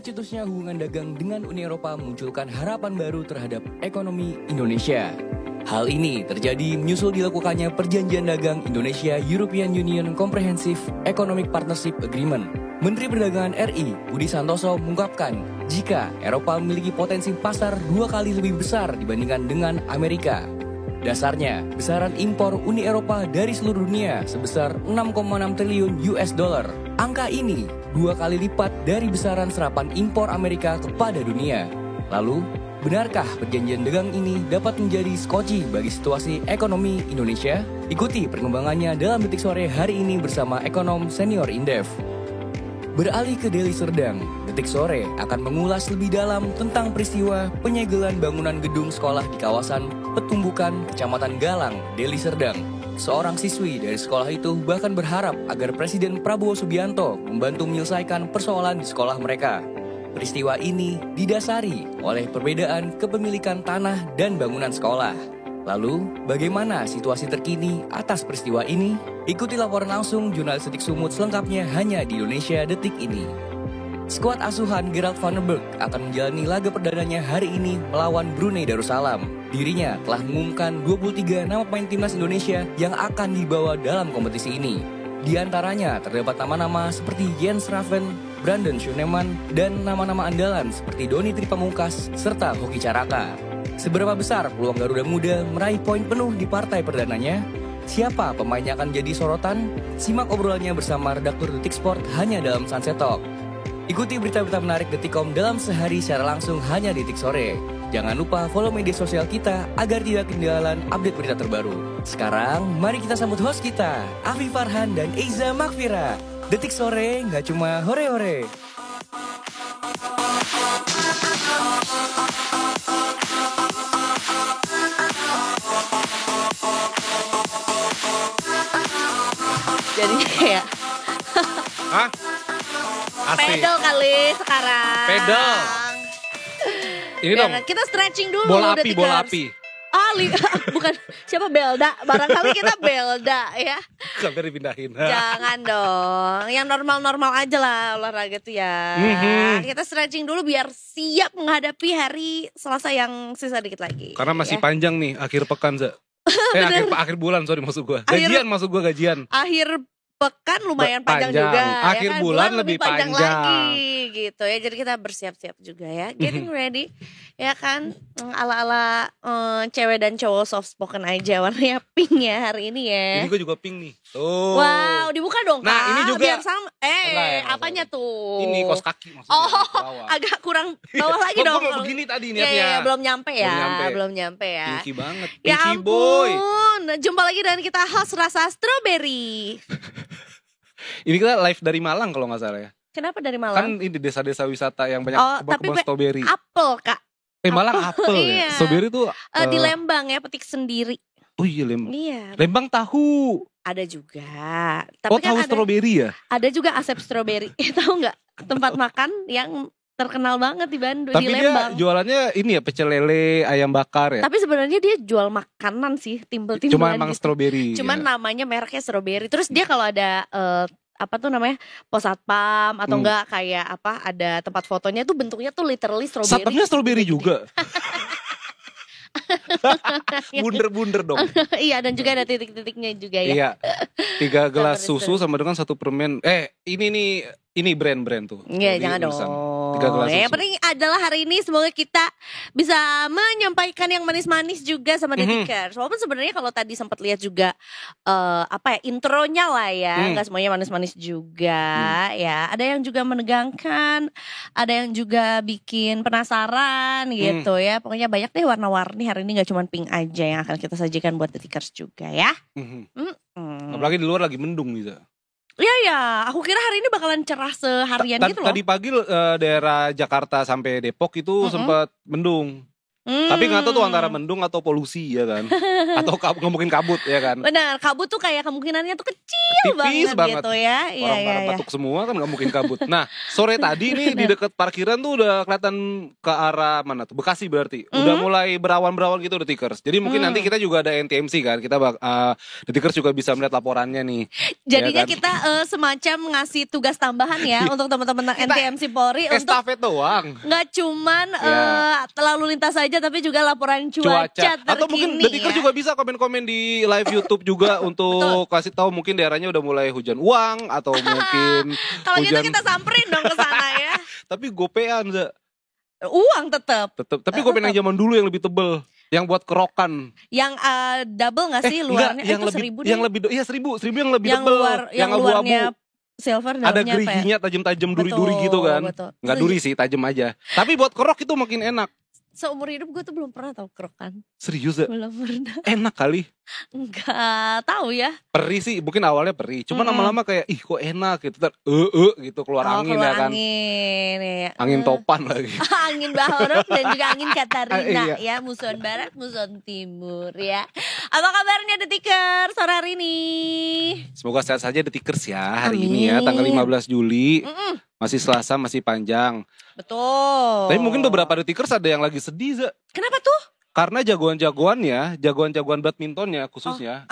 Tercetusnya hubungan dagang dengan Uni Eropa memunculkan harapan baru terhadap ekonomi Indonesia. Hal ini terjadi menyusul dilakukannya Perjanjian Dagang Indonesia-European Union Comprehensive Economic Partnership Agreement. Menteri Perdagangan RI, Budi Santoso, mengungkapkan jika Eropa memiliki potensi pasar 2 kali lebih besar dibandingkan dengan Amerika. Dasarnya, besaran impor Uni Eropa dari seluruh dunia sebesar 6,6 triliun US dollar. Angka ini 2 kali lipat dari besaran serapan impor Amerika kepada dunia. Lalu, benarkah perjanjian dagang ini dapat menjadi skoci bagi situasi ekonomi Indonesia? Ikuti perkembangannya dalam Detik Sore hari ini bersama ekonom senior Indef. Beralih ke Deli Serdang, Detik Sore akan mengulas lebih dalam tentang peristiwa penyegelan bangunan gedung sekolah di kawasan Petumbukan, Kecamatan Galang, Deli Serdang. Seorang siswi dari sekolah itu bahkan berharap agar Presiden Prabowo Subianto membantu menyelesaikan persoalan di sekolah mereka. Peristiwa ini didasari oleh perbedaan kepemilikan tanah dan bangunan sekolah. Lalu, bagaimana situasi terkini atas peristiwa ini? Ikuti laporan langsung jurnalis Detik Sumut selengkapnya hanya di Indonesia Detik ini. Skuad asuhan Gerald van der Berg akan menjalani laga perdananya hari ini melawan Brunei Darussalam. Dirinya telah mengumumkan 23 nama pemain timnas Indonesia yang akan dibawa dalam kompetisi ini. Di antaranya terdapat nama-nama seperti Jens Raven, Brandon Schuneman, dan nama-nama andalan seperti Doni Tripamungkas serta Hoki Caraka. Seberapa besar peluang Garuda Muda meraih poin penuh di partai perdananya? Siapa pemain yang akan jadi sorotan? Simak obrolannya bersama redaktur Detik Sport hanya dalam Sunset Talk. Ikuti berita-berita menarik Detikcom dalam sehari secara langsung hanya di Detik Sore. Jangan lupa follow media sosial kita agar tidak ketinggalan update berita terbaru. Sekarang, mari kita sambut host kita, Afi Farhan dan Eiza Makfira. Detik Sore nggak cuma hore-hore. Jadinya kayak Hah? Asik. pedal kali sekarang. Pedal. Ini dong. Kita stretching dulu. Bola api, Detikers. bola api. Bukan siapa Belda. Barangkali kita Belda ya. Sampai dipindahin. Jangan dong. Yang normal-normal aja lah olahraga tuh ya. Kita stretching dulu biar siap menghadapi hari Selasa yang sisa dikit lagi. Karena masih ya. panjang nih akhir pekan, Za. Akhir bulan, sorry maksud gue. Gajian. Akhir pekan lumayan panjang juga. Akhir ya kan? bulan lebih panjang lagi gitu ya. Jadi kita bersiap-siap juga ya. Getting ready ya kan. Ala-ala cewek dan cowok soft spoken aja. Warnanya pink ya hari ini ya. Ini gue juga pink nih. Tuh. Wow, dibuka dong Kak. Nah, ini juga. Biar sama. Apanya tuh? Ini kos kaki maksudnya. Oh, agak kurang bawah lagi dong. Gue mau begini tadi Iya, niatnya. belum nyampe ya. Belum nyampe ya. Pinky banget. Ya Pinky ampun. boy. Jumpa lagi dengan kita host rasa strawberry. Ini kita live dari Malang kalau gak salah ya. Kenapa dari Malang? Kan ini desa-desa wisata yang banyak kebun strawberry. Apel Kak. Malang apel ya. Iya. Strawberry tuh Di Lembang ya, petik sendiri. Oh iya Lembang. Iya. Lembang tahu. Ada juga. Tapi kan tahu strawberry ya? Ada juga Asep Strawberry. Tahu nggak? Tempat makan yang terkenal banget di Bandung, Tapi di Lembang. dia jualannya ini ya pecel lele, ayam bakar ya. Tapi sebenarnya dia jual makanan sih, timbel-timbelan. Cuma emang gitu. strawberry. Cuman ya. namanya mereknya strawberry. Terus dia kalau ada apa tuh namanya pos satpam atau enggak kayak apa ada tempat fotonya tuh bentuknya tuh literally strawberry. Satpamnya strawberry juga. Bunder-bunder dong. Iya, dan juga ada titik-titiknya juga ya. Iya. 3 gelas susu sama dengan 1 permen. Ini brand-brand tuh. Iya, Jadi jangan urusan dong. 3 gelas susu. Yang penting adalah hari ini semoga kita bisa menyampaikan yang manis-manis juga sama Detikers. Walaupun sebenarnya kalau tadi sempat lihat juga intronya lah ya, nggak semuanya manis-manis juga ya. Ada yang juga menegangkan, ada yang juga bikin penasaran gitu ya. Pokoknya banyak deh warna-warni hari ini, nggak cuma pink aja yang akan kita sajikan buat Detikers juga ya. Apalagi di luar lagi mendung bisa. Iya ya, aku kira hari ini bakalan cerah seharian gitu loh. Tadi pagi daerah Jakarta sampai Depok itu sempat mendung. Tapi nggak tahu tuh antara mendung atau polusi ya kan, atau nggak mungkin kabut ya kan. Benar, kabut tuh kayak kemungkinannya tuh kecil Tipis banget gitu ya. Orang pada batuk semua kan nggak mungkin kabut. Nah sore tadi nih di dekat parkiran tuh udah kelihatan ke arah mana tuh, Bekasi berarti. Udah mulai berawan-berawan gitu The Tickers. Jadi mungkin nanti kita juga ada NTMC kan, kita The Tickers juga bisa melihat laporannya nih. Jadinya ya kan? kita semacam ngasih tugas tambahan ya untuk teman-teman NTMC Polri untuk estafet doang. nggak cuman lalu lintas saja tapi juga laporan cuaca terkini. Atau mungkin The Tickers juga bisa komen-komen di live YouTube juga untuk kasih tahu mungkin daerahnya udah mulai hujan uang atau mungkin kalau gitu hujan... kita samperin dong ke sana ya. Tapi gopean uang tetap. Tapi gopean yang zaman dulu yang lebih tebel, yang buat kerokan. Yang double nggak sih luarnya? Yang itu lebih, 1.000 yang lebih yang 1.000 yang lebih yang tebel, yang luarnya silver, ada dalamnya geriginya tajam-tajam duri-duri gitu kan. Nggak duri sih, tajam aja. Tapi buat kerok itu makin enak. Seumur hidup gue tuh belum pernah tahu kerokan. Serius ya? Belum pernah. Enak kali. Enggak tahu ya. Perih sih, mungkin awalnya perih. Cuma lama-lama kayak ih kok enak gitu. Gitu keluar angin keluar ya kan. Angin ya. Angin topan lagi. Angin Bahorok dan juga angin Katarina Iya. ya. Muson Barat, Muson Timur ya. Apa kabarnya The Tickers sore hari ini? Semoga sehat saja The Tickers ya hari Amin. ini ya, tanggal 15 Juli. Masih Selasa, masih panjang. Betul. Tapi mungkin beberapa The Tickers ada yang lagi sedih, Za. Kenapa tuh? Karena jagoan-jagoan badmintonnya khususnya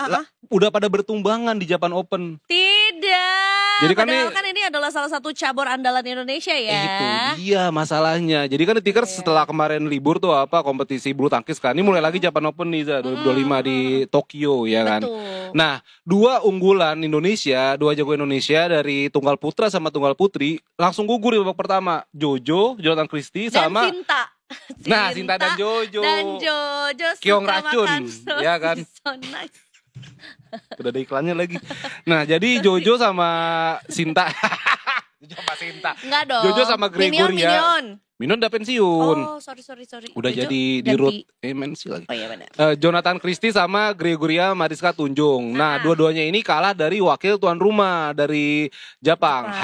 udah pada bertumbangan di Japan Open. Tidak. Jadi Padahal kan ini adalah salah satu cabur andalan Indonesia ya. Itu dia masalahnya. Jadi kan The Tickers setelah kemarin libur tuh kompetisi bulu tangkis kan. Ini mulai lagi Japan Open nih, Za, 2025 di Tokyo ya kan. Betul. Nah, dua unggulan Indonesia, dua jago Indonesia dari tunggal putra sama tunggal putri langsung gugur di babak pertama. Jojo, Jonathan Christie Dan sama Sinta. Nah, Sinta dan Jojo. suka Kiong Racun, makan ya kan? so nice. Udah ada iklannya lagi. Nah, jadi Jojo sama Sinta. Jojo sama Sinta. Enggak dong. Jojo sama Gregoria. Minion udah pensiun. Oh, sorry. Udah Jojo jadi di root MNC lagi. Oh iya benar. Jonathan Christie sama Gregoria Mariska Tunjung. Nah, dua-duanya ini kalah dari wakil tuan rumah dari Jepang.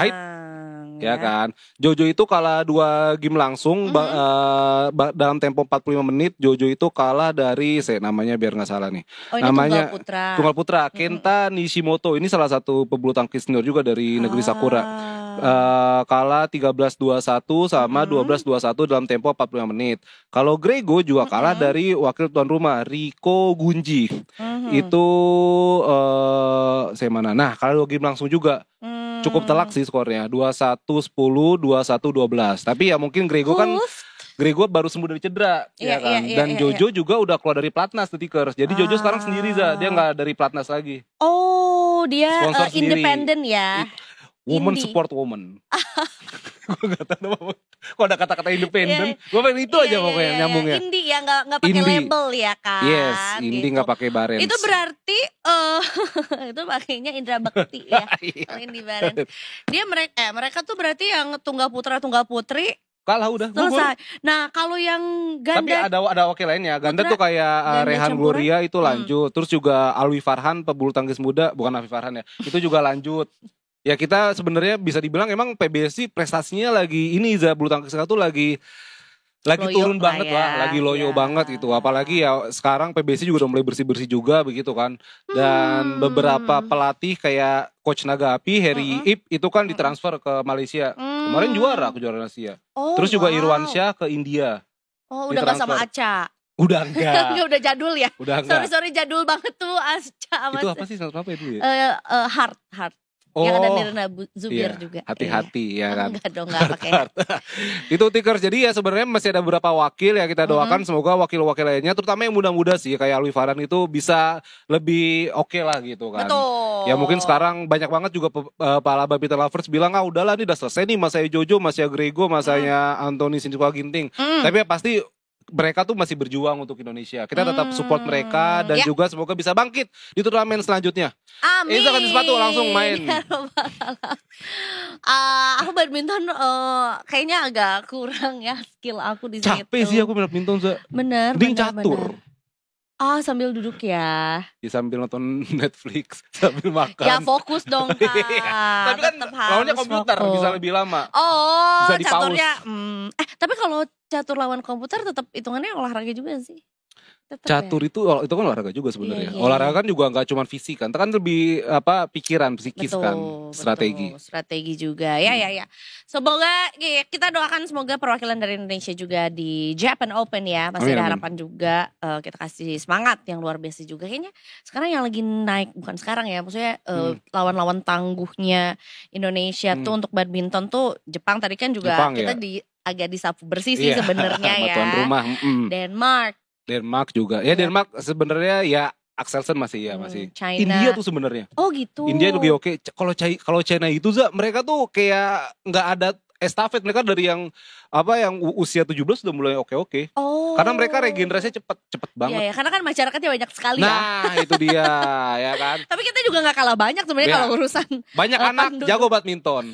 Ya kan. Jojo itu kalah 2 game langsung dalam tempo 45 menit. Jojo itu kalah dari namanya biar nggak salah nih. Oh, ini namanya Tunggal Putra. Kenta Nishimoto. Ini salah satu pebulu tangkis senior juga dari negeri Sakura. Kalah 13-21 sama 12-21 dalam tempo 45 menit. Kalau Grego juga kalah dari wakil tuan rumah Riko Gunji. Itu saya mana? Nah, kalau 2 game langsung juga cukup telak sih skornya, 21-10, 21-12. Tapi ya mungkin Grego baru sembuh dari cedera, ya kan. Dan Jojo juga udah keluar dari Platnas The Tickers. Jadi Jojo sekarang sendiri, Za. Dia nggak dari Platnas lagi. Oh, dia independen ya. Woman support woman. Gue gak tahu apa. Kok ada kata-kata independen, gue pengen itu aja pokoknya nyambungnya. Indie ya, nggak pakai label ya kan. Yes, indie nggak pakai barens. Itu berarti itu pakainya Indra Bekti ya. Kalau indie barens. Dia mereka tuh berarti yang tunggal putra tunggal putri kalah udah selesai. Nah, kalau yang ganda, tapi ada wakil lainnya. Ganda tuh kayak Rehan campuran? Gloria itu lanjut. Terus juga Alwi Farhan pebulu tangkis muda, bukan Alwi Farhan ya. Itu juga lanjut. Ya kita sebenarnya bisa dibilang emang PBSI prestasinya lagi ini, Za, bulu tangkis tuh lagi turun banget lah, lagi loyo banget gitu. Apalagi ya sekarang PBSI juga udah mulai bersih-bersih juga begitu kan. Dan beberapa pelatih kayak Coach Nagapi, Heri Ip itu kan ditransfer ke Malaysia. Kemarin juara kejuaraan Asia. Terus juga Irwan Syah ke India. Oh, udah gak sama Aca. Udah enggak. Udah jadul ya. Udah enggak. Sorry jadul banget tuh Aca. Itu apa sih, apa itu ya? Heart. Yang ada Nirna Zubir juga. Hati-hati ya kan. Enggak dong, enggak pakai. Itu Tickers. Jadi ya sebenarnya masih ada beberapa wakil ya, kita doakan semoga wakil-wakil lainnya terutama yang muda-muda sih kayak Alwi Farhan itu bisa lebih oke lah gitu kan. Betul. Ya mungkin sekarang banyak banget juga para badminton lovers bilang udahlah nih udah selesai nih masanya Jojo, masanya Grego, masanya Anthony Sinisuka Ginting. Tapi ya pasti mereka tuh masih berjuang untuk Indonesia. Kita tetap support mereka dan juga semoga bisa bangkit di turnamen selanjutnya. Amin. Itu ganti sepatu langsung main. Aku badminton kayaknya agak kurang ya skill aku di situ. Capek sih aku main badminton, Za. Bener. Catur. Sambil duduk ya. Sambil nonton Netflix, sambil makan. Ya fokus dong Kak. Tapi kan lawannya komputer, bisa lebih lama. Oh, bisa caturnya. Tapi kalau catur lawan komputer tetap hitungannya olahraga juga sih. Tetep Catur ya? itu kan olahraga juga sebenarnya. Iya. Olahraga kan juga nggak cuma fisik kan, itu kan lebih pikiran, psikis kan, strategi. Betul, strategi juga. Ya. Semoga kita doakan semoga perwakilan dari Indonesia juga di Japan Open ya. Masih ada harapan juga. Kita kasih semangat yang luar biasa juga. Kayaknya sekarang yang lagi naik, bukan sekarang ya, maksudnya lawan-lawan tangguhnya Indonesia tuh untuk badminton tuh Jepang tadi kan juga Jepang, kita agak disapu bersih sih sebenarnya ya. Tuan rumah. Denmark juga. Ya Denmark sebenarnya ya Axelsen masih masih. China. India tuh sebenarnya. Oh gitu. India lebih oke. Kalau China itu mereka tuh kayak nggak ada estafet, mereka dari yang usia 17 udah mulai oke. Oh. Karena mereka regenerasinya cepet banget. Iya, karena kan masyarakatnya banyak sekali Nah, itu dia ya kan. Tapi kita juga nggak kalah banyak sebenarnya kalau urusan banyak anak jago badminton.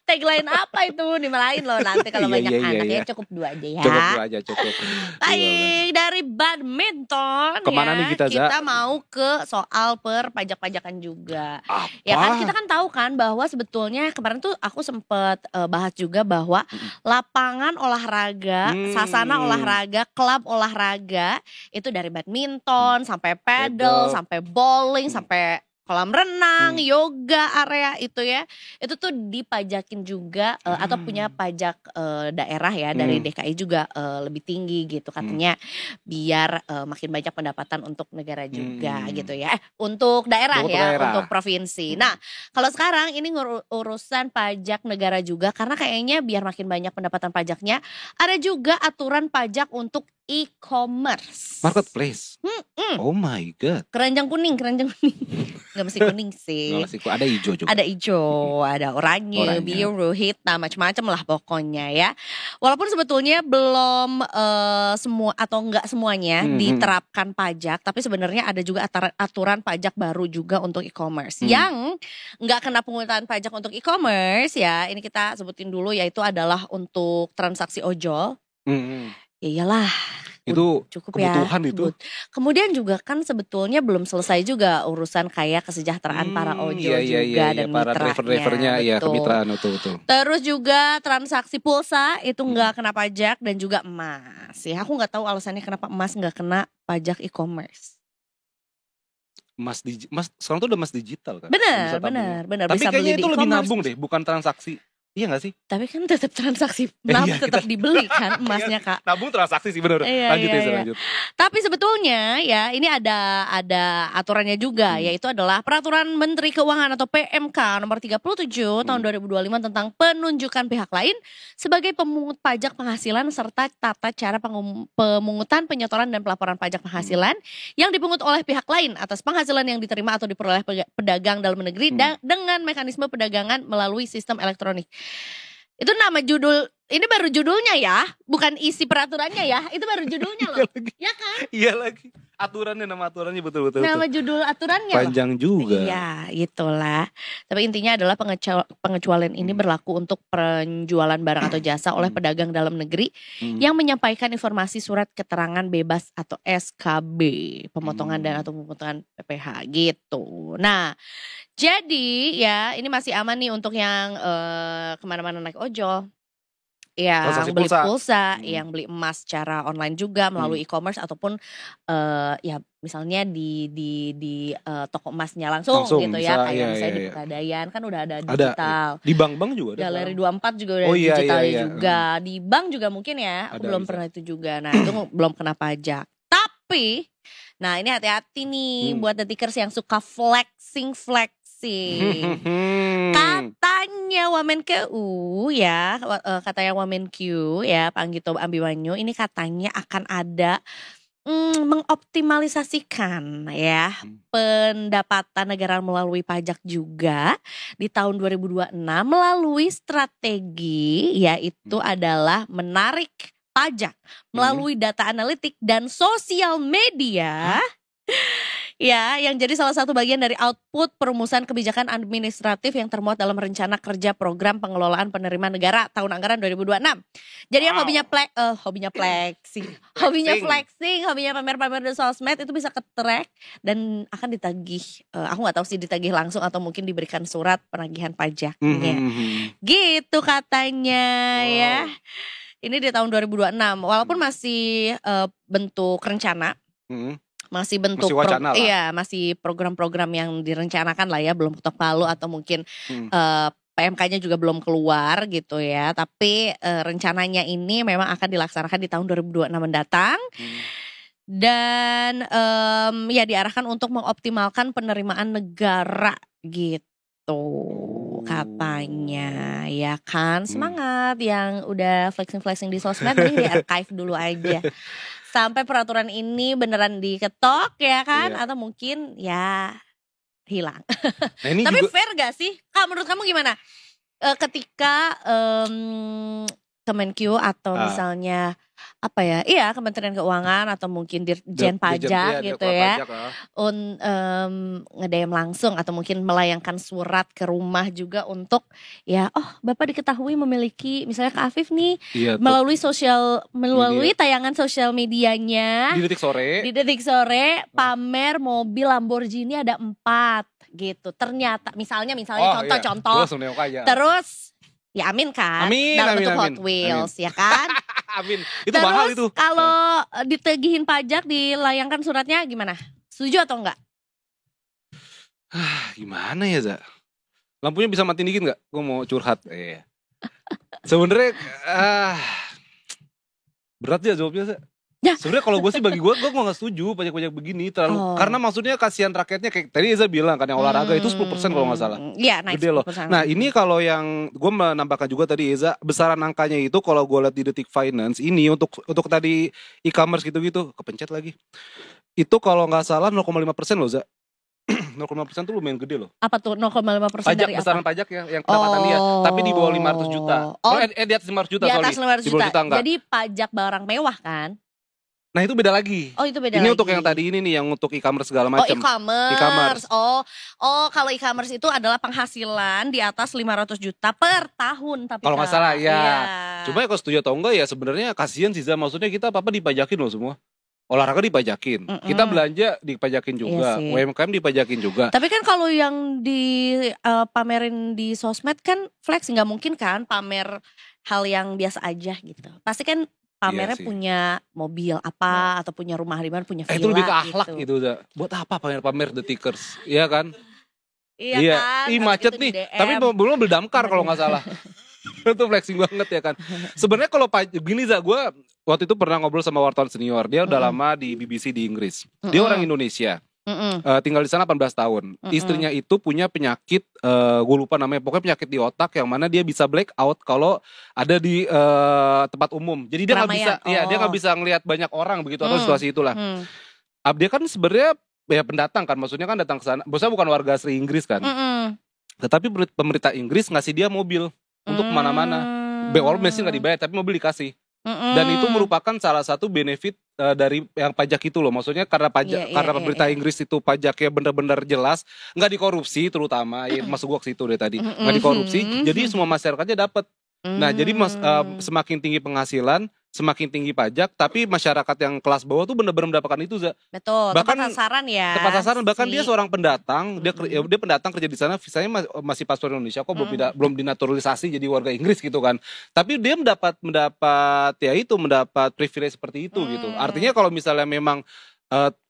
Tagline apa itu dimarahin loh nanti kalau banyak anak ya cukup 2 aja ya. Cukup 2 aja cukup. Baik, dari badminton kemana ya nih kita mau ke soal perpajak-pajakan juga. Apa? Ya kan kita kan tahu kan bahwa sebetulnya kemarin tuh aku sempet bahas juga bahwa lapangan olahraga, sasana olahraga, klub olahraga itu dari badminton sampai paddle, sampai bowling, sampai kolam renang, yoga area itu ya. Itu tuh dipajakin juga atau punya pajak daerah ya dari DKI juga lebih tinggi gitu katanya biar makin banyak pendapatan untuk negara juga gitu ya. Untuk daerah untuk provinsi. Nah, kalau sekarang ini urusan pajak negara juga karena kayaknya biar makin banyak pendapatan pajaknya ada juga aturan pajak untuk e-commerce. Marketplace. Oh my god. Keranjang kuning. Gak mesti kuning sih. Ada hijau juga. Ada hijau, ada oranye, biru, hitam, macam-macam lah pokoknya ya. Walaupun sebetulnya belum semua atau enggak semuanya diterapkan pajak, tapi sebenarnya ada juga aturan pajak baru juga untuk e-commerce. Yang enggak kena pungutan pajak untuk e-commerce ya, ini kita sebutin dulu yaitu adalah untuk transaksi ojol. Ya iyalah, itu cukup kebutuhan ya. itu. Kemudian juga kan sebetulnya belum selesai juga urusan kayak kesejahteraan para ojol juga dan para driver-drivernya kemitraan betul. Terus juga transaksi pulsa itu nggak kena pajak dan juga emas. Ya aku nggak tahu alasannya kenapa emas nggak kena pajak e-commerce. Emas sekarang tuh udah emas digital kan. Benar. Tapi bisa kayaknya itu lebih e-commerce. nabung deh, bukan transaksi. Iya gak sih? Tapi kan tetap transaksi, tetap dibeli kan emasnya Kak. Nabung transaksi sih benar. Lanjut. Tapi sebetulnya ya ini ada aturannya juga yaitu adalah Peraturan Menteri Keuangan atau PMK nomor 37 tahun 2025 tentang penunjukan pihak lain sebagai pemungut pajak penghasilan serta tata cara pemungutan, penyetoran dan pelaporan pajak penghasilan yang dipungut oleh pihak lain atas penghasilan yang diterima atau diperoleh pedagang dalam negeri dengan mekanisme perdagangan melalui sistem elektronik. Itu nama judul, ini baru judulnya ya, bukan isi peraturannya ya, itu baru judulnya loh. Ya kan? Iya lagi. Nama aturannya betul. Nama judul aturannya panjang juga. Iya, itulah. Tapi intinya adalah pengecualian ini berlaku untuk penjualan barang atau jasa oleh pedagang dalam negeri yang menyampaikan informasi surat keterangan bebas atau SKB, pemotongan dan atau pemotongan PPh gitu. Nah, jadi ya ini masih aman nih untuk yang kemana-mana naik ojol. Yang beli pulsa, yang beli emas secara online juga melalui e-commerce ataupun ya misalnya di toko emasnya langsung gitu ya kayak misalnya di Pegadaian kan udah ada digital. Di bank juga ada. Galeri 24 juga udah digitalnya juga. Di bank juga mungkin ya. Aku belum pernah itu juga. Nah, itu belum kena pajak. Tapi nah ini hati-hati nih buat detikers yang suka flexing. Katanya Wamenkeu ya, katanya Wamenkeu ya, Pak Anggito Ambiwanyo ini katanya akan ada mengoptimalisasikan ya pendapatan negara melalui pajak juga di tahun 2026 melalui strategi yaitu adalah menarik pajak melalui data analitik dan sosial media. Ya, yang jadi salah satu bagian dari output perumusan kebijakan administratif yang termuat dalam rencana kerja program pengelolaan penerimaan negara tahun anggaran 2026. Jadi yang hobinya flexing, hobinya pamer-pamer di sosmed itu bisa ke-track dan akan ditagih. Aku nggak tahu sih ditagih langsung atau mungkin diberikan surat penagihan pajaknya. Gitu katanya ya. Ini di tahun 2026. Walaupun masih bentuk rencana, masih bentuk Masih wacana lah. iya, masih program-program yang direncanakan lah ya, belum ketok palu atau mungkin PMK-nya juga belum keluar gitu ya. Tapi rencananya ini memang akan dilaksanakan di tahun 2026 mendatang. Dan ya diarahkan untuk mengoptimalkan penerimaan negara gitu katanya, ya kan. Semangat yang udah flexing-flexing di sosmed, mending di archive dulu aja sampai peraturan ini beneran diketok ya kan. Atau mungkin ya hilang. Nah, ini Tapi juga, fair gak sih Kak, menurut kamu gimana ketika Kemenkyu atau misalnya apa ya, iya Kementerian Keuangan atau mungkin Dirjen Pajak gitu ya, nge-DM langsung atau mungkin melayangkan surat ke rumah juga untuk ya, oh Bapak diketahui memiliki misalnya Kak Afif nih melalui tayangan sosial medianya di Detik Sore pamer mobil Lamborghini ada 4 gitu. Ternyata misalnya contoh. Terus ya amin kan, dalam bentuk Hot Wheels ya kan. Amin. Itu Terus, mahal itu. kalau ditegihin pajak dilayangkan suratnya gimana? Setuju atau enggak? Gimana ya Za? Lampunya bisa matiin dikit gak? Gue mau curhat. Sebenarnya berat ya jawabnya Za. Ya. Sebenarnya kalau gue sih bagi gue gak setuju pajak-pajak begini terlalu, karena maksudnya kasihan rakyatnya, kayak tadi Eza bilang kan yang olahraga itu 10% kalau gak salah. Iya, naik gede 10%. loh. Nah ini kalau yang gue menambahkan juga tadi Eza, besaran angkanya itu kalau gue lihat di Detik Finance ini untuk tadi e-commerce gitu-gitu, kepencet lagi. Itu kalau gak salah 0,5% loh Za. 0,5% tuh lumayan gede loh. Apa tuh 0,5% pajak, dari apa? Besaran pajak yang pendapatan dia, tapi di bawah 500 juta. Di atas 500 juta, di atas 500 juta. Enggak. Jadi pajak barang mewah kan? Nah itu beda lagi. Oh itu beda ini lagi. Untuk yang tadi ini nih, yang untuk e-commerce segala macam. E-commerce. Kalau e-commerce itu adalah penghasilan di atas 500 juta per tahun, tapi kalau nggak salah ya. Cuma ya kalau setuju atau enggak ya sebenarnya kasihan sih Za. Maksudnya kita apa dipajakin loh semua. Olahraga dipajakin, kita belanja dipajakin juga, UMKM dipajakin juga. Tapi kan kalau yang pamerin di sosmed kan flex, nggak mungkin kan pamer hal yang biasa aja gitu. Pasti kan pamernya punya mobil apa atau punya rumah di mana, punya villa. Itu lebih ke akhlak gitu. Buat apa pamer Detikers? Iya kan? Iya kan. Ih macet nih. Tapi belum berdamkar kalau nggak salah. Itu flexing banget ya kan. Sebenarnya kalau gini Za, gue waktu itu pernah ngobrol sama wartawan senior. Dia udah lama di BBC di Inggris. Dia orang Indonesia. Tinggal di sana 18 tahun. Istrinya itu punya penyakit, gue lupa namanya, pokoknya penyakit di otak yang mana dia bisa black out kalau ada di tempat umum. Jadi dia nggak bisa, dia nggak bisa ngelihat banyak orang begitu atau situasi itulah. Dia kan sebenarnya ya pendatang kan, maksudnya kan datang ke sana. Bosnya bukan warga asli Inggris kan. Tetapi pemerintah Inggris ngasih dia mobil untuk kemana-mana. Walaupun mesin nggak dibayar, tapi mobil dikasih. Dan itu merupakan salah satu benefit dari yang pajak itu loh. Maksudnya karena pemerintah Inggris itu pajaknya benar-benar jelas, nggak dikorupsi terutama. Masuk gua ke situ deh tadi, nggak dikorupsi. Jadi semua masyarakatnya dapat. Nah jadi semakin tinggi penghasilan, semakin tinggi pajak, tapi masyarakat yang kelas bawah tuh benar-benar mendapatkan itu Za. Betul. Bahkan tepat sasaran ya. Tepat sasaran. Bahkan dia seorang pendatang, dia pendatang kerja di sana, visanya masih paspor Indonesia kok, belum dinaturalisasi jadi warga Inggris gitu kan. Tapi dia mendapat privilege seperti itu gitu. Artinya kalau misalnya memang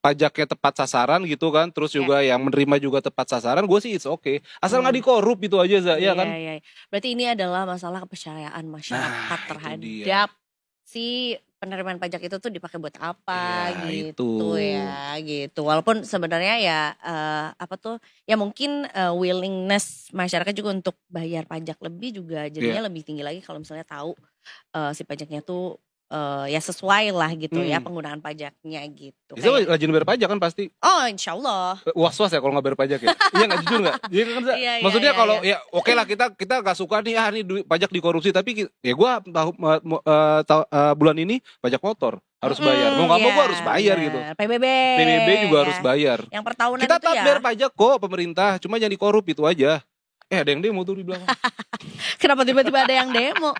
pajaknya tepat sasaran gitu kan, terus juga yang menerima juga tepat sasaran, gue sih it's okay. Asal nggak dikorup itu aja Za, ya kan? Iya. Berarti ini adalah masalah kepercayaan masyarakat terhadap si penerimaan pajak itu tuh dipakai buat apa gitu. Walaupun sebenarnya ya ya mungkin willingness masyarakat juga untuk bayar pajak lebih juga jadinya lebih tinggi lagi kalau misalnya tahu si pajaknya tuh ya sesuai lah gitu ya penggunaan pajaknya gitu. Bisa rajin bayar pajak kan pasti. Oh insya Allah. Was-was ya kalau nggak bayar pajak ya. Iya nggak, jujur nggak? Iya kan. Maksudnya kalau ya oke lah, kita nggak suka nih nih pajak dikorupsi, tapi ya gue bulan ini pajak motor harus bayar. Mau nggak mau gue harus bayar gitu. PBB juga harus bayar. Yang per tahunan kita itu tak bayar pajak kok pemerintah, cuma jangan dikorup itu aja. Ada yang demo tuh di belakang. Kenapa tiba-tiba ada yang demo?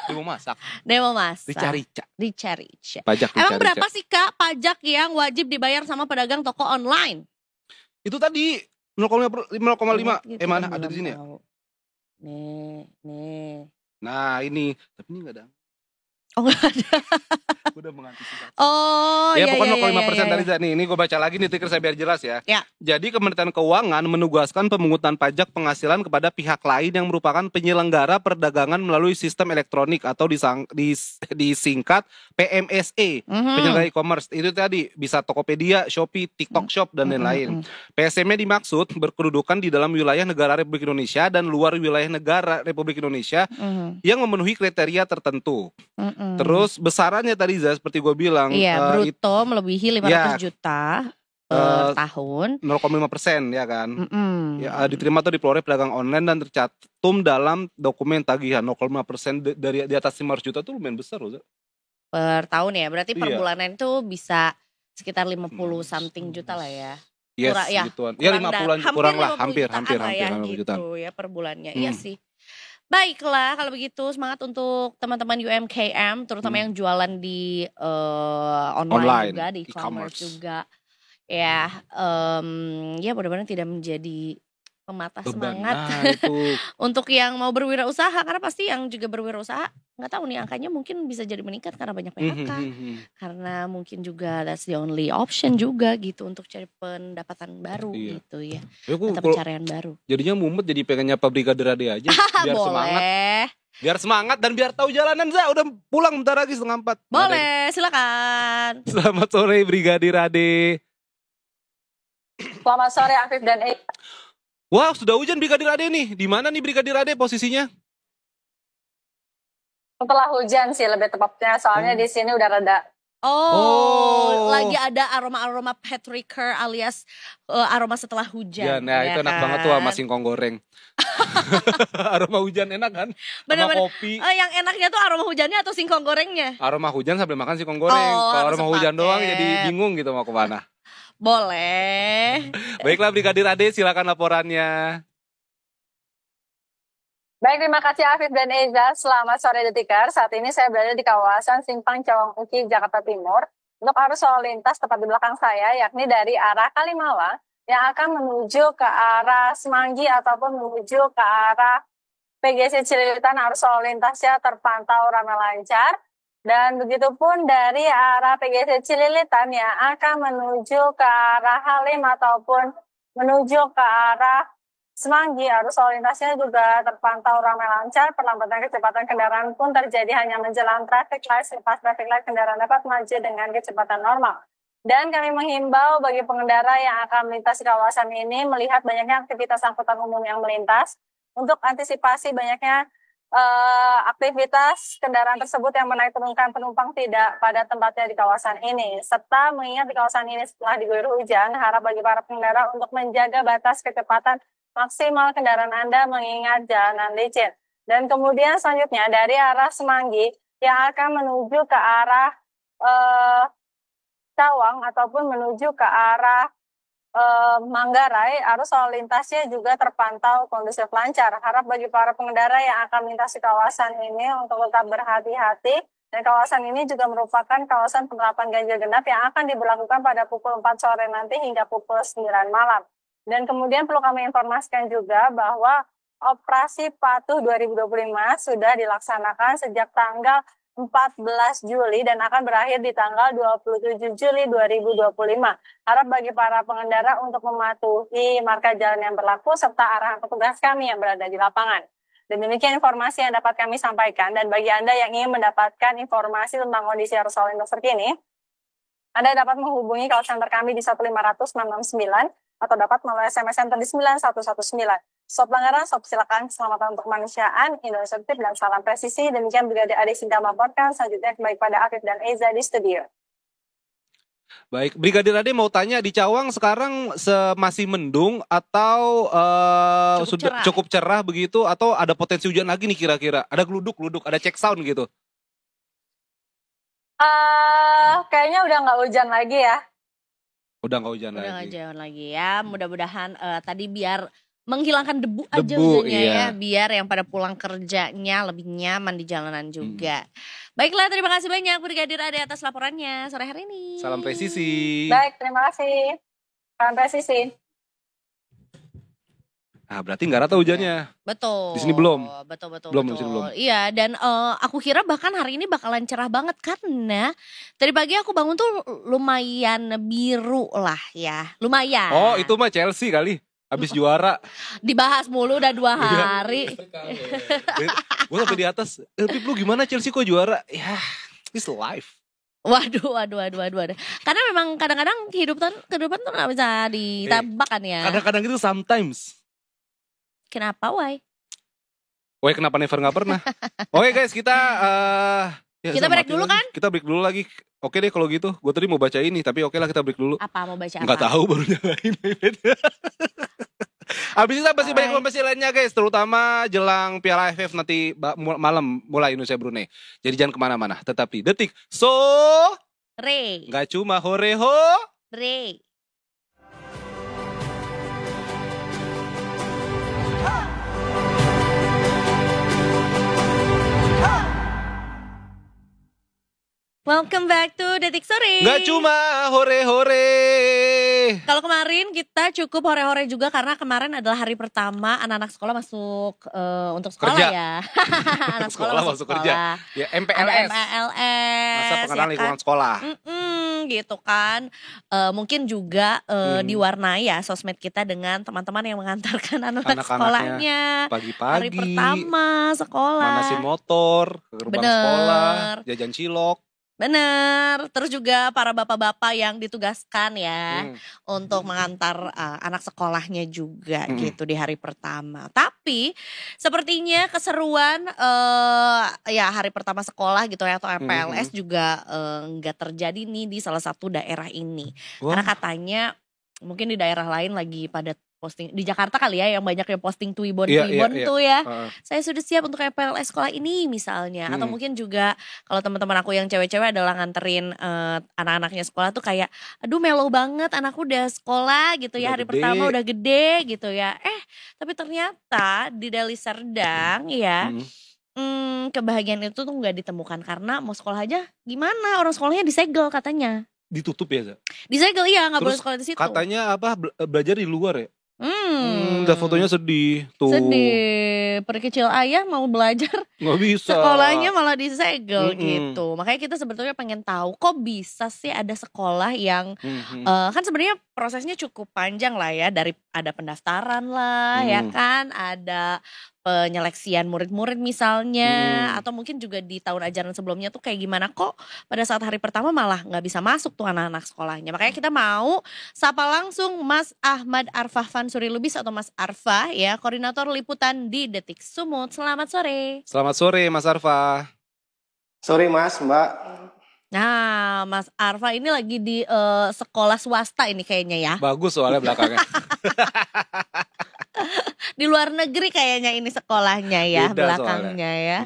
Demo masak. Dicari. Pajak Emang berapa sih Kak pajak yang wajib dibayar sama pedagang toko online? Itu tadi 0,5. Mana ada di sini ya? Nih. Nah ini, tapi ini nggak ada. Oh nggak ada. Udah mengantisipasi. Oh Ya iya, pokoknya iya, 0,5% iya, tadi iya. nih. Ini gue baca lagi nih Tiker saya biar jelas ya. Ya. Jadi Kementerian Keuangan menugaskan pemungutan pajak penghasilan kepada pihak lain yang merupakan penyelenggara perdagangan melalui sistem elektronik atau disingkat PMSE, penyelenggara e-commerce. Itu tadi bisa Tokopedia, Shopee, TikTok Shop dan lain-lain. PSM-nya dimaksud berkedudukan di dalam wilayah negara Republik Indonesia dan luar wilayah negara Republik Indonesia yang memenuhi kriteria tertentu. Terus besarannya tadi Zah, seperti gue bilang, Iya, bruto melebihi 500 juta per tahun. 0,5% ya kan. Ya, diterima atau dipeloreh pedagang online dan tercantum dalam dokumen tagihan 0,5% dari di atas 500 juta tuh lumayan besar loh. Zah. Per tahun ya, berarti per Iya. bulanan itu bisa sekitar 50 something juta lah ya. Yes, gituan. Ya 50-an kurang lah, hampir 50 jutaan. Gitu ya per bulannya. Iya sih. Baiklah kalau begitu, semangat untuk teman-teman UMKM terutama yang jualan di online juga, di e-commerce juga. Ya, ya mudah-mudahan tidak menjadi pematah semangat itu. untuk yang mau berwirausaha, karena pasti yang juga berwirausaha nggak tahu nih angkanya mungkin bisa jadi meningkat karena banyak PHK, karena mungkin juga that's the only option juga gitu untuk cari pendapatan baru gitu ya, atau pencarian baru. Jadinya mumet jadi pengen nyapa Brigadir Ade aja biar semangat. Biar semangat dan biar tahu jalanan. Zah udah pulang bentar lagi 3:30. Boleh, silakan. Selamat sore Brigadir Ade. Selamat sore Afif dan Eka. Wah, sudah hujan Brigadir Ade nih. Di mana nih Brigadir Ade posisinya? Setelah hujan sih lebih tepatnya, soalnya di sini udah reda. Lagi ada aroma-aroma petrichor alias aroma setelah hujan. Ya, nah itu enak banget tuh sama singkong goreng. Aroma hujan enak kan? Bener-bener. Sama kopi. Yang enaknya tuh aroma hujannya atau singkong gorengnya? Aroma hujan sambil makan singkong goreng. Kalau aroma hujan doang jadi bingung gitu mau kemana. Boleh. Baiklah Brigadir Ade, silakan laporannya. Baik, terima kasih Afif dan Eza. Selamat sore Detikar. Saat ini saya berada di kawasan Simpang Cawang Uki, Jakarta Timur. Untuk arus lalu lintas tepat di belakang saya, yakni dari arah Kalimalang yang akan menuju ke arah Semanggi ataupun menuju ke arah PGC Cililitan, arus lalu lintasnya terpantau ramai lancar. Dan begitupun dari arah PGC Cililitan yang akan menuju ke arah Halim ataupun menuju ke arah Semanggi, arus lalu lintasnya juga terpantau ramai lancar. Perlambatan kecepatan kendaraan pun terjadi hanya menjelang traffic light. Selepas traffic light, kendaraan dapat maju dengan kecepatan normal. Dan kami menghimbau bagi pengendara yang akan melintas di kawasan ini melihat banyaknya aktivitas angkutan umum yang melintas. Untuk antisipasi banyaknya aktivitas kendaraan tersebut yang menaik turunkan penumpang tidak pada tempatnya di kawasan ini. Serta mengingat di kawasan ini setelah diguyur hujan, harap bagi para pengendara untuk menjaga batas kecepatan maksimal kendaraan Anda mengingat jalanan licin. Dan kemudian selanjutnya dari arah Semanggi yang akan menuju ke arah Cawang ataupun menuju ke arah Manggarai, arus lalu lintasnya juga terpantau kondusif lancar. Harap bagi para pengendara yang akan melintasi kawasan ini untuk tetap berhati-hati. Dan kawasan ini juga merupakan kawasan penerapan ganjil genap yang akan diberlakukan pada pukul 4 sore nanti hingga pukul 9 malam. Dan kemudian perlu kami informasikan juga bahwa operasi patuh 2025 sudah dilaksanakan sejak tanggal 14 Juli dan akan berakhir di tanggal 27 Juli 2025. Harap bagi para pengendara untuk mematuhi marka jalan yang berlaku serta arahan petugas kami yang berada di lapangan. Dan demikian informasi yang dapat kami sampaikan. Dan bagi Anda yang ingin mendapatkan informasi tentang kondisi arus lalu lintas terkini, Anda dapat menghubungi call center kami di 1500669 atau dapat melalui SMS Center di 9119. Stop pelanggaran, stop silakan, keselamatan untuk kemanusiaan, Indonesia Aktif dan salam presisi. Demikian Brigadir Ade Sinta melaporkan, selanjutnya kembali pada Afif dan Eza di studio. Baik, Brigadir Ade mau tanya di Cawang sekarang masih mendung atau cukup cerah begitu atau ada potensi hujan lagi nih kira-kira? Ada geluduk, ada check sound gitu? Kayaknya udah nggak hujan lagi ya. Udah nggak hujan lagi ya. Mudah-mudahan tadi biar menghilangkan debu aja hujannya ya. Biar yang pada pulang kerjanya lebih nyaman di jalanan juga. Baiklah, terima kasih banyak Brigadir Ade atas laporannya sore hari ini. Salam presisi. Baik, terima kasih. Salam presisi. Nah, berarti nggak rata hujannya. Betul. Di sini belum. Betul. Belum, di sini belum. Iya, dan aku kira bahkan hari ini bakalan cerah banget karena tadi pagi aku bangun tuh lumayan biru lah ya. Lumayan. Oh, itu mah Chelsea kali. Habis juara. Dibahas mulu udah 2 hari. Gue sampai di atas. Pip, lu gimana Chelsea kok juara? Ya, it's life. Waduh. Karena memang kadang-kadang kehidupan tuh gak bisa ditebak kan ya. Kadang-kadang itu sometimes. Kenapa, why? Woi, kenapa never gak pernah? Oke guys, kita Kita break dulu lagi. kan? Kita break dulu lagi. Oke deh kalau gitu. Gue tadi mau baca ini, tapi oke lah kita break dulu. Apa mau baca apa? Nggak tahu, baru nyalain. Habis itu masih banyak informasi lainnya guys, terutama jelang Piala AFF nanti malam mulai Indonesia Brunei. Jadi jangan kemana-mana, tetap di Detik Re. Nggak cuma horeho. Re. Welcome back to Detik Sore. Nggak cuma hore-hore. Kalau kemarin kita cukup hore-hore juga karena kemarin adalah hari pertama anak-anak sekolah masuk untuk sekolah Kerja. ya. Anak sekolah masuk kerja. Ya, Ada MPLS. MPLS. Masa pengenalan lingkungan sekolah. Gitu kan. Mungkin juga diwarnai ya sosmed kita dengan teman-teman yang mengantarkan anak-anak sekolahnya. Pagi-pagi. Hari pertama sekolah. Manasin motor ke gerbang sekolah, jajan cilok. Bener, terus juga para bapak-bapak yang ditugaskan ya untuk mengantar anak sekolahnya juga gitu di hari pertama. Tapi sepertinya keseruan ya hari pertama sekolah gitu ya atau MPLS juga nggak terjadi nih di salah satu daerah ini. Karena katanya mungkin di daerah lain lagi pada posting di Jakarta kali ya yang banyak yang posting Twibbon tuh ya. Saya sudah siap untuk MPLS sekolah ini misalnya. Atau mungkin juga kalau teman-teman aku yang cewek-cewek adalah nganterin anak-anaknya sekolah tuh kayak aduh melo banget anakku udah sekolah gitu ya, hari pertama udah gede gitu ya. Tapi ternyata di Deli Serdang ya kebahagiaan itu tuh gak ditemukan karena mau sekolah aja gimana, orang sekolahnya disegel katanya. Ditutup ya, Za? Disegel iya, gak boleh sekolah di situ. Katanya apa belajar di luar ya? Udah fotonya sedih tuh. Sedih, perkecil ayah mau belajar nggak bisa. Sekolahnya malah disegel gitu. Makanya kita sebetulnya pengen tahu kok bisa sih ada sekolah yang kan sebenarnya prosesnya cukup panjang lah ya, dari ada pendaftaran lah ya kan, ada penyeleksian murid-murid misalnya, atau mungkin juga di tahun ajaran sebelumnya tuh kayak gimana kok pada saat hari pertama malah nggak bisa masuk tuh anak-anak sekolahnya. Makanya kita mau sapa langsung Mas Ahmad Arfah Fansuri Lubis atau Mas Arfah ya, koordinator liputan di Detik Sumut. Selamat sore. Selamat sore Mas Arfah. Sore Mas, Mbak. Nah Mas Arfah ini lagi di sekolah swasta ini kayaknya ya. Bagus soalnya belakangnya. Di luar negeri kayaknya ini sekolahnya ya. Beda belakangnya soalnya. Ya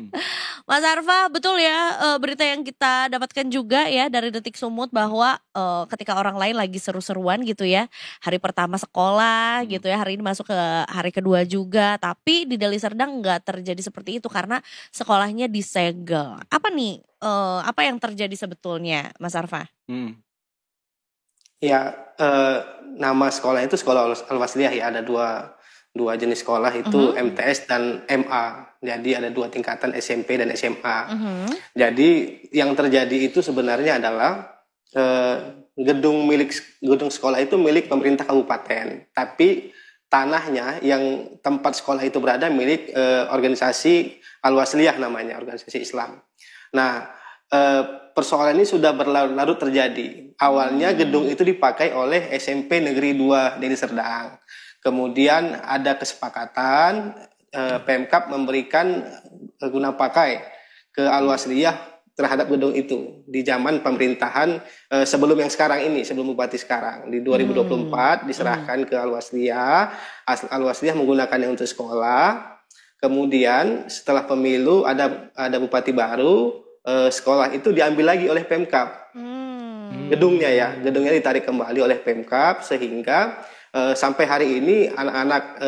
Mas Arfah, betul ya berita yang kita dapatkan juga ya dari Detik Sumut bahwa ketika orang lain lagi seru-seruan gitu ya, hari pertama sekolah gitu ya, hari ini masuk ke hari kedua juga, tapi di Deli Serdang nggak terjadi seperti itu karena sekolahnya disegel. Apa nih apa yang terjadi sebetulnya Mas Arfah? Ya nama sekolah itu sekolah Al-Wasliyah ya, ada dua jenis sekolah itu MTS dan MA. Jadi ada 2 tingkatan SMP dan SMA. Jadi yang terjadi itu sebenarnya adalah gedung sekolah itu milik pemerintah kabupaten. Tapi tanahnya yang tempat sekolah itu berada milik organisasi Al-Wasliyah namanya, organisasi Islam. Nah, persoalan ini sudah berlarut terjadi. Awalnya gedung itu dipakai oleh SMP Negeri 2 Deli Serdang. Kemudian ada kesepakatan Pemkab memberikan guna pakai ke Al-Wasliyah terhadap gedung itu di zaman pemerintahan sebelum yang sekarang ini, sebelum bupati sekarang di 2024 diserahkan ke Al-Wasliyah. Al-Wasliyah menggunakannya untuk sekolah. Kemudian setelah pemilu ada bupati baru, sekolah itu diambil lagi oleh Pemkab. Gedungnya ditarik kembali oleh Pemkab sehingga sampai hari ini anak-anak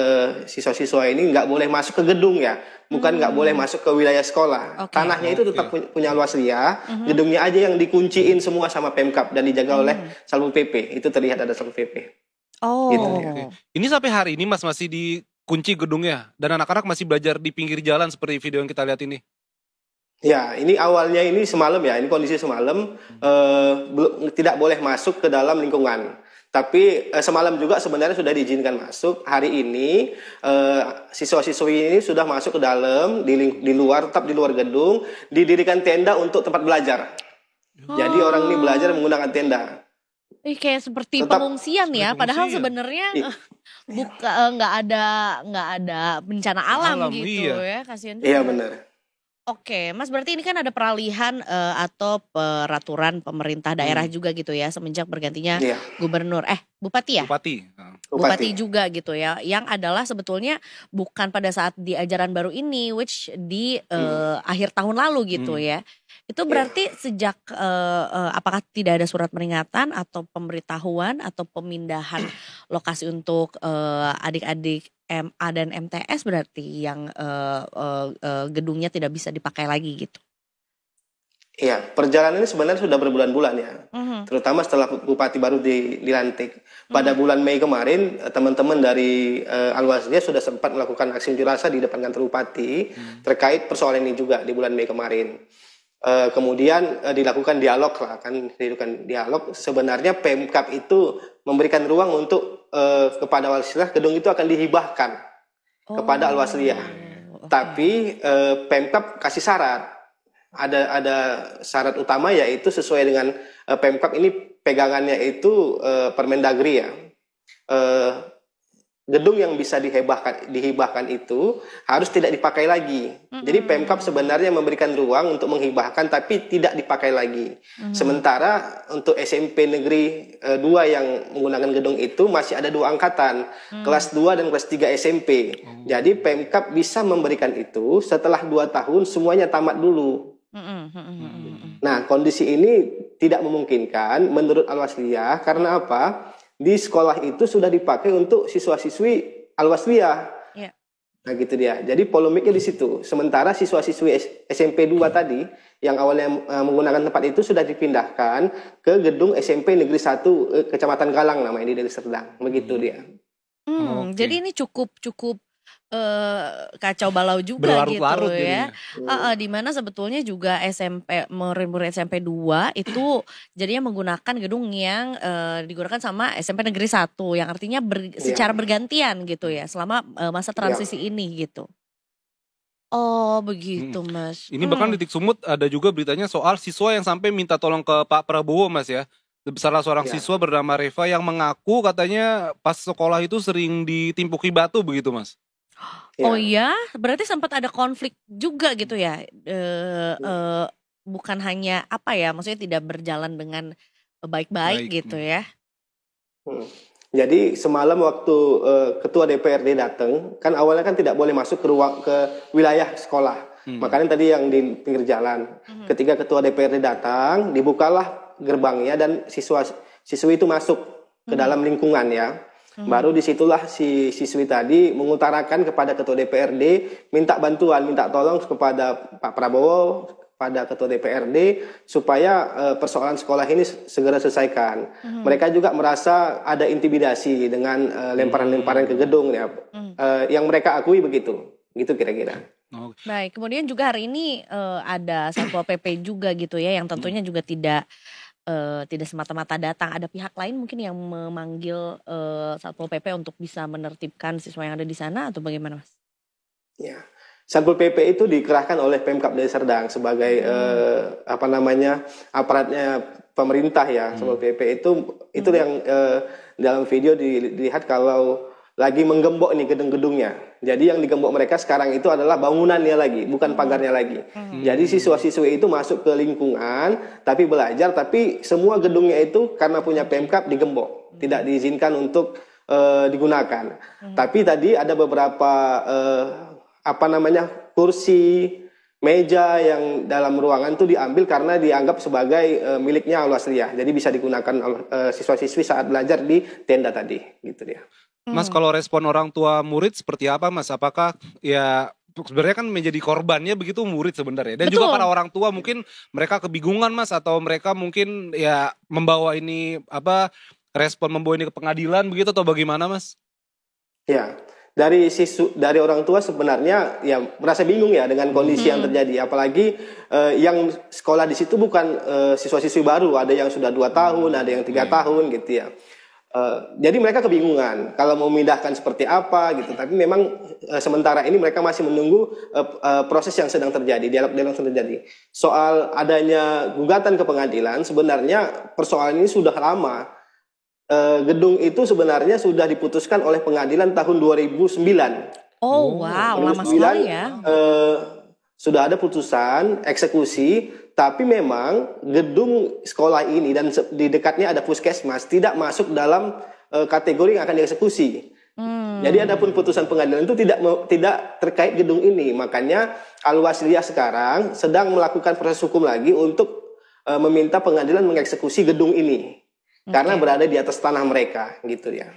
siswa-siswa ini nggak boleh masuk ke gedung ya, bukan nggak boleh masuk ke wilayah sekolah. Tanahnya itu tetap punya Al-Wasliyah, gedungnya aja yang dikunciin semua sama Pemkab dan dijaga oleh Satpol PP. Itu terlihat ada Satpol PP. Oh. Gitu. Ini sampai hari ini Mas masih kunci gedungnya dan anak-anak masih belajar di pinggir jalan seperti video yang kita lihat ini. Ya, ini awalnya ini semalam ya, ini kondisi semalam tidak boleh masuk ke dalam lingkungan. Tapi semalam juga sebenarnya sudah diizinkan masuk. Hari ini siswa-siswi ini sudah masuk ke dalam di luar, tetap di luar gedung, didirikan tenda untuk tempat belajar. Jadi orang ini belajar menggunakan tenda. Kayak seperti Tetap pengungsian ya, padahal sebenarnya nggak ada bencana alam gitu ya, kasihan juga. Iya benar. Oke, Mas, berarti ini kan ada peralihan atau peraturan pemerintah daerah juga gitu ya semenjak bergantinya gubernur, bupati ya? Bupati juga gitu ya, yang adalah sebetulnya bukan pada saat di ajaran baru ini, which di akhir tahun lalu gitu ya. Itu berarti sejak apakah tidak ada surat peringatan atau pemberitahuan atau pemindahan lokasi untuk adik-adik MA dan MTS berarti yang gedungnya tidak bisa dipakai lagi gitu? Iya, perjalanan ini sebenarnya sudah berbulan-bulan ya. Terutama setelah bupati baru dilantik. Pada bulan Mei kemarin, teman-teman dari Al-Wasliyah sudah sempat melakukan aksi unjuk rasa di depan kantor bupati terkait persoalan ini juga di bulan Mei kemarin. Kemudian dilakukan dialog lah, sebenarnya Pemkab itu memberikan ruang untuk kepada Al-Wasliyah gedung itu akan dihibahkan kepada Al-Wasliyah. Tapi Pemkab kasih syarat, ada syarat utama yaitu sesuai dengan Pemkab ini pegangannya itu Permendagri ya. Gedung yang bisa dihibahkan itu harus tidak dipakai lagi. Jadi Pemkab sebenarnya memberikan ruang untuk menghibahkan tapi tidak dipakai lagi. Sementara untuk SMP Negeri 2 yang menggunakan gedung itu masih ada 2 angkatan, kelas 2 dan kelas 3 SMP. Jadi Pemkab bisa memberikan itu setelah 2 tahun semuanya tamat dulu. Nah, kondisi ini tidak memungkinkan menurut Al-Wasliyah karena apa? Di sekolah itu sudah dipakai untuk siswa-siswi Al-Wasliyah. Nah gitu dia. Jadi polemiknya di situ. Sementara siswa-siswi SMP 2 tadi yang awalnya menggunakan tempat itu sudah dipindahkan ke gedung SMP Negeri 1 Kecamatan Galang namanya di Deli Serdang. Begitu dia. Jadi ini cukup kacau balau juga gitu ya. Dimana sebetulnya juga murid-murid SMP 2 itu jadinya menggunakan gedung yang digunakan sama SMP Negeri 1 yang artinya secara bergantian gitu ya selama masa transisi ini gitu. Oh begitu Mas. Ini bahkan di Titik Sumut ada juga beritanya soal siswa yang sampai minta tolong ke Pak Prabowo Mas ya. Salah seorang siswa bernama Reva yang mengaku katanya pas sekolah itu sering ditimpuki batu begitu Mas. Oh iya, berarti sempat ada konflik juga gitu ya, bukan hanya maksudnya tidak berjalan dengan baik-baik gitu ya. Jadi semalam waktu ketua DPRD datang, kan awalnya kan tidak boleh masuk ke wilayah sekolah, makanya tadi yang di pinggir jalan. Ketika ketua DPRD datang, dibukalah gerbangnya dan siswi itu masuk ke dalam lingkungan ya. Baru disitulah si siswi tadi mengutarakan kepada ketua DPRD minta bantuan, minta tolong kepada Pak Prabowo, pada ketua DPRD supaya persoalan sekolah ini segera selesaikan. Mereka juga merasa ada intimidasi dengan lemparan-lemparan ke gedung ya, yang mereka akui begitu, gitu kira-kira. Baik, kemudian juga hari ini ada Satpol PP juga gitu ya, yang tentunya juga tidak semata-mata datang, ada pihak lain mungkin yang memanggil Satpol PP untuk bisa menertibkan siswa yang ada di sana atau bagaimana Mas? Ya, Satpol PP itu dikerahkan oleh Pemkab Deli Serdang sebagai aparatnya pemerintah ya. Satpol PP itu yang dalam video dilihat kalau lagi menggembok nih gedung-gedungnya. Jadi yang digembok mereka sekarang itu adalah bangunannya lagi, bukan pagarnya lagi. Jadi siswa-siswi itu masuk ke lingkungan, tapi belajar, tapi semua gedungnya itu karena punya Pemkab digembok, tidak diizinkan untuk digunakan. Tapi tadi ada beberapa kursi, meja yang dalam ruangan itu diambil karena dianggap sebagai miliknya Al-Wasliyah. Jadi bisa digunakan siswa-siswi saat belajar di tenda tadi, gitu dia. Mas, kalau respon orang tua murid seperti apa Mas? Apakah ya sebenarnya kan menjadi korbannya begitu murid sebenarnya. Dan juga para orang tua mungkin mereka kebingungan Mas, atau mereka mungkin ya membawa ini respon membawa ini ke pengadilan begitu atau bagaimana Mas? Ya. dari orang tua sebenarnya ya merasa bingung ya dengan kondisi yang terjadi, apalagi yang sekolah di situ bukan siswa-siswi baru, ada yang sudah 2 tahun, ada yang 3 tahun gitu ya. Jadi mereka kebingungan kalau mau memindahkan seperti apa gitu. Tapi memang sementara ini mereka masih menunggu proses yang sedang terjadi, dialog yang sedang terjadi. Soal adanya gugatan ke pengadilan, sebenarnya persoalan ini sudah lama. Gedung itu sebenarnya sudah diputuskan oleh pengadilan tahun 2009. Oh wow, lama sekali ya. Sudah ada putusan eksekusi, tapi memang gedung sekolah ini dan di dekatnya ada puskesmas tidak masuk dalam kategori yang akan dieksekusi. Jadi adapun putusan pengadilan itu tidak terkait gedung ini. Makanya Al-Wasliyah sekarang sedang melakukan proses hukum lagi untuk meminta pengadilan mengeksekusi gedung ini. Karena berada di atas tanah mereka gitu ya.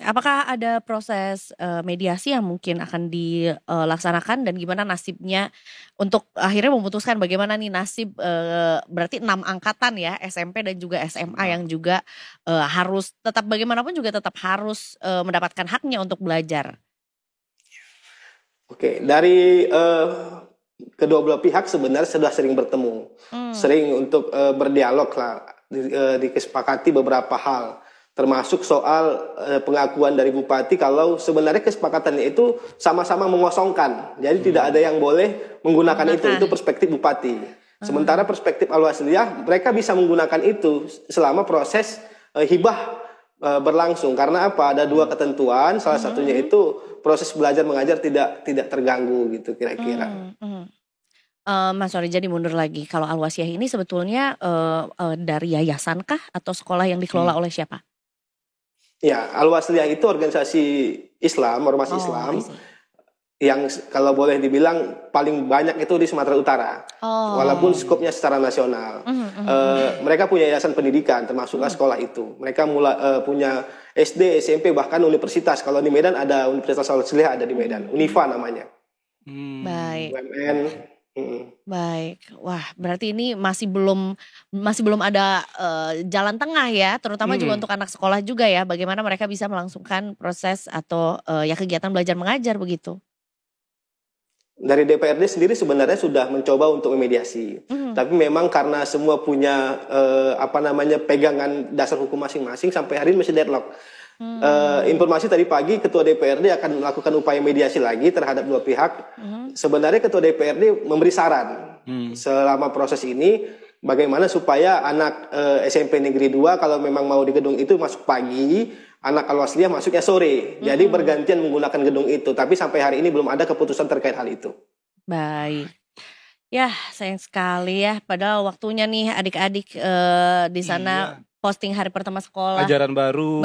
Apakah ada proses mediasi yang mungkin akan dilaksanakan dan gimana nasibnya untuk akhirnya memutuskan bagaimana nih nasib berarti 6 angkatan ya, SMP dan juga SMA yang juga harus tetap bagaimanapun juga tetap harus mendapatkan haknya untuk belajar. Oke, dari kedua belah pihak sebenarnya sudah sering bertemu, sering untuk berdialog lah. Disepakati beberapa hal, termasuk soal pengakuan dari bupati kalau sebenarnya kesepakatannya itu sama-sama mengosongkan, jadi tidak ada yang boleh menggunakan itu perspektif bupati. Sementara perspektif Al-Wasliyah mereka bisa menggunakan itu selama proses hibah berlangsung. Karena apa? Ada 2 ketentuan, salah satunya itu proses belajar mengajar tidak terganggu gitu kira-kira. Mas sorry, jadi mundur lagi. Kalau Al-Wasliyah ini sebetulnya dari yayasan kah atau sekolah yang dikelola oleh siapa? Ya, Al-Wasliyah itu organisasi Islam, ormas Islam yang kalau boleh dibilang paling banyak itu di Sumatera Utara. Walaupun skopnya secara nasional. Mereka punya yayasan pendidikan termasuklah sekolah itu. Mereka punya SD, SMP bahkan universitas. Kalau di Medan ada Universitas Al-Wasliyah, ada di Medan. Unifa namanya. Baik. UMN. Baik, wah berarti ini masih belum ada jalan tengah ya, terutama juga untuk anak sekolah juga ya, bagaimana mereka bisa melangsungkan proses atau ya kegiatan belajar mengajar begitu. Dari DPRD sendiri sebenarnya sudah mencoba untuk memediasi, tapi memang karena semua punya pegangan dasar hukum masing-masing sampai hari ini masih deadlock. Informasi tadi pagi Ketua DPRD akan melakukan upaya mediasi lagi terhadap 2 pihak. Sebenarnya Ketua DPRD memberi saran selama proses ini bagaimana supaya anak SMP Negeri 2 kalau memang mau di gedung itu masuk pagi, anak Al-Wasliyah masuknya sore. Jadi bergantian menggunakan gedung itu. Tapi sampai hari ini belum ada keputusan terkait hal itu. Baik. Ya sayang sekali ya, padahal waktunya nih adik-adik di sana posting hari pertama sekolah. Ajaran baru.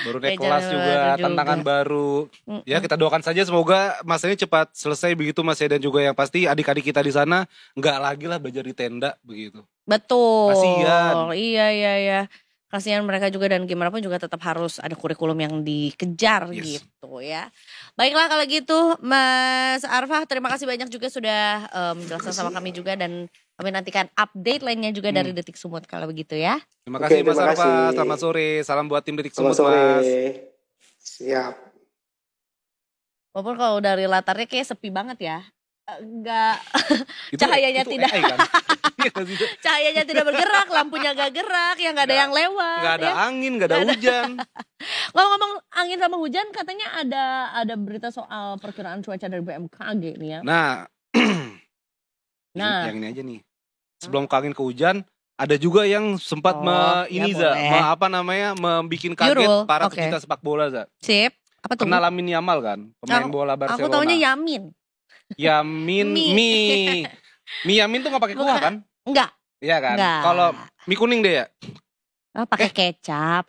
Baru naik kelas juga, tantangan baru. Ya kita doakan saja semoga masa ini cepat selesai begitu Mas ya. Dan juga yang pasti adik-adik kita di sana nggak lagi lah belajar di tenda begitu. Betul. Kasihan. Iya. Kasihan mereka juga dan gimana pun juga tetap harus ada kurikulum yang dikejar gitu ya. Baiklah kalau gitu Mas Arfah, terima kasih banyak juga sudah menjelaskan sama kami juga dan kami nantikan update lainnya juga dari Detik Sumut kalau begitu ya. Terima kasih Mas Arfah, selamat sore, salam buat tim Detik Sumut Mas. Siap. Walaupun kalau dari latarnya kayak sepi banget ya. Enggak cahayanya itu tidak AI kan? cahayanya tidak bergerak, lampunya gak gerak, ya nggak ada yang lewat. Nggak ada angin, nggak ada hujan. Ngomong-ngomong angin sama hujan, katanya ada berita soal perkiraan cuaca dari BMKG nih ya. Nah, yang ini aja nih. Sebelum ke angin ke hujan, ada juga yang sempat membikin kaget para pecinta sepak bola, Za. Sip. Apa tuh? Kenal Lamine Yamal kan, pemain bola Barcelona. Aku taunya Yamin. Mie Yamin tuh nggak pakai kuah kan? Enggak. Iya kan? Kalau mie kuning deh ya. Pakai kecap.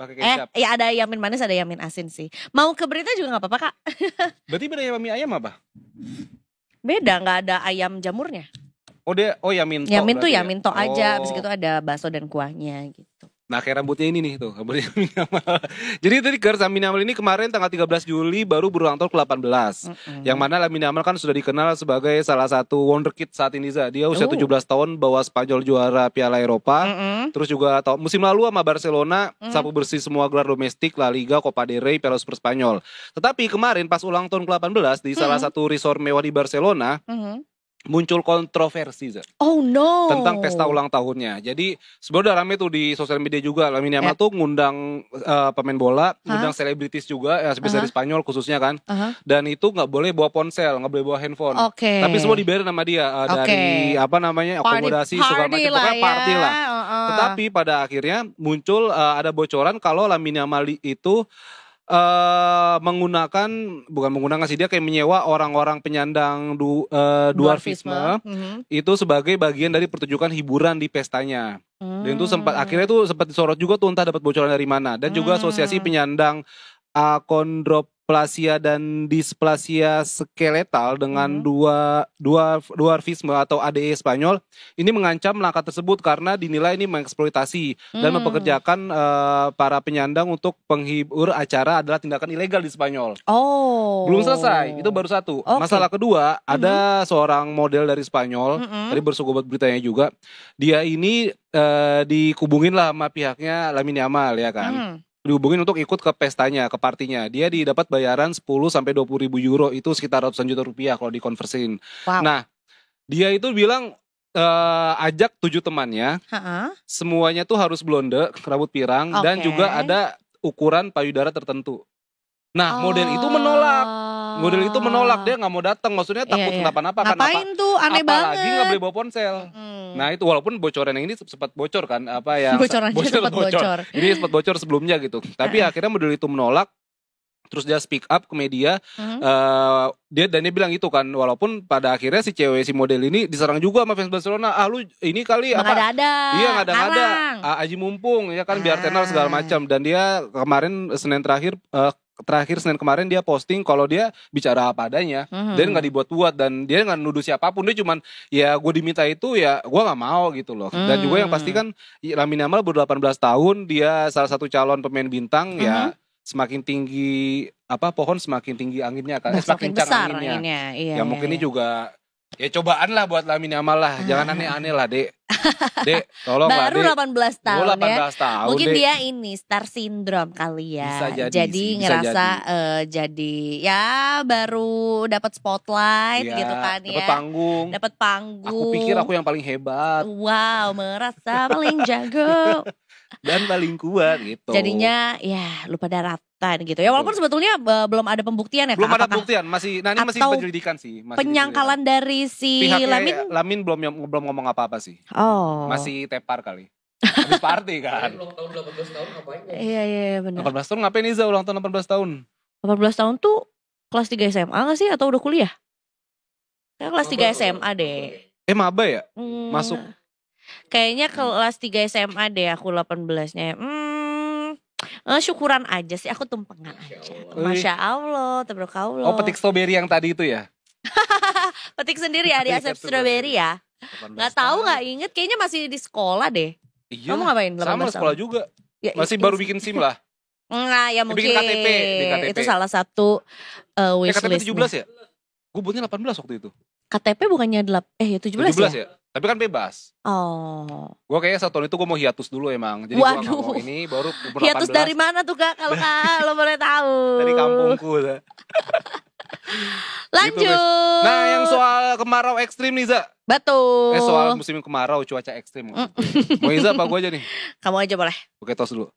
Ya ada Yamin manis, ada Yamin asin sih. Mau ke berita juga nggak apa-apa Kak. Berarti beda mie ayam apa? Beda, nggak ada ayam jamurnya. Yamin to. Yamin tuh Yamin to aja. Oh. Abis itu ada bakso dan kuahnya gitu. Nah kayak rambutnya ini nih tuh, rambutnya Lamine Yamal. Jadi tadi Lamine Yamal ini kemarin tanggal 13 Juli baru berulang tahun ke-18. Yang mana Lamine Yamal kan sudah dikenal sebagai salah satu wonderkid saat ini Za. Dia usia 17 tahun bawa Spanyol juara Piala Eropa. Terus juga musim lalu sama Barcelona sapu bersih semua gelar domestik, La Liga, Copa del Rey, Piala Super Spanyol. Tetapi kemarin pas ulang tahun ke-18 di salah satu resort mewah di Barcelona, muncul kontroversi Za. Oh no. Tentang pesta ulang tahunnya. Jadi sebenarnya udah rame tuh di sosial media juga. Lamine Yamal tuh ngundang pemain bola, ngundang selebritis juga, ya spesialis Spanyol khususnya kan. Dan itu nggak boleh bawa ponsel, nggak boleh bawa handphone. Tapi semua dibayar sama dia dari apa namanya akomodasi segala macam, pokoknya party lah. Tetapi pada akhirnya muncul ada bocoran kalau Lamine Yamal itu bukan menggunakan sih, dia kayak menyewa orang-orang penyandang dwarfisme itu sebagai bagian dari pertunjukan hiburan di pestanya. Dan itu sempat disorot juga tuh, entah dapat bocoran dari mana. Dan juga asosiasi penyandang akondroplasia dan displasia skeletal dengan dwarfisme atau ADE Spanyol ini mengancam langkah tersebut karena dinilai ini mengeksploitasi dan mempekerjakan para penyandang untuk penghibur acara adalah tindakan ilegal di Spanyol. Belum selesai, itu baru satu. Masalah kedua, ada seorang model dari Spanyol, tadi bersugobat beritanya juga, dia ini dikubungin lah sama pihaknya Lamine Yamal ya kan. Dihubungin untuk ikut ke pestanya, ke partinya. Dia didapat bayaran 10 sampai 20 ribu euro, itu sekitar ratusan juta rupiah kalau dikonversiin. Nah, dia itu bilang ajak 7 temannya, semuanya tuh harus blonde, rambut pirang, dan juga ada ukuran payudara tertentu. Nah, model itu menolak, dia nggak mau datang, maksudnya takut kenapa-napa. Ngapain tuh, aneh banget. Apalagi nggak boleh bawa ponsel. Nah itu walaupun bocoran yang ini sempat bocor kan, apa ya? Sempat bocor. Ini sempat bocor sebelumnya gitu. Tapi akhirnya model itu menolak. Terus dia speak up ke media, dia bilang itu kan, walaupun pada akhirnya si model ini diserang juga sama fans Barcelona. Lu ini kali ngada-ngada. Iya ngada-ngada, aji mumpung ya kan, biar tenar segala macam. Dan dia kemarin Senin kemarin dia posting kalau dia bicara apa adanya, dia nggak dibuat-buat dan dia nggak nuduh siapapun, dia cuman ya gue diminta itu ya gue nggak mau gitu loh. Dan juga yang pasti kan Lamine Yamal baru 18 tahun, dia salah satu calon pemain bintang ya. Semakin tinggi pohon semakin tinggi anginnya kan, semakin kencang anginnya. Ya mungkin ini juga ya cobaan lah buat Lamine Yamal lah. Jangan aneh-aneh lah, Dek. Dek, tolong lah, Dek. Baru 18 tahun ya. 18 tahun, mungkin Dek. dia ini star syndrome kali ya. Bisa jadi ngerasa jadi ya baru dapat spotlight gitu kan ya. Dapat panggung. Aku pikir aku yang paling hebat. Wow, merasa paling jago. Dan paling kuat gitu. Jadinya ya lupa daratan gitu ya. Walaupun sebetulnya belum ada pembuktian ya. Belum ada pembuktian, masih penyelidikan sih. Penyangkalan dari si Lamin belum ngomong apa-apa sih. Masih tepar kali. Habis party kan. Ulang tahun 18 tahun ngapain? Iya benar. 18 tahun ngapain Iza ulang tahun 18 tahun? 18 tahun tuh kelas 3 SMA gak sih atau udah kuliah? Kayak kelas 3 SMA deh. Maba ya? Masuk. Kayaknya kelas 3 SMA deh aku 18-nya. Syukuran aja sih, aku tumpengan aja. Masya Allah, tabarakallah. Petik strawberry yang tadi itu ya? Petik sendiri ya di Asep Strawberry ya? Gak tahu, gak inget, kayaknya masih di sekolah deh. Iya. Kamu ngapain 18 sama sekolah tahun? juga. Ya, masih baru bikin SIM lah. Nah ya mungkin bikin KTP. Itu salah satu wishlist. KTP 17 ya? Gue buatnya 18 waktu itu. KTP bukannya 17 ya? Tapi kan bebas. Gue kayaknya 1 tahun itu gue mau hiatus dulu emang. Jadi gue gak mau ini baru umur 18. Hiatus dari mana tuh Kak? Kalau boleh tahu. Dari kampungku. Lanjut. Gitu, nah yang soal kemarau ekstrim nih Za. Betul. Soal musim kemarau, cuaca ekstrim. Mau Iza apa gue aja nih? Kamu aja boleh. Oke, tos dulu.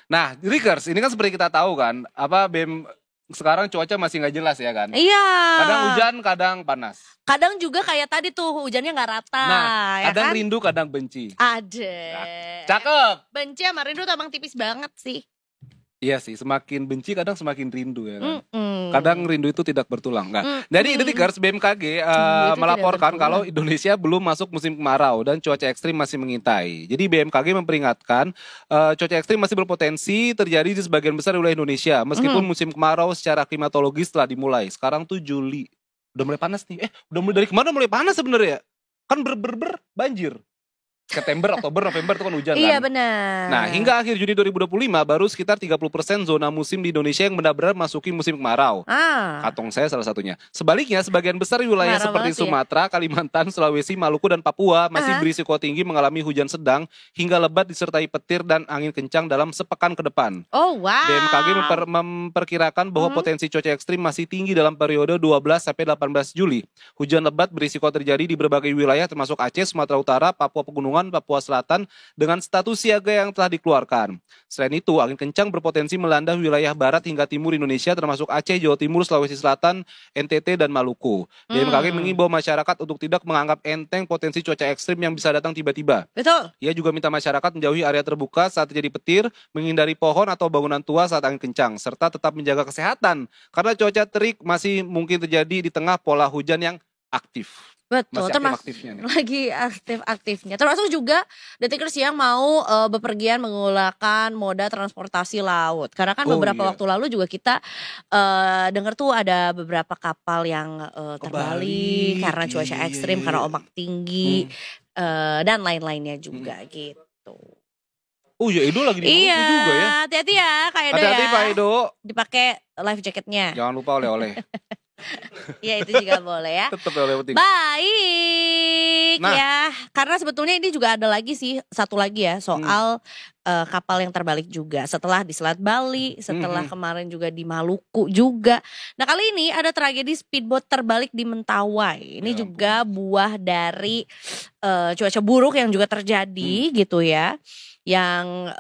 Nah, Rikers, ini kan seperti kita tahu kan, BEM sekarang cuaca masih nggak jelas ya kan? Iya. Kadang hujan, kadang panas. Kadang juga kayak tadi tuh hujannya nggak rata. Nah, ya kadang kan? rindu, kadang benci. Ada. Cakep. Benci sama rindu tuh emang tipis banget sih. Iya sih, semakin benci kadang semakin rindu ya kan. Kadang rindu itu tidak bertulang. Nah, jadi Rikers, BMKG melaporkan kalau Indonesia belum masuk musim kemarau dan cuaca ekstrim masih mengintai. Jadi BMKG memperingatkan cuaca ekstrim masih berpotensi terjadi di sebagian besar wilayah Indonesia meskipun musim kemarau secara klimatologis telah dimulai. Sekarang tuh Juli. Udah mulai panas nih. Udah mulai dari kemana mulai panas sebenarnya? Kan banjir. September, Oktober, November itu kan hujan Iya kan. benar. Nah, hingga akhir Juni 2025 baru sekitar 30% zona musim di Indonesia yang benar-benar masuki musim kemarau. Kantong saya salah satunya. Sebaliknya, sebagian besar wilayah Marah seperti banget ya. Sumatera, Kalimantan, Sulawesi, Maluku, dan Papua masih berisiko tinggi mengalami hujan sedang hingga lebat disertai petir dan angin kencang dalam sepekan ke depan. Oh wow. BMKG memperkirakan bahwa potensi cuaca ekstrim masih tinggi dalam periode 12 sampai 18 Juli. Hujan lebat berisiko terjadi di berbagai wilayah termasuk Aceh, Sumatera Utara, Papua Pegunungan, Papua Selatan dengan status siaga yang telah dikeluarkan. Selain itu, angin kencang berpotensi melanda wilayah barat hingga timur Indonesia termasuk Aceh, Jawa Timur, Sulawesi Selatan, NTT, dan Maluku. BMKG mengimbau masyarakat untuk tidak menganggap enteng potensi cuaca ekstrim yang bisa datang tiba-tiba. Betul. Ia juga minta masyarakat menjauhi area terbuka saat terjadi petir, menghindari pohon atau bangunan tua saat angin kencang, serta tetap menjaga kesehatan karena cuaca terik masih mungkin terjadi di tengah pola hujan yang aktif. Betul, Masih termasuk aktif-aktifnya nih. lagi aktif-aktifnya. Termasuk juga detikers yang mau bepergian menggunakan moda transportasi laut. Karena kan Oh, beberapa iya. waktu lalu juga kita dengar tuh ada beberapa kapal yang terbalik karena cuaca iya, ekstrim, iya, karena iya. ombak tinggi dan lain-lainnya juga gitu. Oh ya, Edo lagi di Maluku Iya, juga ya. hati-hati ya Kak Edo Hati-hati ya. Pak Edo. Dipakai life jacketnya. Jangan lupa oleh-oleh. Ya itu juga boleh ya. Tetap oleh penting. Baik Nah. ya, karena sebetulnya ini juga ada lagi sih, satu lagi ya soal kapal yang terbalik juga. Setelah di Selat Bali, setelah kemarin juga di Maluku juga. Nah kali ini ada tragedi speedboat terbalik di Mentawai. Ini Ya juga buah dari cuaca buruk yang juga terjadi gitu ya. Yang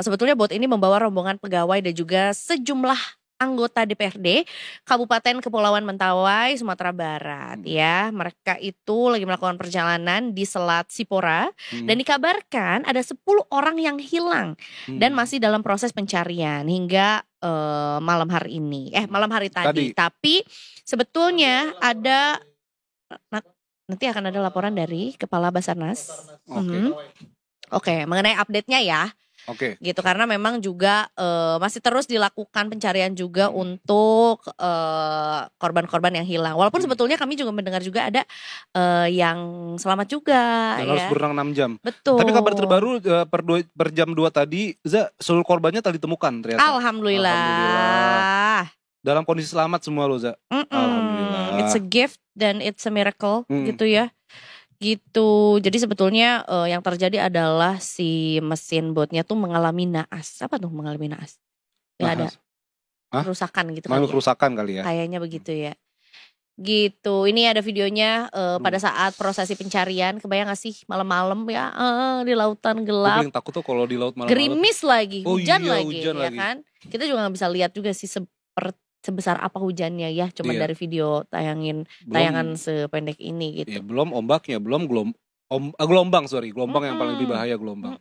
sebetulnya boat ini membawa rombongan pegawai dan juga sejumlah anggota DPRD Kabupaten Kepulauan Mentawai, Sumatera Barat ya. Mereka itu lagi melakukan perjalanan di Selat Sipora dan dikabarkan ada 10 orang yang hilang dan masih dalam proses pencarian hingga malam hari ini. Malam hari tadi. Tapi sebetulnya ada nanti akan ada laporan dari Kepala Basarnas. Oke, mengenai update-nya ya. Oke. Gitu karena memang juga masih terus dilakukan pencarian juga untuk korban-korban yang hilang. Walaupun sebetulnya kami juga mendengar juga ada yang selamat juga Dan ya. harus berenang 6 jam. Betul. Tapi kabar terbaru per jam 2 tadi, seluruh korbannya telah ditemukan ternyata. Alhamdulillah. Dalam kondisi selamat semua loh, Za. Alhamdulillah. It's a gift dan it's a miracle gitu ya. Gitu. Jadi sebetulnya yang terjadi adalah si mesin boatnya tuh mengalami naas. Apa tuh mengalami naas? Ya ada kerusakan gitu Mengalami kali ya. kerusakan kali ya. Kayaknya begitu ya. Gitu. Ini ada videonya pada saat prosesi pencarian. Kebayang gak sih malam-malam ya di lautan Gue gelap. paling takut tuh kalau di laut malam-malam. Gerimis lagi, Oh hujan iya, lagi hujan ya lagi. kan. Kita juga gak bisa lihat juga sih sebesar apa hujannya ya. Cuman Iya. dari video tayangan sependek ini gitu. Ya, belum ombaknya, belum gelombang yang paling lebih bahaya gelombang.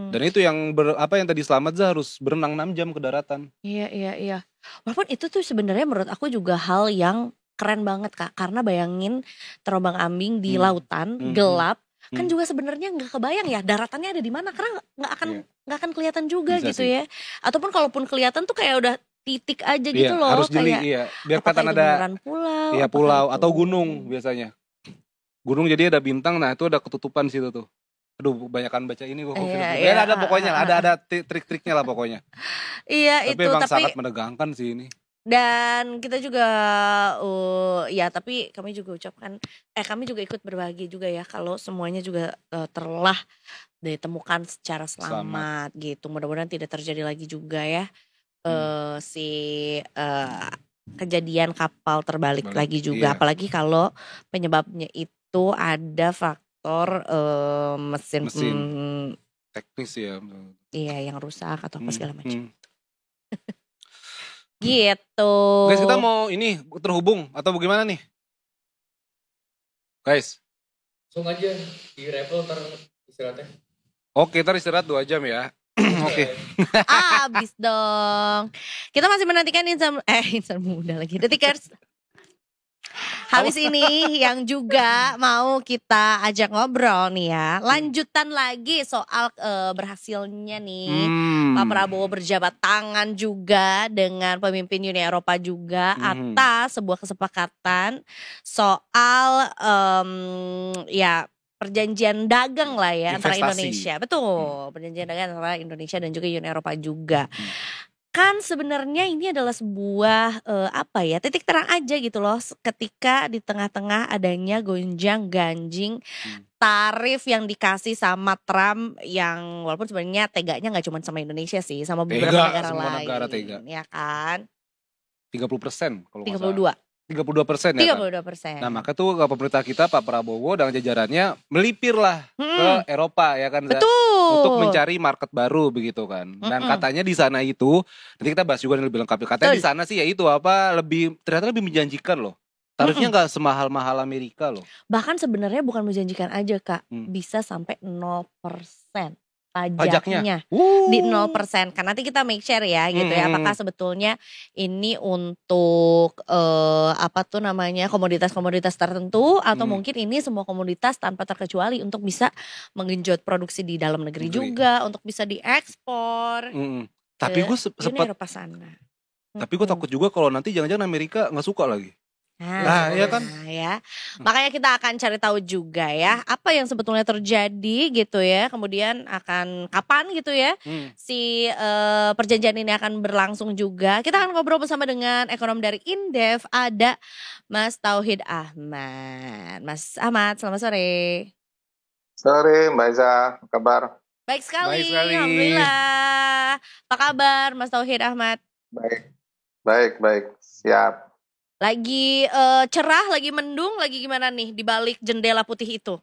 Dan itu yang yang tadi selamat Za harus berenang 6 jam ke daratan. Iya. Walaupun itu tuh sebenarnya menurut aku juga hal yang keren banget Kak. Karena bayangin terombang-ambing di lautan gelap. Kan juga sebenarnya nggak kebayang ya daratannya ada di mana. Karena nggak akan kelihatan juga Bisa gitu sih. ya. Ataupun kalaupun kelihatan tuh kayak udah titik aja gitu Iya, loh. harus jeli, Kayak iya. Biar apakah kelihatan itu ada beneran pulau. iya, apakah pulau itu- atau gunung biasanya. Gunung jadi ada bintang, nah itu ada ketutupan situ tuh. Aduh, kebanyakan baca ini gue. Iya, Ada pokoknya, ada trik-triknya lah pokoknya. Iya Tapi itu emang tapi sangat menegangkan sih ini. dan kita juga ya tapi kami juga ucapkan kami juga ikut berbagi juga ya kalau semuanya juga telah ditemukan secara selamat gitu. Mudah-mudahan tidak terjadi lagi juga ya si kejadian kapal terbalik lagi juga. Iya. Apalagi kalau penyebabnya itu ada faktor mesin Teknis ya. iya yang rusak atau apa segala macam. Hmm. Gitu. Guys, kita mau ini terhubung atau bagaimana nih? Guys. Langsung aja di Revel ntar istirahatnya. Oke, ntar istirahat 2 jam ya. Oke. Abis dong. Kita masih menantikan insan muda lagi. Detikers. Habis ini yang juga mau kita ajak ngobrol nih ya. Lanjutan lagi soal berhasilnya nih Pak Prabowo berjabat tangan juga dengan pemimpin Uni Eropa juga atas sebuah kesepakatan soal ya perjanjian dagang lah ya antara Investasi. Indonesia. Betul, perjanjian dagang antara Indonesia dan juga Uni Eropa juga. Kan sebenarnya ini adalah sebuah titik terang aja gitu loh ketika di tengah-tengah adanya gonjang-ganjing tarif yang dikasih sama Trump yang walaupun sebenarnya teganya nggak cuma sama Indonesia sih, sama beberapa Tega, negara semua lain. negara tega. Ya kan? 30% kalau nggak salah. 32. 32% ya kan? 32%. Nah maka tuh pemerintah kita Pak Prabowo dan jajarannya melipir lah ke Eropa ya kan. Betul. Untuk mencari market baru begitu kan. Dan katanya di sana itu, nanti kita bahas juga yang lebih lengkap. Katanya di sana sih ya itu ternyata lebih menjanjikan loh. Tarifnya nggak semahal-mahal Amerika loh. Bahkan sebenarnya bukan menjanjikan aja Kak, bisa sampai 0% pajaknya. Di 0%. Kan nanti kita make share ya gitu ya. Apakah sebetulnya ini untuk komoditas-komoditas tertentu atau mungkin ini semua komoditas tanpa terkecuali untuk bisa menggenjot produksi di dalam negeri juga, untuk bisa diekspor. Tapi gue Uni Eropa sana. Tapi gue takut juga kalau nanti jangan-jangan Amerika nggak suka lagi. Nah, ya kan? Ya. Makanya kita akan cari tahu juga ya apa yang sebetulnya terjadi gitu ya. Kemudian akan kapan gitu ya si perjanjian ini akan berlangsung juga. Kita akan ngobrol bersama dengan ekonom dari Indef, ada Mas Tauhid Ahmad. Mas Ahmad, selamat sore. Sore Mbak Iza, apa kabar? Baik sekali, Baik sekali. Alhamdulillah. Apa kabar Mas Tauhid Ahmad? Baik, siap. Lagi cerah, lagi mendung, lagi gimana nih di balik jendela putih itu?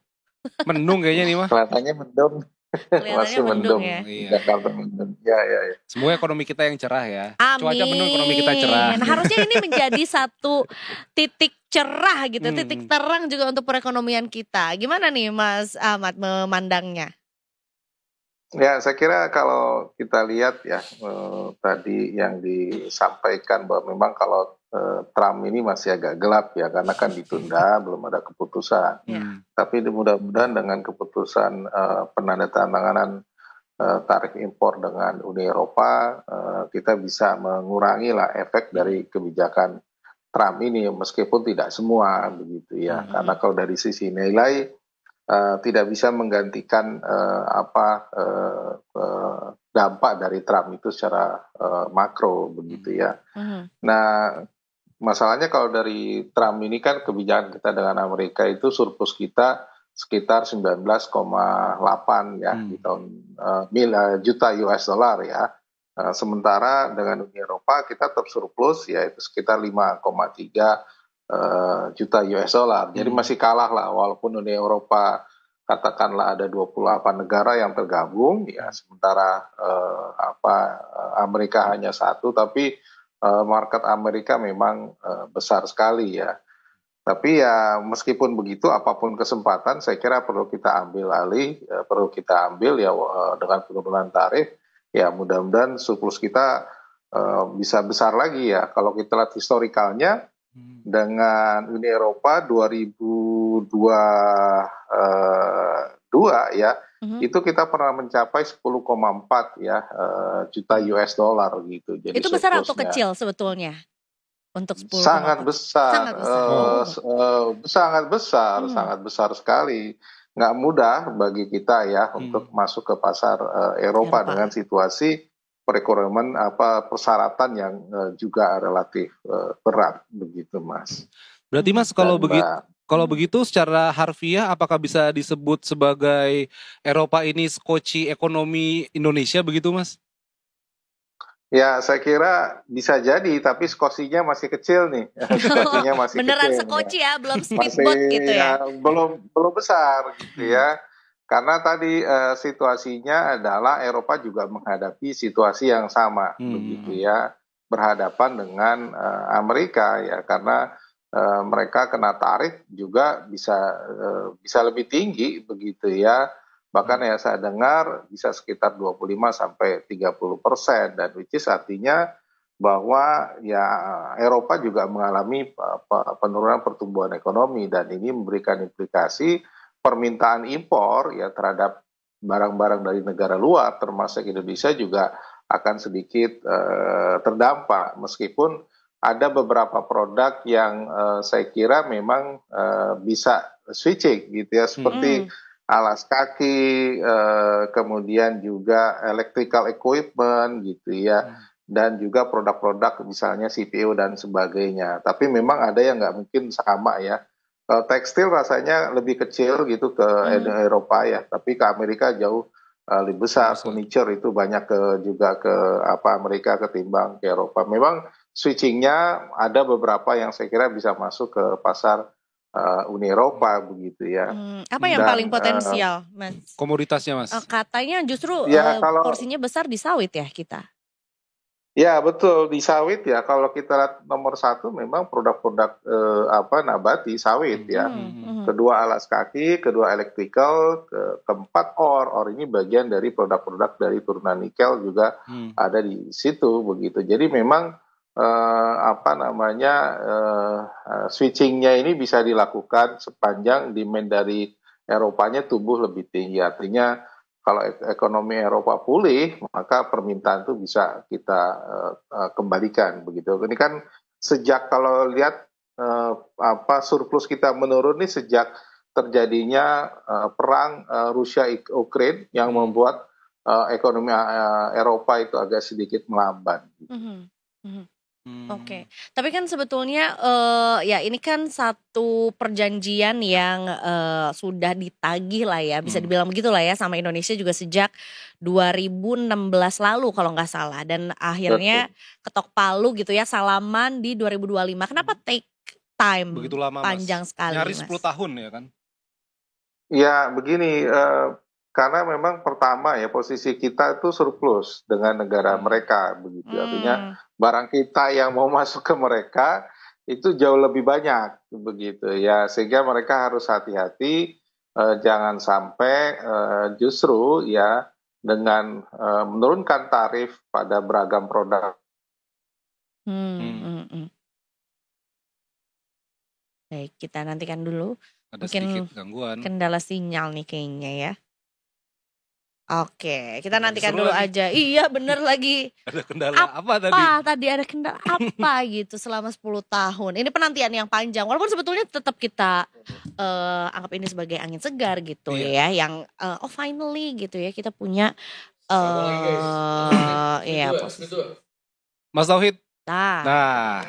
Mendung kayaknya nih mah. Kelihatannya mendung. Kelihatannya Masih mendung mendung. ya. Iya. Jakarta mendung. Ya. Semua ekonomi kita yang cerah ya. Amin. Cuaca mendung, ekonomi kita cerah. Harusnya ini menjadi satu titik cerah gitu, titik terang juga untuk perekonomian kita. Gimana nih Mas Ahmad memandangnya? Ya, saya kira kalau kita lihat ya tadi yang disampaikan bahwa memang kalau Trump ini masih agak gelap ya karena kan ditunda, belum ada keputusan. Tapi mudah-mudahan dengan keputusan penandatanganan tarif impor dengan Uni Eropa, kita bisa mengurangi lah efek dari kebijakan Trump ini, meskipun tidak semua begitu ya. Karena kalau dari sisi nilai tidak bisa menggantikan dampak dari Trump itu secara makro begitu ya. Nah, masalahnya kalau dari Trump ini kan kebijakan kita dengan Amerika itu surplus kita sekitar 19,8 ya di tahun juta US dollar ya. Sementara dengan Uni Eropa kita tetap surplus yaitu sekitar 5,3 juta US dollar. Jadi masih kalah lah walaupun Uni Eropa katakanlah ada 28 negara yang tergabung ya, sementara Amerika hanya satu, tapi market Amerika memang besar sekali ya. Tapi ya meskipun begitu apapun kesempatan saya kira perlu kita ambil ya dengan penurunan tarif ya, mudah-mudahan surplus kita bisa besar lagi ya. Kalau kita lihat historikalnya dengan Uni Eropa 2022 ya, itu kita pernah mencapai 10,4 ya juta US dollar gitu. Jadi itu besar atau kecil sebetulnya? Untuk 10 sangat besar, sangat besar sekali. Nggak mudah bagi kita ya untuk masuk ke pasar Eropa dengan situasi perekonomian persyaratan yang juga relatif berat begitu Mas. Berarti Mas kalau begitu secara harfiah apakah bisa disebut sebagai Eropa ini skoci ekonomi Indonesia begitu Mas? Ya saya kira bisa jadi, tapi skosinya masih kecil nih. Skosinya masih beneran kecil, skoci ya, belum speedboat gitu ya? Belum besar gitu ya. Karena tadi situasinya adalah Eropa juga menghadapi situasi yang sama begitu ya, berhadapan dengan Amerika ya, karena mereka kena tarif juga bisa lebih tinggi begitu ya. Bahkan ya saya dengar bisa sekitar 25-30%, dan which is artinya bahwa ya Eropa juga mengalami penurunan pertumbuhan ekonomi, dan ini memberikan implikasi permintaan impor ya terhadap barang-barang dari negara luar termasuk Indonesia juga akan sedikit terdampak, meskipun ada beberapa produk yang saya kira memang bisa switching gitu ya, seperti alas kaki, kemudian juga electrical equipment gitu ya, dan juga produk-produk misalnya CPU dan sebagainya. Tapi memang ada yang nggak mungkin sama ya. Tekstil rasanya lebih kecil gitu ke Eropa ya, tapi ke Amerika jauh lebih besar. Furniture itu banyak juga ke Amerika ketimbang ke Eropa. Memang switchingnya ada beberapa yang saya kira bisa masuk ke pasar Uni Eropa begitu ya. Apa yang paling potensial, Mas? Komoditasnya, Mas? Katanya justru porsinya besar di sawit ya kita. Ya betul, di sawit ya. Kalau kita lihat nomor 1 memang produk-produk nabati sawit ya. Kedua alas kaki, kedua electrical, keempat or ini bagian dari produk-produk dari turunan nikel juga ada di situ begitu. Jadi memang switchingnya ini bisa dilakukan sepanjang demand dari Eropanya tumbuh lebih tinggi. Artinya kalau ekonomi Eropa pulih, maka permintaan itu bisa kita kembalikan begitu. Ini kan sejak kalau lihat surplus kita menurun nih sejak terjadinya perang Rusia Ukraine yang membuat ekonomi Eropa itu agak sedikit melambat. Oke, tapi kan sebetulnya ya ini kan satu perjanjian yang sudah ditagih lah ya, bisa dibilang begitu lah ya sama Indonesia juga sejak 2016 lalu kalau nggak salah, dan akhirnya ketok palu gitu ya, salaman di 2025. Kenapa take time begitu lama, panjang Mas? sekali, Nyaris Mas? 10 tahun ya kan? Ya begini, karena memang pertama ya posisi kita itu surplus dengan negara mereka begitu. Artinya barang kita yang mau masuk ke mereka itu jauh lebih banyak begitu ya, sehingga mereka harus hati-hati jangan sampai justru ya dengan menurunkan tarif pada beragam produk. Baik, kita nantikan dulu. Ada Mungkin sedikit gangguan. kendala sinyal nih kayaknya ya. Oke, kita nantikan seru dulu lagi. aja. Iya bener lagi. Ada kendala apa tadi? Tadi ada kendala apa gitu selama 10 tahun. Ini penantian yang panjang. Walaupun sebetulnya tetap kita anggap ini sebagai angin segar gitu ya. Yang finally gitu ya kita punya posisi. Mas Tauhid. Nah.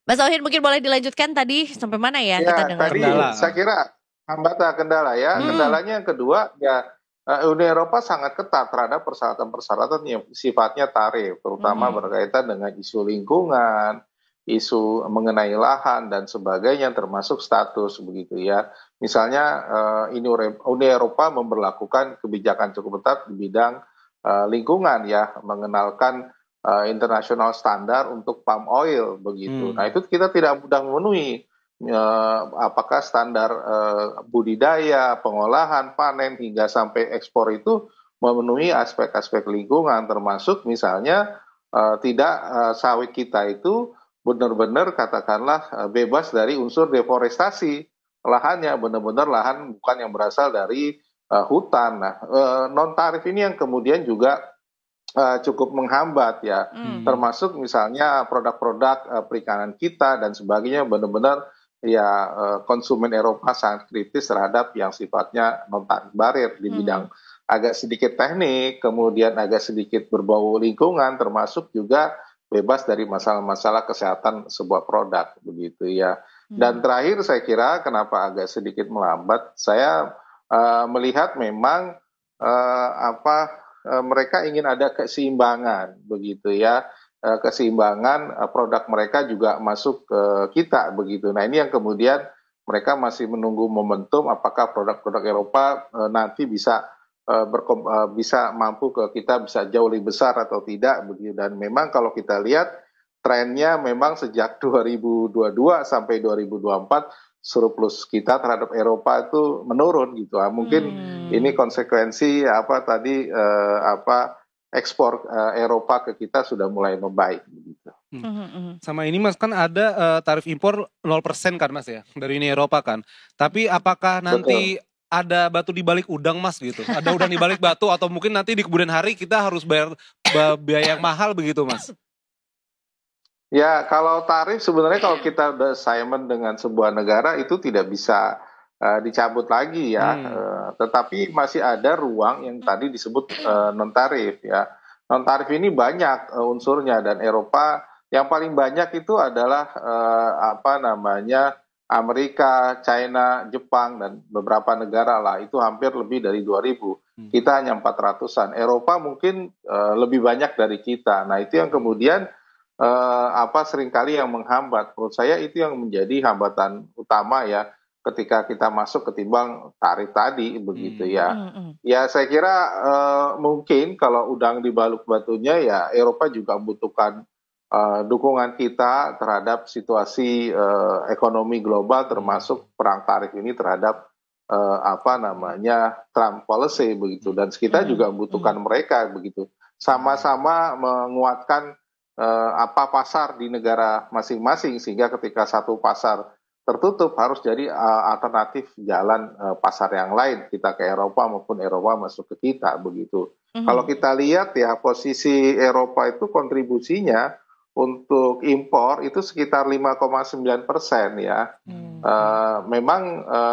Mas Tauhid mungkin boleh dilanjutkan tadi sampai mana ya kita dengar. Tadi saya kira hambatan kendala ya. Kendalanya yang kedua ya, Uni Eropa sangat ketat terhadap persyaratan-persyaratan yang sifatnya tarif, terutama berkaitan dengan isu lingkungan, isu mengenai lahan dan sebagainya, termasuk status begitu ya. Misalnya Uni Eropa memberlakukan kebijakan cukup ketat di bidang lingkungan ya, mengenalkan international standar untuk palm oil begitu. Nah itu kita tidak mudah memenuhi. Apakah standar budidaya, pengolahan, panen hingga sampai ekspor itu memenuhi aspek-aspek lingkungan, termasuk misalnya tidak sawit kita itu benar-benar katakanlah bebas dari unsur deforestasi, lahannya benar-benar lahan bukan yang berasal dari hutan. Nah, non tarif ini yang kemudian juga cukup menghambat ya, termasuk misalnya produk-produk perikanan kita dan sebagainya benar-benar ya konsumen Eropa sangat kritis terhadap yang sifatnya non-tarif barir di bidang agak sedikit teknik, kemudian agak sedikit berbau lingkungan, termasuk juga bebas dari masalah-masalah kesehatan sebuah produk begitu ya. Dan terakhir saya kira kenapa agak sedikit melambat, saya melihat memang mereka ingin ada keseimbangan begitu ya. Keseimbangan produk mereka juga masuk ke kita begitu. Nah ini yang kemudian mereka masih menunggu momentum apakah produk-produk Eropa nanti bisa mampu ke kita bisa jauh lebih besar atau tidak begitu. Dan memang kalau kita lihat trennya memang sejak 2022 sampai 2024 surplus kita terhadap Eropa itu menurun gitu. Mungkin ini konsekuensi ekspor Eropa ke kita sudah mulai membaik begitu. Sama ini Mas kan ada tarif impor 0% kan Mas ya dari Uni Eropa kan. Tapi apakah nanti ada batu di balik udang Mas gitu? Ada udang di balik batu atau mungkin nanti di kemudian hari kita harus bayar biaya yang mahal begitu Mas? Ya, kalau tarif sebenarnya kalau kita udah assignment dengan sebuah negara itu tidak bisa dicabut lagi ya. Tetapi masih ada ruang yang tadi disebut non tarif ya. Non tarif ini banyak unsurnya dan Eropa yang paling banyak itu adalah apa namanya Amerika, China, Jepang dan beberapa negara lah itu hampir lebih dari 2.000. Kita hanya 400-an. Eropa mungkin lebih banyak dari kita. Nah, itu yang kemudian seringkali yang menghambat. Menurut saya itu yang menjadi hambatan utama ya ketika kita masuk ketimbang tarif tadi begitu ya. Ya saya kira mungkin kalau udang dibaluk batunya ya Eropa juga membutuhkan dukungan kita terhadap situasi ekonomi global termasuk perang tarif ini terhadap Trump policy begitu dan kita juga membutuhkan mereka begitu. Sama-sama menguatkan pasar di negara masing-masing sehingga ketika satu pasar tertutup harus jadi alternatif jalan pasar yang lain kita ke Eropa maupun Eropa masuk ke kita begitu. Kalau kita lihat ya posisi Eropa itu kontribusinya untuk impor itu sekitar 5,9% ya. Memang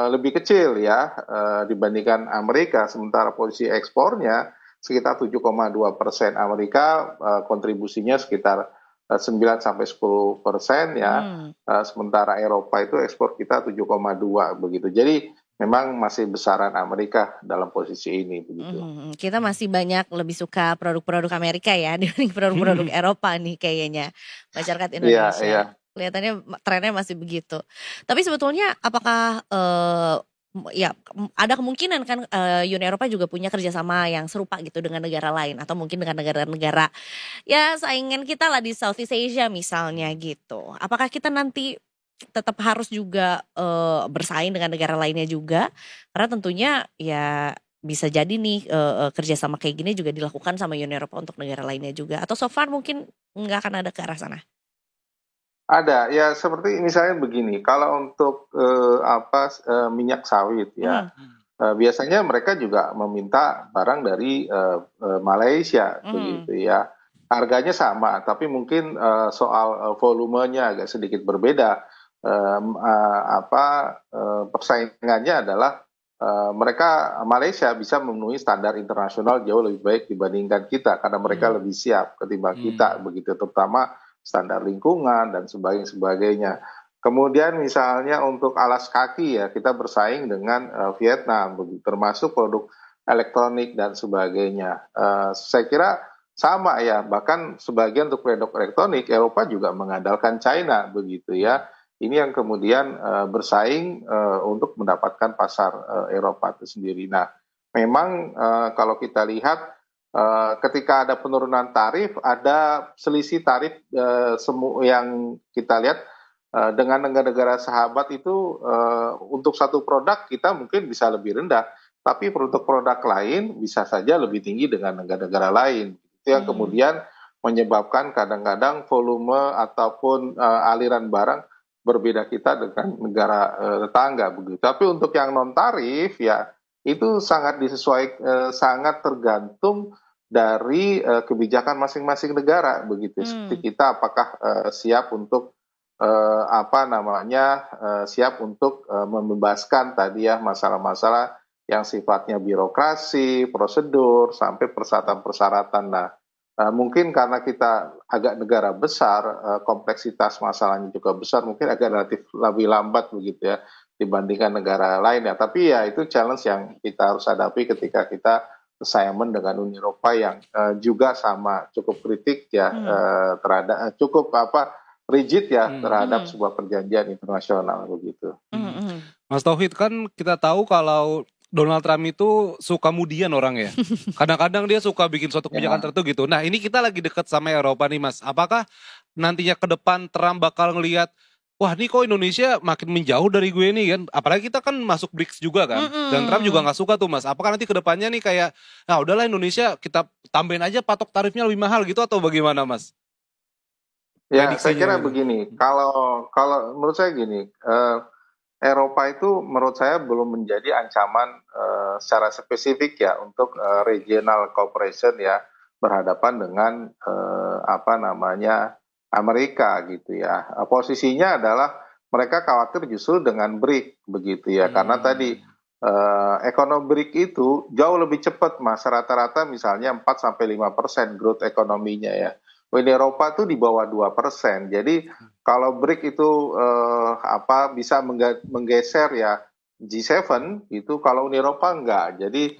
lebih kecil ya dibandingkan Amerika sementara posisi ekspornya sekitar 7,2%. Amerika kontribusinya sekitar 9-10% ya. Sementara Eropa itu ekspor kita 7,2 begitu. Jadi memang masih besaran Amerika dalam posisi ini begitu. Kita masih banyak lebih suka produk-produk Amerika ya dibanding produk-produk Eropa nih kayaknya masyarakat Indonesia. Iya. Kelihatannya trennya masih begitu. Tapi sebetulnya apakah ada kemungkinan kan Uni Eropa juga punya kerjasama yang serupa gitu dengan negara lain atau mungkin dengan negara-negara ya saingan kita lah di Southeast Asia misalnya gitu. Apakah kita nanti tetap harus juga bersaing dengan negara lainnya juga karena tentunya ya bisa jadi nih kerjasama kayak gini juga dilakukan sama Uni Eropa untuk negara lainnya juga atau so far mungkin nggak akan ada ke arah sana. Ada ya seperti misalnya begini kalau untuk minyak sawit ya biasanya mereka juga meminta barang dari Malaysia begitu ya harganya sama tapi mungkin soal volumenya agak sedikit berbeda persaingannya adalah mereka Malaysia bisa memenuhi standar internasional jauh lebih baik dibandingkan kita karena mereka lebih siap ketimbang kita begitu terutama standar lingkungan dan sebagainya. Kemudian misalnya untuk alas kaki ya kita bersaing dengan Vietnam begitu termasuk produk elektronik dan sebagainya. Saya kira sama ya bahkan sebagian untuk produk elektronik Eropa juga mengandalkan China begitu ya. Ini yang kemudian bersaing untuk mendapatkan pasar Eropa itu sendiri. Nah, memang kalau kita lihat ketika ada penurunan tarif, ada selisih tarif yang kita lihat dengan negara-negara sahabat itu untuk satu produk kita mungkin bisa lebih rendah, tapi produk-produk lain bisa saja lebih tinggi dengan negara-negara lain. Itu yang kemudian menyebabkan kadang-kadang volume ataupun aliran barang berbeda kita dengan negara tetangga begitu. Tapi untuk yang non tarif ya itu sangat sangat tergantung dari kebijakan masing-masing negara begitu. Seperti kita apakah siap untuk siap untuk membebaskan tadi ya masalah-masalah yang sifatnya birokrasi, prosedur sampai persyaratan-persyaratan. Nah, mungkin karena kita agak negara besar, kompleksitas masalahnya juga besar, mungkin agak relatif lebih lambat begitu ya dibandingkan negara lain ya. Tapi ya itu challenge yang kita harus hadapi ketika kita assignment dengan Uni Eropa yang juga sama cukup kritik ya terhadap cukup rigid ya terhadap sebuah perjanjian internasional begitu. Mas Tauhid kan kita tahu kalau Donald Trump itu suka mudian orang ya. Kadang-kadang dia suka bikin suatu kebijakan tertentu gitu. Nah ini kita lagi dekat sama Eropa nih Mas. Apakah nantinya ke depan Trump bakal ngelihat wah ini kok Indonesia makin menjauh dari gue nih kan. Apalagi kita kan masuk BRICS juga kan. Dan Trump juga gak suka tuh Mas. Apakah nanti ke depannya nih kayak nah udahlah Indonesia kita tambahin aja patok tarifnya lebih mahal gitu atau bagaimana Mas? Ya saya kira begini. Kalau menurut saya gini. Eropa itu menurut saya belum menjadi ancaman secara spesifik ya untuk regional cooperation ya berhadapan dengan Amerika gitu ya. Posisinya adalah mereka khawatir justru dengan BRIC begitu ya, karena tadi ekonomi BRIC itu jauh lebih cepat Mas, rata-rata misalnya 4-5% growth ekonominya ya. Uni Eropa tuh di bawah 2%. Jadi kalau BRIC itu bisa menggeser ya G7 itu, kalau Uni Eropa enggak. Jadi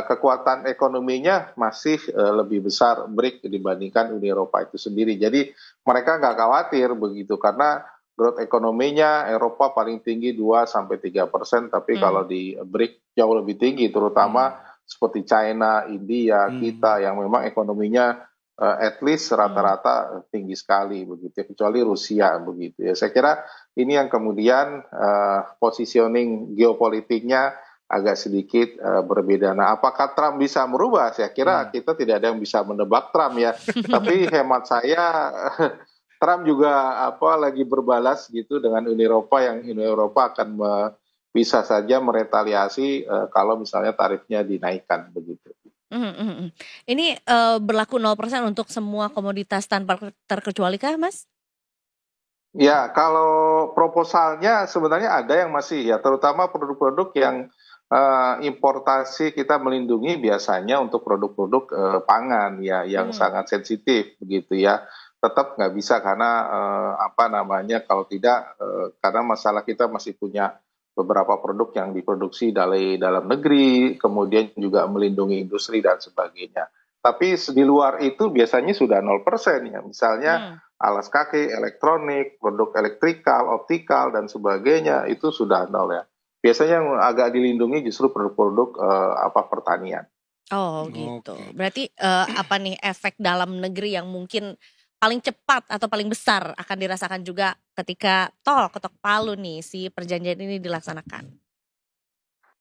kekuatan ekonominya masih lebih besar BRIC dibandingkan Uni Eropa itu sendiri. Jadi mereka nggak khawatir begitu, karena growth ekonominya Eropa paling tinggi 2-3%, tapi kalau di BRIC jauh lebih tinggi, terutama seperti China, India, kita yang memang ekonominya at least rata-rata tinggi sekali begitu, kecuali Rusia begitu ya. Saya kira ini yang kemudian positioning geopolitiknya agak sedikit berbeda. Nah, apakah Trump bisa merubah? Saya kira kita tidak ada yang bisa menebak Trump ya. Tapi hemat saya Trump juga lagi berbalas gitu dengan Uni Eropa, yang Uni Eropa akan bisa saja meretaliasi kalau misalnya tarifnya dinaikkan begitu. Ini berlaku 0% untuk semua komoditas tanpa terkecuali kah, Mas? Ya, kalau proposalnya sebenarnya ada yang masih ya, terutama produk-produk yang importasi kita melindungi biasanya untuk produk-produk pangan ya, yang sangat sensitif begitu ya. Tetap nggak bisa karena kalau tidak karena masalah kita masih punya beberapa produk yang diproduksi dari dalam negeri, kemudian juga melindungi industri dan sebagainya. Tapi di luar itu biasanya sudah 0% ya, misalnya alas kaki, elektronik, produk elektrikal, optikal dan sebagainya itu sudah 0 ya. Biasanya yang agak dilindungi justru produk-produk pertanian. Oh gitu. Berarti efek dalam negeri yang mungkin paling cepat atau paling besar akan dirasakan juga ketika ketok palu nih si perjanjian ini dilaksanakan?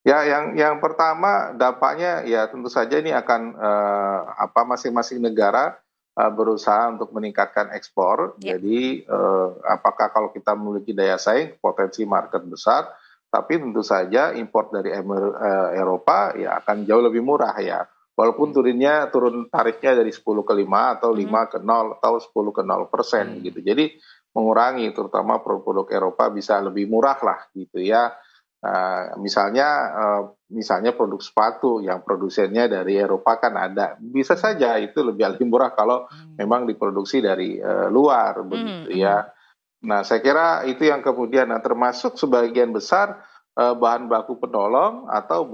Ya, yang pertama dampaknya ya tentu saja ini akan masing-masing negara berusaha untuk meningkatkan ekspor. Jadi apakah kalau kita memiliki daya saing, potensi market besar, tapi tentu saja impor dari Eropa ya akan jauh lebih murah ya. Walaupun turun tarifnya dari 10 ke 5 atau 5 ke 0 atau 10 ke 0% gitu. Jadi mengurangi, terutama produk-produk Eropa bisa lebih murah lah gitu ya. Misalnya produk sepatu yang produsennya dari Eropa kan ada. Bisa saja itu lebih murah kalau memang diproduksi dari luar begitu ya. Nah, saya kira itu yang kemudian termasuk sebagian besar bahan baku penolong atau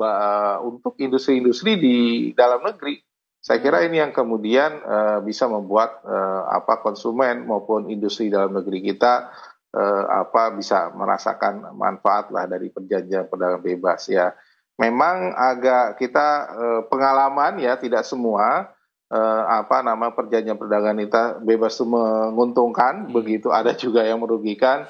untuk industri-industri di dalam negeri. Saya kira ini yang kemudian bisa membuat konsumen maupun industri dalam negeri kita bisa merasakan manfaat lah dari perjanjian perdagangan bebas ya. Memang agak kita pengalaman ya, tidak semua perjanjian perdagangan kita bebas itu menguntungkan begitu, ada juga yang merugikan.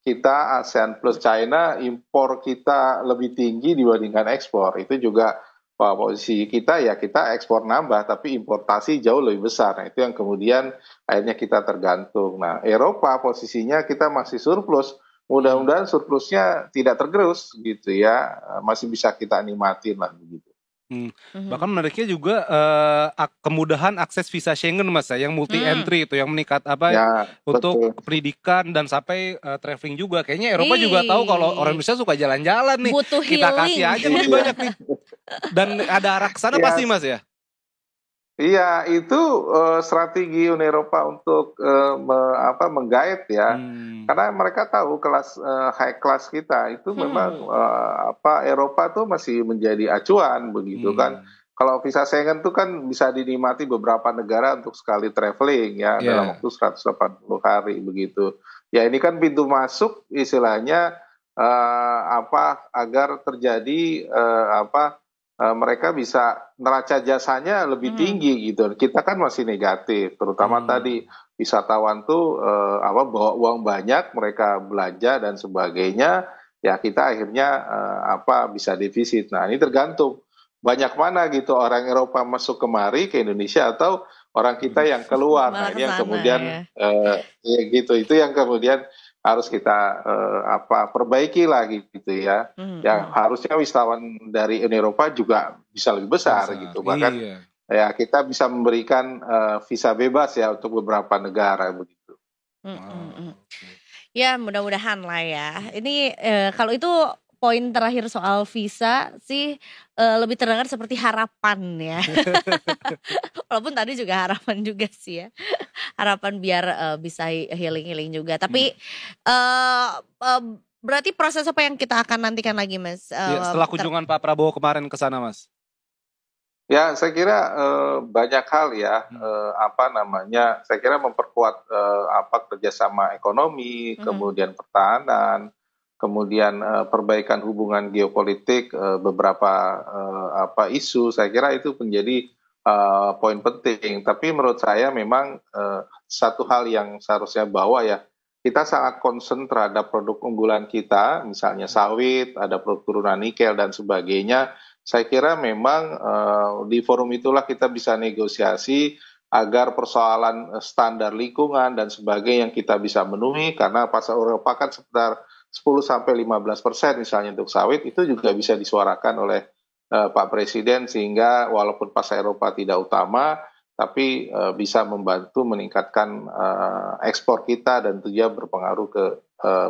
Kita ASEAN plus China, impor kita lebih tinggi dibandingkan ekspor. Itu juga posisi kita ya, kita ekspor nambah tapi importasi jauh lebih besar. Nah, itu yang kemudian akhirnya kita tergantung. Nah, Eropa posisinya kita masih surplus. Mudah-mudahan surplusnya tidak tergerus gitu ya, masih bisa kita nikmatin lah begitu. Bahkan menariknya juga kemudahan akses visa Schengen Mas ya, yang multi entry itu yang meningkat untuk betul. Pendidikan dan sampai traveling juga. Kayaknya Eropa juga tahu kalau orang Indonesia suka jalan-jalan nih. Butuh kita healing. kasih aja lebih banyak nih. Dan ada arah ke sana pasti Mas ya. Iya, itu strategi Uni Eropa untuk menggait ya, karena mereka tahu kelas high class kita itu memang Eropa tuh masih menjadi acuan begitu kan. Kalau visa Schengen tuh kan bisa dinikmati beberapa negara untuk sekali traveling ya dalam waktu 180 hari begitu. Ya ini kan pintu masuk istilahnya agar terjadi mereka bisa neraca jasanya lebih tinggi gitu. Kita kan masih negatif, terutama tadi wisatawan tuh bawa uang banyak, mereka belanja dan sebagainya. Ya kita akhirnya bisa defisit. Nah ini tergantung banyak mana gitu orang Eropa masuk kemari ke Indonesia atau orang kita yang keluar. Nah ini yang kemudian gitu. Itu yang kemudian harus kita perbaiki lagi gitu ya. Yang harusnya wisatawan dari Uni Eropa juga bisa lebih besar gitu. Bahkan ya kita bisa memberikan visa bebas ya untuk beberapa negara begitu. Ya mudah-mudahan lah ya. Ini kalau itu poin terakhir soal visa sih lebih terdengar seperti harapan ya. Walaupun tadi juga harapan juga sih ya. Harapan biar bisa healing juga. Tapi berarti proses apa yang kita akan nantikan lagi Mas? Setelah kunjungan Pak Prabowo kemarin ke sana Mas. Ya, saya kira banyak hal ya, saya kira memperkuat kerjasama ekonomi, kemudian pertahanan, kemudian perbaikan hubungan geopolitik, beberapa isu, saya kira itu menjadi poin penting. Tapi menurut saya memang satu hal yang seharusnya bawa ya, kita sangat concern terhadap produk unggulan kita, misalnya sawit, ada produk turunan nikel dan sebagainya. Saya kira memang di forum itulah kita bisa negosiasi agar persoalan standar lingkungan dan sebagainya yang kita bisa memenuhi, karena pasar Eropa kan sekitar 10-15% misalnya untuk sawit, itu juga bisa disuarakan oleh Pak Presiden, sehingga walaupun pasar Eropa tidak utama, tapi bisa membantu meningkatkan ekspor kita dan tentunya berpengaruh ke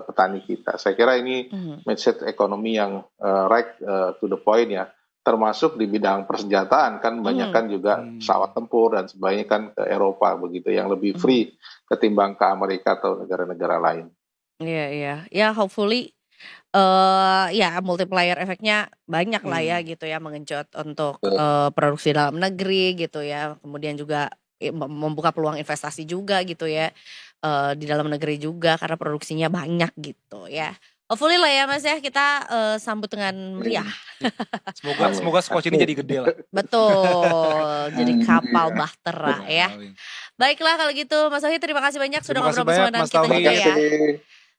petani kita. Saya kira ini message ekonomi yang right to the point ya. Termasuk di bidang persenjataan kan banyak kan juga pesawat tempur dan sebagainya kan ke Eropa begitu, yang lebih free ketimbang ke Amerika atau negara-negara lain. Iya, ya hopefully ya multiplier efeknya banyak lah ya gitu ya, mengenjot untuk produksi dalam negeri gitu ya, kemudian juga membuka peluang investasi juga gitu ya di dalam negeri juga karena produksinya banyak gitu ya. Hopefully lah ya Mas ya, kita sambut dengan meriah. Semoga Scotch ini jadi gede lah. Betul, jadi kapal bahtera ya. Baiklah kalau gitu Mas Tauhid, terima kasih banyak sudah ngobrol bersama dengan kita juga ya.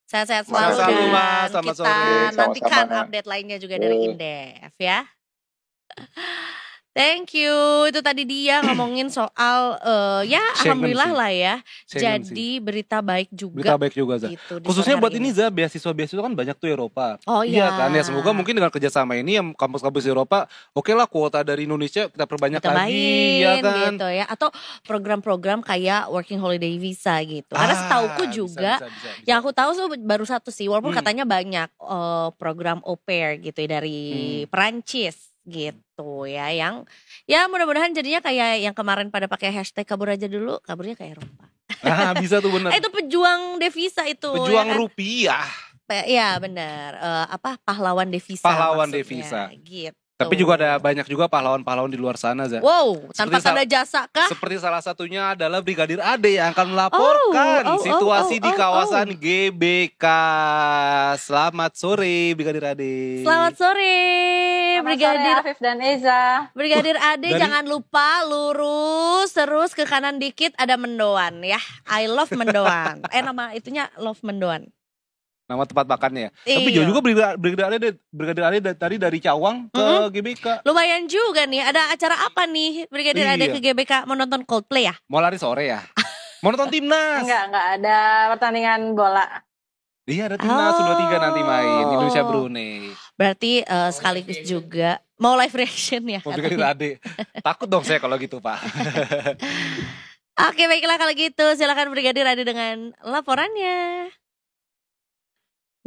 Sehat-sehat selalu dan kita nantikan update lainnya juga dari Indef ya. Thank you. Itu tadi dia ngomongin soal ya alhamdulillah lah ya. Jadi berita baik juga. Berita baik juga Za. Gitu, khususnya buat ini Za, beasiswa kan banyak tuh Eropa. Oh iya kan ya, semoga mungkin dengan kerjasama ini yang kampus-kampus Eropa, oke lah kuota dari Indonesia kita perbanyak lagi ya kan. Gitu ya. Atau program-program kayak working holiday visa gitu. Karena setauku juga bisa. Yang aku tahu baru satu sih, walaupun katanya banyak program au pair gitu ya, dari Perancis gitu ya, yang ya mudah-mudahan jadinya kayak yang kemarin pada pakai hashtag kabur aja dulu, kaburnya ke Eropa. Bisa tuh benar. Itu pejuang devisa itu. Pejuang ya kan? Rupiah. Iya benar. Pahlawan devisa. Pahlawan devisa. Gitu. Tapi juga ada banyak juga pahlawan-pahlawan di luar sana Za. Wow, tanpa tanda jasa kah? Seperti salah satunya adalah Brigadir Ade yang akan melaporkan situasi di kawasan GBK. Selamat sore Brigadir Ade. Selamat sore Brigadir Afif dan Eza. Brigadir Ade jangan lupa lurus terus ke kanan dikit ada Mendoan ya. I love Mendoan. Nama itunya Love Mendoan. Nama tempat makannya. Tapi jauh juga Brigadir Ade tadi dari Cawang ke GBK. Lumayan juga nih. Ada acara apa nih Brigadir Ade ke GBK? Mau nonton Coldplay ya? Mau lari sore ya? Mau nonton timnas? Enggak ada pertandingan bola. Iya ada timnas U23 nanti main Indonesia Brunei. Berarti sekaligus juga mau live reaction ya? Mau Brigadir Ade. Takut dong saya kalau gitu Pak. Oke baiklah kalau gitu silakan Brigadir Ade dengan laporannya.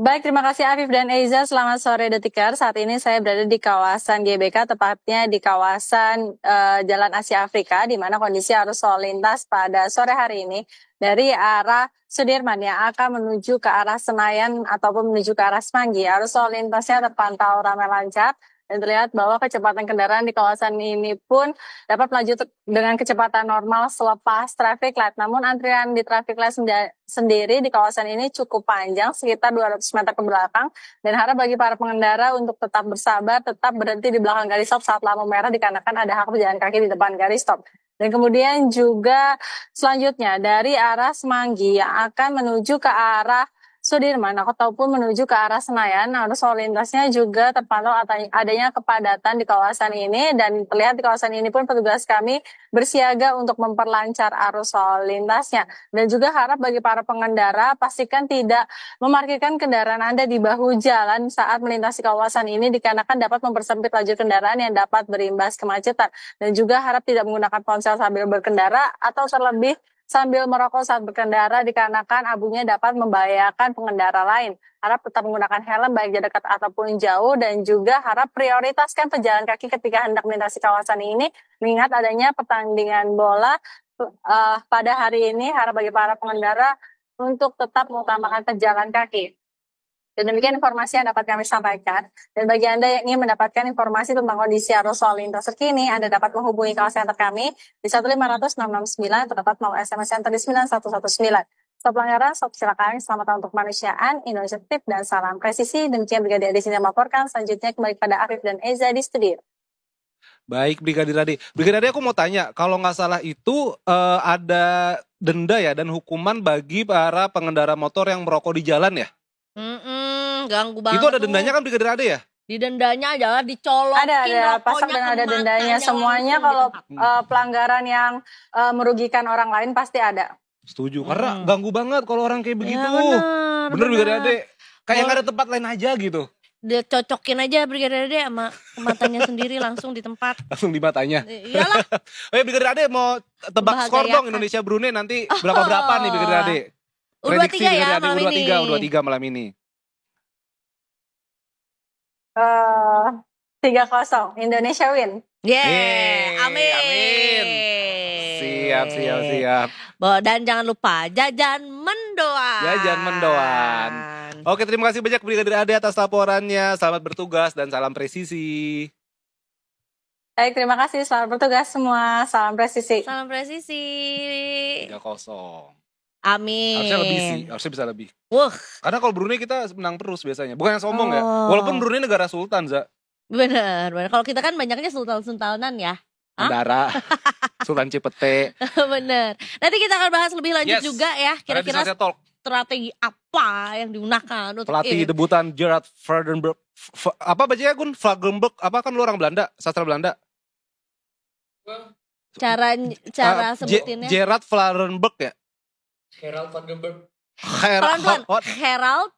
Baik, terima kasih Afif dan Eiza. Selamat sore Detikers. Saat ini saya berada di kawasan GBK, tepatnya di kawasan Jalan Asia Afrika, di mana kondisi arus lalu lintas pada sore hari ini dari arah Sudirman yang akan menuju ke arah Senayan ataupun menuju ke arah Semanggi. Arus lalu lintasnya terpantau ramai lancar. Dan terlihat bahwa kecepatan kendaraan di kawasan ini pun dapat melaju dengan kecepatan normal selepas traffic light. Namun antrian di traffic light sendiri di kawasan ini cukup panjang, sekitar 200 meter ke belakang. Dan harap bagi para pengendara untuk tetap bersabar, tetap berhenti di belakang garis stop saat lampu merah dikarenakan ada hak pejalan kaki di depan garis stop. Dan kemudian juga selanjutnya dari arah Semanggi yang akan menuju ke arah Sudirman ataupun menuju ke arah Senayan, arus lalu lintasnya juga terpantau adanya kepadatan di kawasan ini, dan terlihat di kawasan ini pun petugas kami bersiaga untuk memperlancar arus lalu lintasnya. Dan juga harap bagi para pengendara pastikan tidak memarkirkan kendaraan Anda di bahu jalan saat melintasi kawasan ini dikarenakan dapat mempersempit laju kendaraan yang dapat berimbas kemacetan. Dan juga harap tidak menggunakan ponsel sambil berkendara atau terlebih sambil merokok saat berkendara dikarenakan abunya dapat membahayakan pengendara lain. Harap tetap menggunakan helm baik jarak dekat ataupun jauh, dan juga harap prioritaskan pejalan kaki ketika hendak melintasi kawasan ini, mengingat adanya pertandingan bola pada hari ini. Harap bagi para pengendara untuk tetap mengutamakan pejalan kaki. Dan demikian informasi yang dapat kami sampaikan. Dan bagi Anda yang ingin mendapatkan informasi tentang kondisi arus lalu lintas terkini, Anda dapat menghubungi call center kami di 1500669 atau dapat melalui SMS center di 9119. Stop pelanggaran, stop kecelakaan, selamat tahun untuk kemanusiaan, Indonesia Tip, dan salam presisi. Demikian Brigadir Ade sini melaporkan. Selanjutnya kembali pada Arif dan Eza di studio. Baik, Brigadir Ade. Brigadir Ade, aku mau tanya, kalau nggak salah itu ada denda ya dan hukuman bagi para pengendara motor yang merokok di jalan ya? Ganggu banget. Itu ada dendanya kan Brigadir Ade ya? Di dendanya adalah dicolokin Ada pasal dan ada dendanya. Semuanya kalau pelanggaran yang merugikan orang lain pasti ada. Setuju, karena ganggu banget kalau orang kayak begitu. Ya, bener Brigadir Ade. Kayak nggak ada tempat lain aja gitu. Dia cocokin aja Brigadir Ade sama matanya sendiri langsung di tempat. Langsung di matanya. Iyalah. Oh ya, Brigadir Ade mau tebak skor dong Indonesia Brunei nanti berapa nih Brigadir Ade? U23 ya malam ini. U23 malam ini. 3-0 Indonesia win. Amin. Siap. Dan jangan lupa jajan mendoan. Oke, terima kasih banyak Brigadir Ade atas laporannya. Selamat bertugas dan salam presisi. Baik, terima kasih. Selamat bertugas semua. Salam presisi. 3-0. Amin. Harusnya lebih sih, harusnya bisa lebih. Karena kalau Brunei kita menang terus biasanya. Bukan yang sombong ya. Walaupun Brunei negara sultan, Za. Bener. Kalau kita kan banyaknya sultan-sultanan ya. Andara, Sultan Cipete. Bener. Nanti kita akan bahas lebih lanjut juga ya. Kira-kira strategi apa yang digunakan untuk pelatih debutan Gerard Vandenberg. Apa bacanya Gun? Vandenberg. Apa kan lu orang Belanda? Sastra Belanda. Cara sebutinnya. Gerard Vandenberg ya? Gerald Vandenberg. Pelan-pelan. Gerald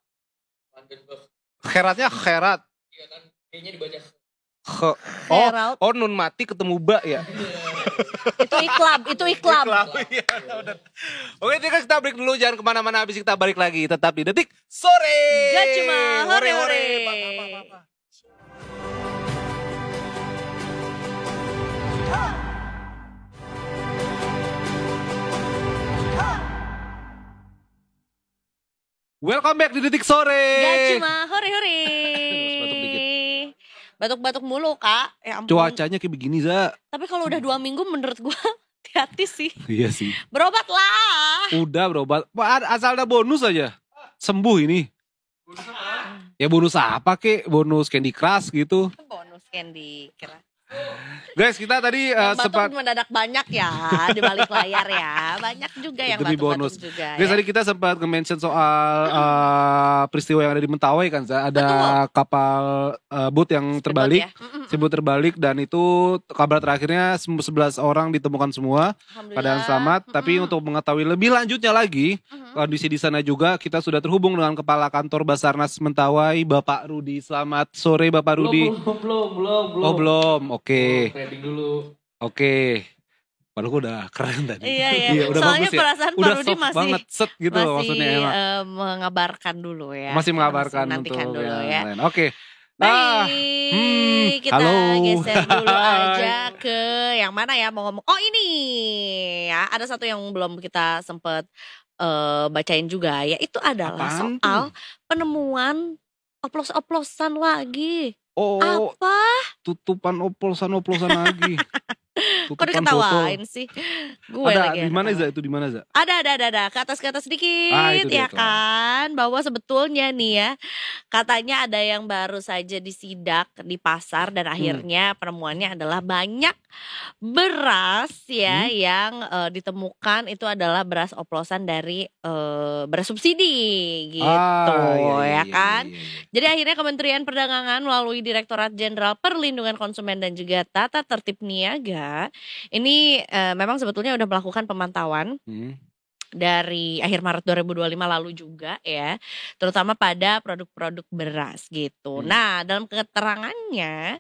Vandenberg. Heratnya herat. Iya kan, kayaknya dibaca. Nun mati ketemu ba ya. Itu iklab. Iya, udah. Oke, kita break dulu, jangan kemana-mana, habis kita balik lagi tetap di Detik Sore. Gak cuma hore. Welcome back di Detik Sore. Gak cuma hore. Batuk dikit. Batuk-batuk mulu Kak. Ya ampun. Cuacanya kayak begini, Za. Tapi kalau udah 2 minggu menurut gue hati-hati sih. Iya sih. Berobat lah. Udah berobat. Asal ada bonus aja. Sembuh ini. Bonus apa? Ya bonus apa kek? Bonus Candy Crush gitu. Bonus Candy Crush. Guys, kita tadi sempat mendadak banyak ya di balik layar ya. Banyak juga yang bonus juga. Guys, tadi kita sempat nge-mention soal peristiwa yang ada di Mentawai kan, Za. Ada kapal boot yang terbalik. Speedboat terbalik dan itu kabar terakhirnya 11 orang ditemukan semua keadaan selamat. Tapi untuk mengetahui lebih lanjutnya lagi kondisi di sana juga, kita sudah terhubung dengan Kepala Kantor Basarnas Mentawai, Bapak Rudi. Selamat sore Bapak Rudi. Belum. Oh belum, oke. Trading dulu. Oke. Padahal gue udah keren tadi. Iya, udah soalnya bagus ya. perasaan Udah Pak Rudi soft banget, set gitu loh maksudnya emang. Mengabarkan dulu ya. Masih mengabarkan untuk yang dulu ya. lain. Oke. Baik, kita geser dulu aja ke yang mana ya mau ngomong. Oh ini ya, ada satu yang belum kita sempet bacain juga, yaitu adalah soal penemuan oplos-oplosan lagi. Apa? Tutupan oplosan lagi. Kok diketawain sih? Gue ada lagi. Di mana Za? Itu di mana Za? Ada. Ke atas sedikit ya kan. Bahwa sebetulnya nih ya, katanya ada yang baru saja disidak di pasar dan akhirnya penemuannya adalah banyak beras ya yang ditemukan itu adalah beras oplosan dari beras subsidi gitu ya kan. Jadi akhirnya Kementerian Perdagangan melalui Direktorat Jenderal Perlindungan Konsumen dan juga Tata Tertib Niaga ini memang sebetulnya udah melakukan pemantauan dari akhir Maret 2025 lalu juga ya, terutama pada produk-produk beras gitu. Nah, dalam keterangannya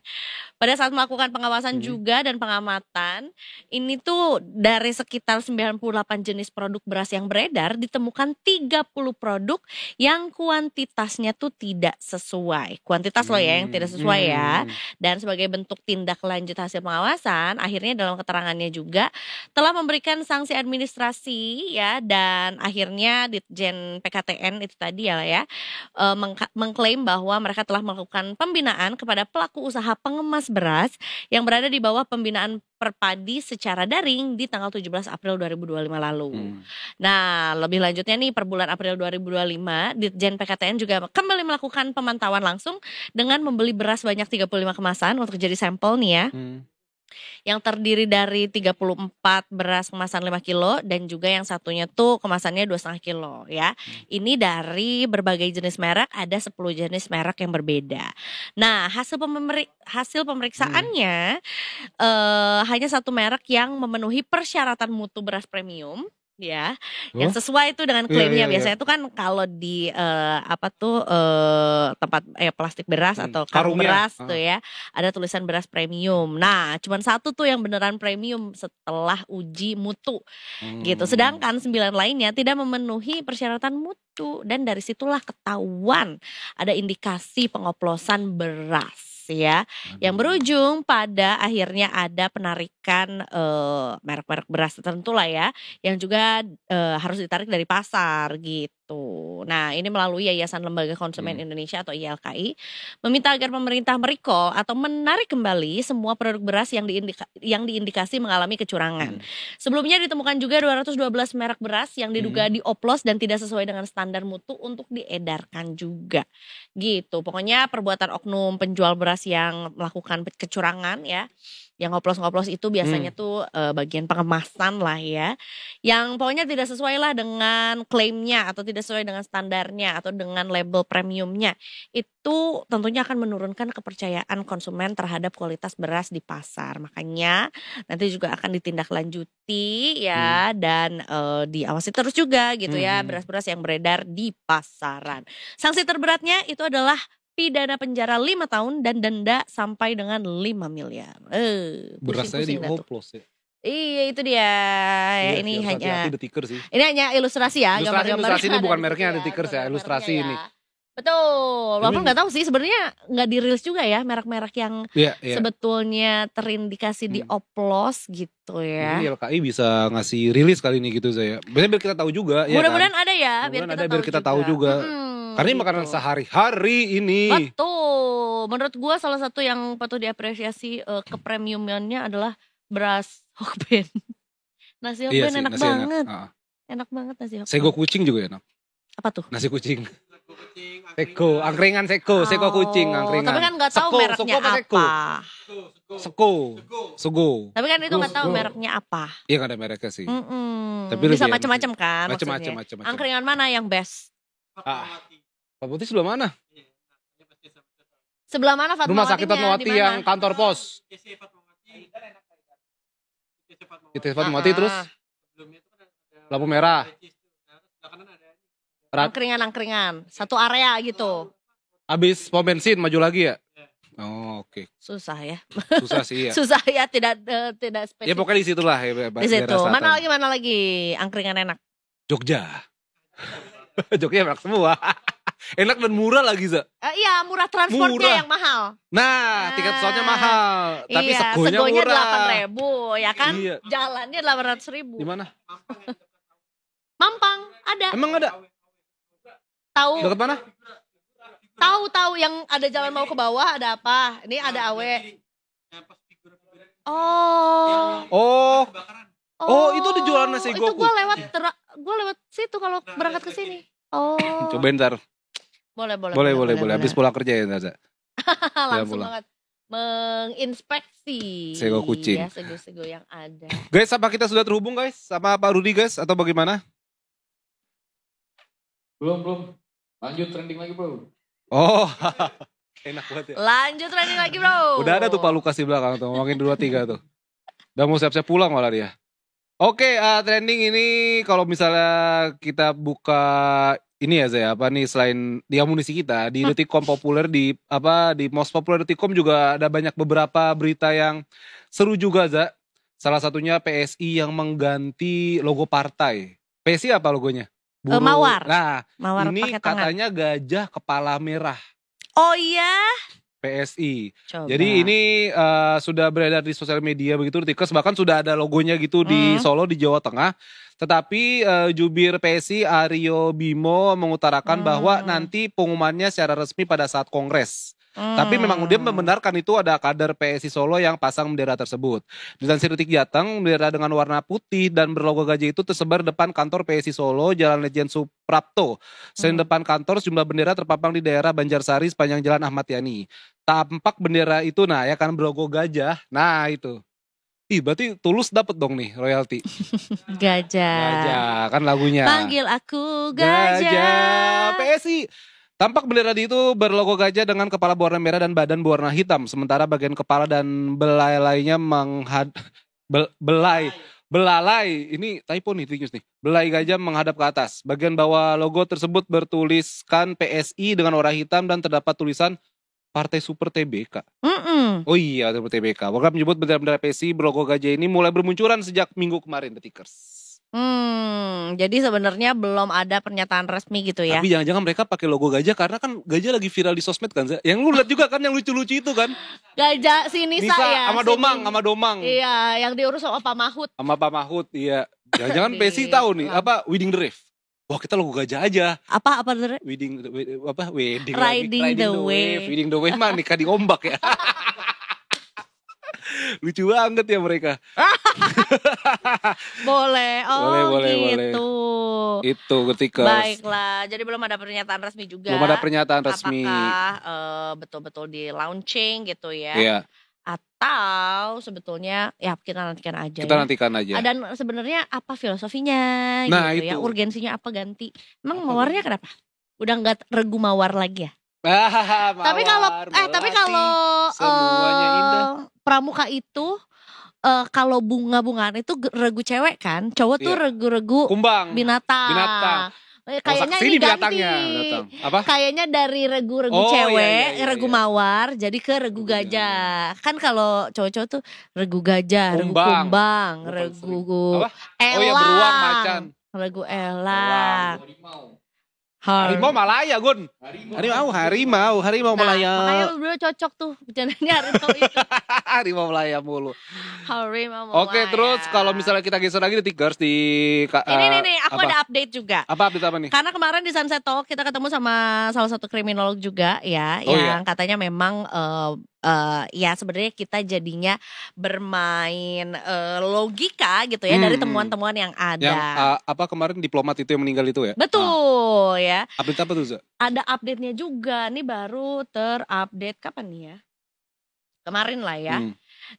pada saat melakukan pengawasan juga dan pengamatan, ini tuh dari sekitar 98 jenis produk beras yang beredar ditemukan 30 produk yang kuantitasnya tuh tidak sesuai. Kuantitas loh ya yang tidak sesuai ya. Dan sebagai bentuk tindak lanjut hasil pengawasan, akhirnya dalam keterangannya juga telah memberikan sanksi administrasi ya, dan akhirnya Ditjen PKTN itu tadi ya mengklaim bahwa mereka telah melakukan pembinaan kepada pelaku usaha pengemas beras yang berada di bawah pembinaan Perpadi secara daring di tanggal 17 April 2025 lalu. Nah, lebih lanjutnya nih per bulan April 2025, Ditjen PKTN juga kembali melakukan pemantauan langsung dengan membeli beras banyak 35 kemasan untuk jadi sampel nih ya. Yang terdiri dari 34 beras kemasan 5 kilo dan juga yang satunya tuh kemasannya 2,5 kilo ya. Ini dari berbagai jenis merek, ada 10 jenis merek yang berbeda. Nah, hasil pemeriksaannya hanya satu merek yang memenuhi persyaratan mutu beras premium ya, yang sesuai itu dengan klaimnya. Biasanya itu kan kalau di tempat plastik beras atau karung beras tuh ya, ada tulisan beras premium. Nah, cuman satu tuh yang beneran premium setelah uji mutu gitu. Sedangkan 9 lainnya tidak memenuhi persyaratan mutu, dan dari situlah ketahuan ada indikasi pengoplosan beras ya, yang berujung pada akhirnya ada penarikan merek-merek beras tertentu lah ya, yang juga harus ditarik dari pasar gitu. Nah, ini melalui Yayasan Lembaga Konsumen Indonesia atau YLKI meminta agar pemerintah merecall atau menarik kembali semua produk beras yang diindikasi mengalami kecurangan. Sebelumnya ditemukan juga 212 merek beras yang diduga dioplos dan tidak sesuai dengan standar mutu untuk diedarkan juga. Gitu. Pokoknya perbuatan oknum penjual beras yang melakukan kecurangan ya, yang ngoplos-ngoplos itu biasanya tuh bagian pengemasan lah ya, yang pokoknya tidak sesuai lah dengan klaimnya atau tidak sesuai dengan standarnya atau dengan label premiumnya. Itu tentunya akan menurunkan kepercayaan konsumen terhadap kualitas beras di pasar. Makanya nanti juga akan ditindaklanjuti ya, dan diawasi terus juga gitu ya beras-beras yang beredar di pasaran. Sanksi terberatnya itu adalah pidana penjara 5 tahun dan denda sampai dengan 5 miliar. Berasnya dioplos ya. Iya, itu dia. Ya, ini hanya sih. Ini hanya ilustrasi ya, ilustrasi ini bukan mereknya, ada stiker ya, ilustrasi ini. Betul. Walaupun nggak tahu sih sebenarnya nggak dirilis juga ya merek-merek yang sebetulnya terindikasi dioplos gitu ya. Ini YLKI bisa ngasih rilis kali ini gitu saya. Biasanya biar kita tahu juga ya. Mudah-mudahan ada ya, biar kita tahu juga. Karena ini makanan sehari-hari ini. Betul. Menurut gua salah satu yang patut diapresiasi kepremiumannya adalah beras Hokben. Nasi Hokben enak banget. Enak banget nasi Hokben. Sego kucing juga enak. Apa tuh? Nasi kucing. Seko, angkringan seko kucing, angkringan. Tapi kan nggak tahu mereknya apa. Sego. Tapi kan itu nggak tahu mereknya apa. Iya, nggak ada mereknya sih. Tapi bisa macam-macam kan. Macam-macam. Angkringan mana yang best? Pak Putih sebelah mana? Sebelah mana Fatmawati? Rumah sakit Fatmawati yang kantor pos. Itu Fatmawati terus lampu merah. Angkringan, satu area gitu. Habis pom bensin maju lagi ya? Oh, oke. Susah ya. Susah sih ya. Susah ya, tidak spesifik. Ya pokoknya di situ lah ya. Di situ. Mana lagi angkringan enak? Jogja. Jogja enak semua. Enak dan murah lagi, Za. Iya, murah, transportnya yang mahal. Nah, tiket pesawatnya mahal, tapi segonya murah. 8.000 ya kan? Iya. Jalannya 800.000. Di mana? Mampang, ada. Emang ada? Tahu. Dekat mana? Tahu yang ada jalan mau ke bawah, ada apa? Ini ada AW. Oh, itu di jualan nasi goku. Itu gue lewat situ kalau berangkat ke sini. Oh. Coba ntar. Boleh. Habis pulang kerja ya, Zaza. Langsung banget menginspeksi sego kucing. Ya, sego-sego yang ada. Guys, apa kita sudah terhubung guys sama Pak Rudi guys atau bagaimana? Belum. Lanjut trending lagi, Bro. Oh. Enak banget ya. Lanjut trending lagi, Bro. Udah ada tuh Pak Lukas di belakang tuh, ngomongin 2-3 tuh. Udah mau siap-siap pulang malah dia. Oke, trending ini kalau misalnya kita buka ini ya Zaya, apa nih selain di amunisi kita di Detikcom populer di most popular Detikcom juga ada banyak beberapa berita yang seru juga Za. Salah satunya PSI yang mengganti logo partai. PSI apa logonya? Mawar. Nah, Mawar ini pakai tangan. katanya gajah kepala merah. Oh iya. PSI. Coba. Jadi ini sudah beredar di sosial media begitu Detikers, bahkan sudah ada logonya gitu di Solo di Jawa Tengah. Tetapi jubir PSI Aryo Bimo mengutarakan bahwa nanti pengumumannya secara resmi pada saat kongres. Tapi memang dia membenarkan itu ada kader PSI Solo yang pasang bendera tersebut. Dilansir Detik Jateng, bendera dengan warna putih dan berlogo gajah itu tersebar depan kantor PSI Solo, Jalan Lejen Suprapto. Selain depan kantor, sejumlah bendera terpapang di daerah Banjarsari sepanjang Jalan Ahmad Yani. Tampak bendera itu ya kan berlogo gajah. Nah itu. Berarti Tulus dapat dong nih royalti. Gajah Kan lagunya. Panggil aku gajah. PSI. Tampak bendera di itu berlogo gajah dengan kepala berwarna merah dan badan berwarna hitam. Sementara bagian kepala dan belalainya belalai. Ini typo nih, nih. Belai gajah menghadap ke atas. Bagian bawah logo tersebut bertuliskan PSI dengan warna hitam dan terdapat tulisan Partai Super TBK. Oh iya, Super TBK. Program menyebut bendera-bendera PSI berlogo gajah ini mulai bermunculan sejak minggu kemarin, Detikers. Jadi sebenarnya belum ada pernyataan resmi gitu ya. Tapi jangan-jangan mereka pakai logo gajah karena kan gajah lagi viral di sosmed kan. Yang lu lihat juga kan yang lucu-lucu itu kan. Gajah si Nisa ya. Sama Domang. Iya, yang diurus sama Pak Mahfud. Sama Pak Mahfud, iya. Jangan-jangan PSI tahu nih Wedding the Wave. Wah, kita logo gajah aja. Apa the Wedding Riding the Wave. Wedding the Wave mah nikah di ombak ya. Lucu banget ya mereka. Boleh. Boleh. Gitu. Itu Detikers. Baiklah, jadi belum ada pernyataan resmi juga. Belum ada pernyataan resmi. Apakah betul-betul di launching gitu ya? Iya. Atau sebetulnya ya kita nantikan aja. Kita nantikan aja. Dan sebenarnya apa filosofinya nah, gitu itu. ya? Urgensinya apa ganti? Emang mawarnya kenapa? Udah nggak regu mawar lagi ya? Mawar, tapi kalau semuanya indah. Pramuka itu kalau bunga-bungaan itu regu cewek kan, cowok tuh regu-regu kumbang binatang. Kayaknya ini ganti. Apa? Kayaknya dari regu-regu cewek, regu mawar jadi ke regu gajah. Kan kalau cowok-cowok tuh regu gajah, regu kumbang, regu elang. Beruang macan. Regu elang. Harimau Malaya, Gun. Harimau Malaya. Makanya lu berdua cocok tuh bercandanya harimau itu. Harimau Malaya mulu. Harimau Malaya. Oke, terus kalau misalnya kita geser lagi di Detikers di ini aku ada update juga. Apa update apa nih? Karena kemarin di Sunset Talk kita ketemu sama salah satu kriminolog juga ya, yang katanya memang ya sebenarnya kita jadinya bermain logika gitu ya dari temuan-temuan yang ada. Yang kemarin diplomat itu yang meninggal itu ya? Betul ya. Update apa tuh, Za? Ada update-nya juga. Nih baru terupdate kapan nih ya? Kemarin lah ya.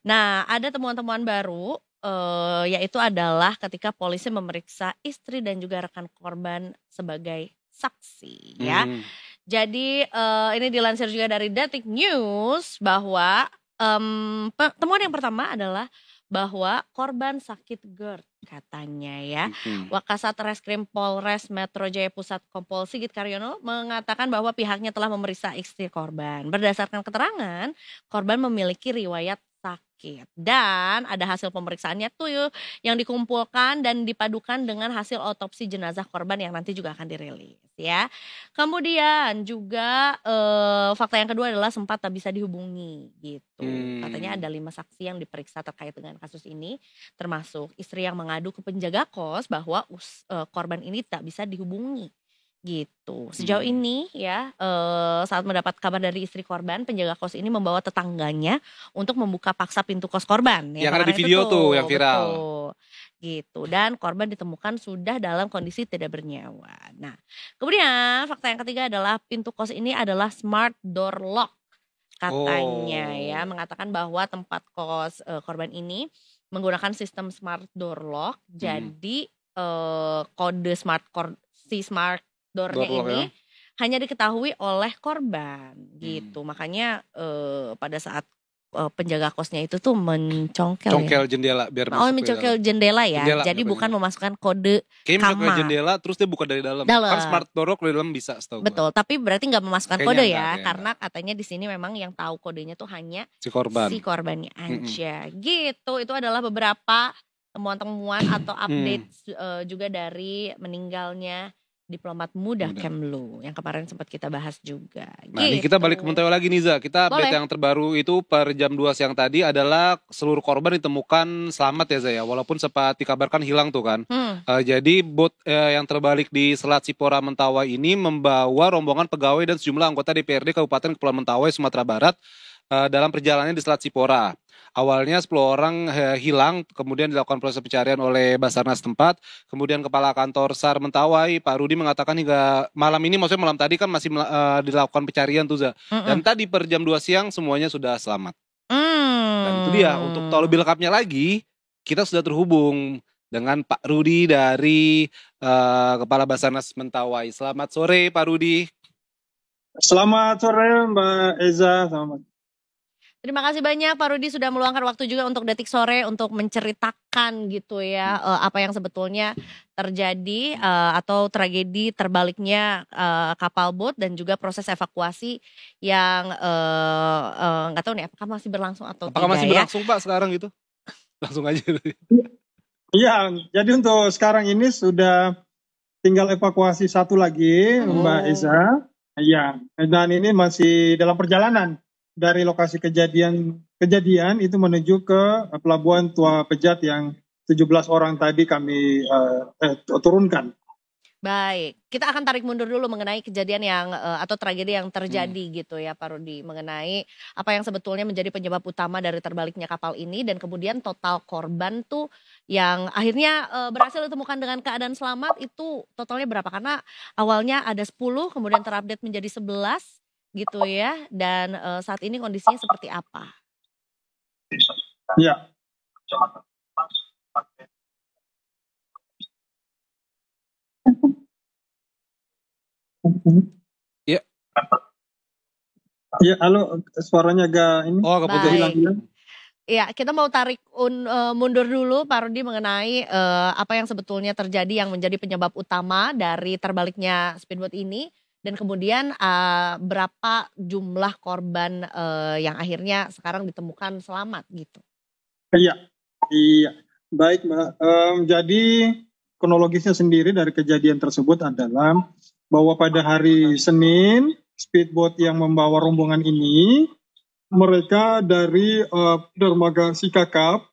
Nah, ada temuan-temuan baru yaitu adalah ketika polisi memeriksa istri dan juga rekan korban sebagai saksi ya. Jadi ini dilansir juga dari Detik News bahwa temuan yang pertama adalah bahwa korban sakit GERD katanya ya. Wakasat Reskrim Polres Metro Jaya Pusat Kompol Sigit Karyono mengatakan bahwa pihaknya telah memeriksa istri korban. Berdasarkan keterangan, korban memiliki riwayat sakit dan ada hasil pemeriksaannya tuh yang dikumpulkan dan dipadukan dengan hasil otopsi jenazah korban yang nanti juga akan dirilis ya. Kemudian juga fakta yang kedua adalah sempat tak bisa dihubungi gitu. Katanya ada 5 saksi yang diperiksa terkait dengan kasus ini, termasuk istri yang mengadu ke penjaga kos bahwa korban ini tak bisa dihubungi gitu. Sejauh ini ya saat mendapat kabar dari istri korban, penjaga kos ini membawa tetangganya untuk membuka paksa pintu kos korban. Yang ada di video tuh yang viral. Betul, gitu. Dan korban ditemukan sudah dalam kondisi tidak bernyawa. Nah, kemudian fakta yang ketiga adalah pintu kos ini adalah smart door lock katanya ya, mengatakan bahwa tempat kos korban ini menggunakan sistem smart door lock. Jadi kode smart door-nya ini hanya diketahui oleh korban gitu. Makanya pada saat penjaga kosnya itu tuh mencongkel jendela biar ya. Oh, masuk ke mencongkel dalam. jendela ya. Jendela, Jadi katanya. bukan memasukkan kode Kayaknya bisa ke kamar. jendela terus dia buka dari dalam. Kan smart door lock dari dalam bisa setahu gue. Betul, tapi berarti nggak memasukkan Kayaknya kode enggak, ya, kayaknya karena katanya di sini memang yang tahu kodenya tuh hanya Si korban. si korbannya aja. Gitu. Itu adalah beberapa temuan-temuan atau update juga dari meninggalnya diplomat muda Kemlu yang kemarin sempat kita bahas juga. Nah, ini kita balik ke Mentawai lagi nih, Za. Kita update yang terbaru itu per jam 2 siang tadi adalah seluruh korban ditemukan selamat ya, Za ya. Walaupun sempat dikabarkan hilang tuh kan. Jadi bot yang terbalik di Selat Sipora Mentawai ini membawa rombongan pegawai dan sejumlah anggota DPRD Kabupaten Kepulauan Mentawai, Sumatera Barat dalam perjalanannya di Selat Sipora. Awalnya 10 orang hilang, kemudian dilakukan proses pencarian oleh Basarnas tempat. Kemudian Kepala Kantor SAR Mentawai, Pak Rudi mengatakan hingga malam ini, maksudnya malam tadi kan masih dilakukan pencarian tuh, Za. Dan tadi per jam 2 siang semuanya sudah selamat. Dan itu dia, untuk tahu lebih lengkapnya lagi, kita sudah terhubung dengan Pak Rudi dari Kepala Basarnas Mentawai. Selamat sore Pak Rudi. Selamat sore Mbak Eza. Terima kasih banyak Pak Rudi sudah meluangkan waktu juga untuk Detik Sore untuk menceritakan gitu ya apa yang sebetulnya terjadi atau tragedi terbaliknya kapal bot dan juga proses evakuasi yang nggak tahu nih apakah masih berlangsung atau apakah tidak masih ya. Berlangsung Pak sekarang gitu? Langsung aja. Iya, jadi untuk sekarang ini sudah tinggal evakuasi satu lagi Mbak Eza. Iya, dan ini masih dalam perjalanan. Dari lokasi kejadian itu menuju ke pelabuhan Tua Pejat yang 17 orang tadi kami turunkan. Baik, kita akan tarik mundur dulu mengenai kejadian yang atau tragedi yang terjadi gitu ya Pak Rudi. Mengenai apa yang sebetulnya menjadi penyebab utama dari terbaliknya kapal ini. Dan kemudian total korban tuh yang akhirnya berhasil ditemukan dengan keadaan selamat itu totalnya berapa? Karena awalnya ada 10 kemudian terupdate menjadi 11 gitu ya, dan saat ini kondisinya seperti apa? Ya. Ya. Ya, halo, suaranya agak ini. Oh, agak hilang. Ya, kita mau tarik mundur dulu Pak Rudi mengenai apa yang sebetulnya terjadi yang menjadi penyebab utama dari terbaliknya speedboat ini. Dan kemudian berapa jumlah korban yang akhirnya sekarang ditemukan selamat gitu? Iya, baik Mbak. Jadi kronologisnya sendiri dari kejadian tersebut adalah bahwa pada hari Senin speedboat yang membawa rombongan ini mereka dari dermaga Sikakap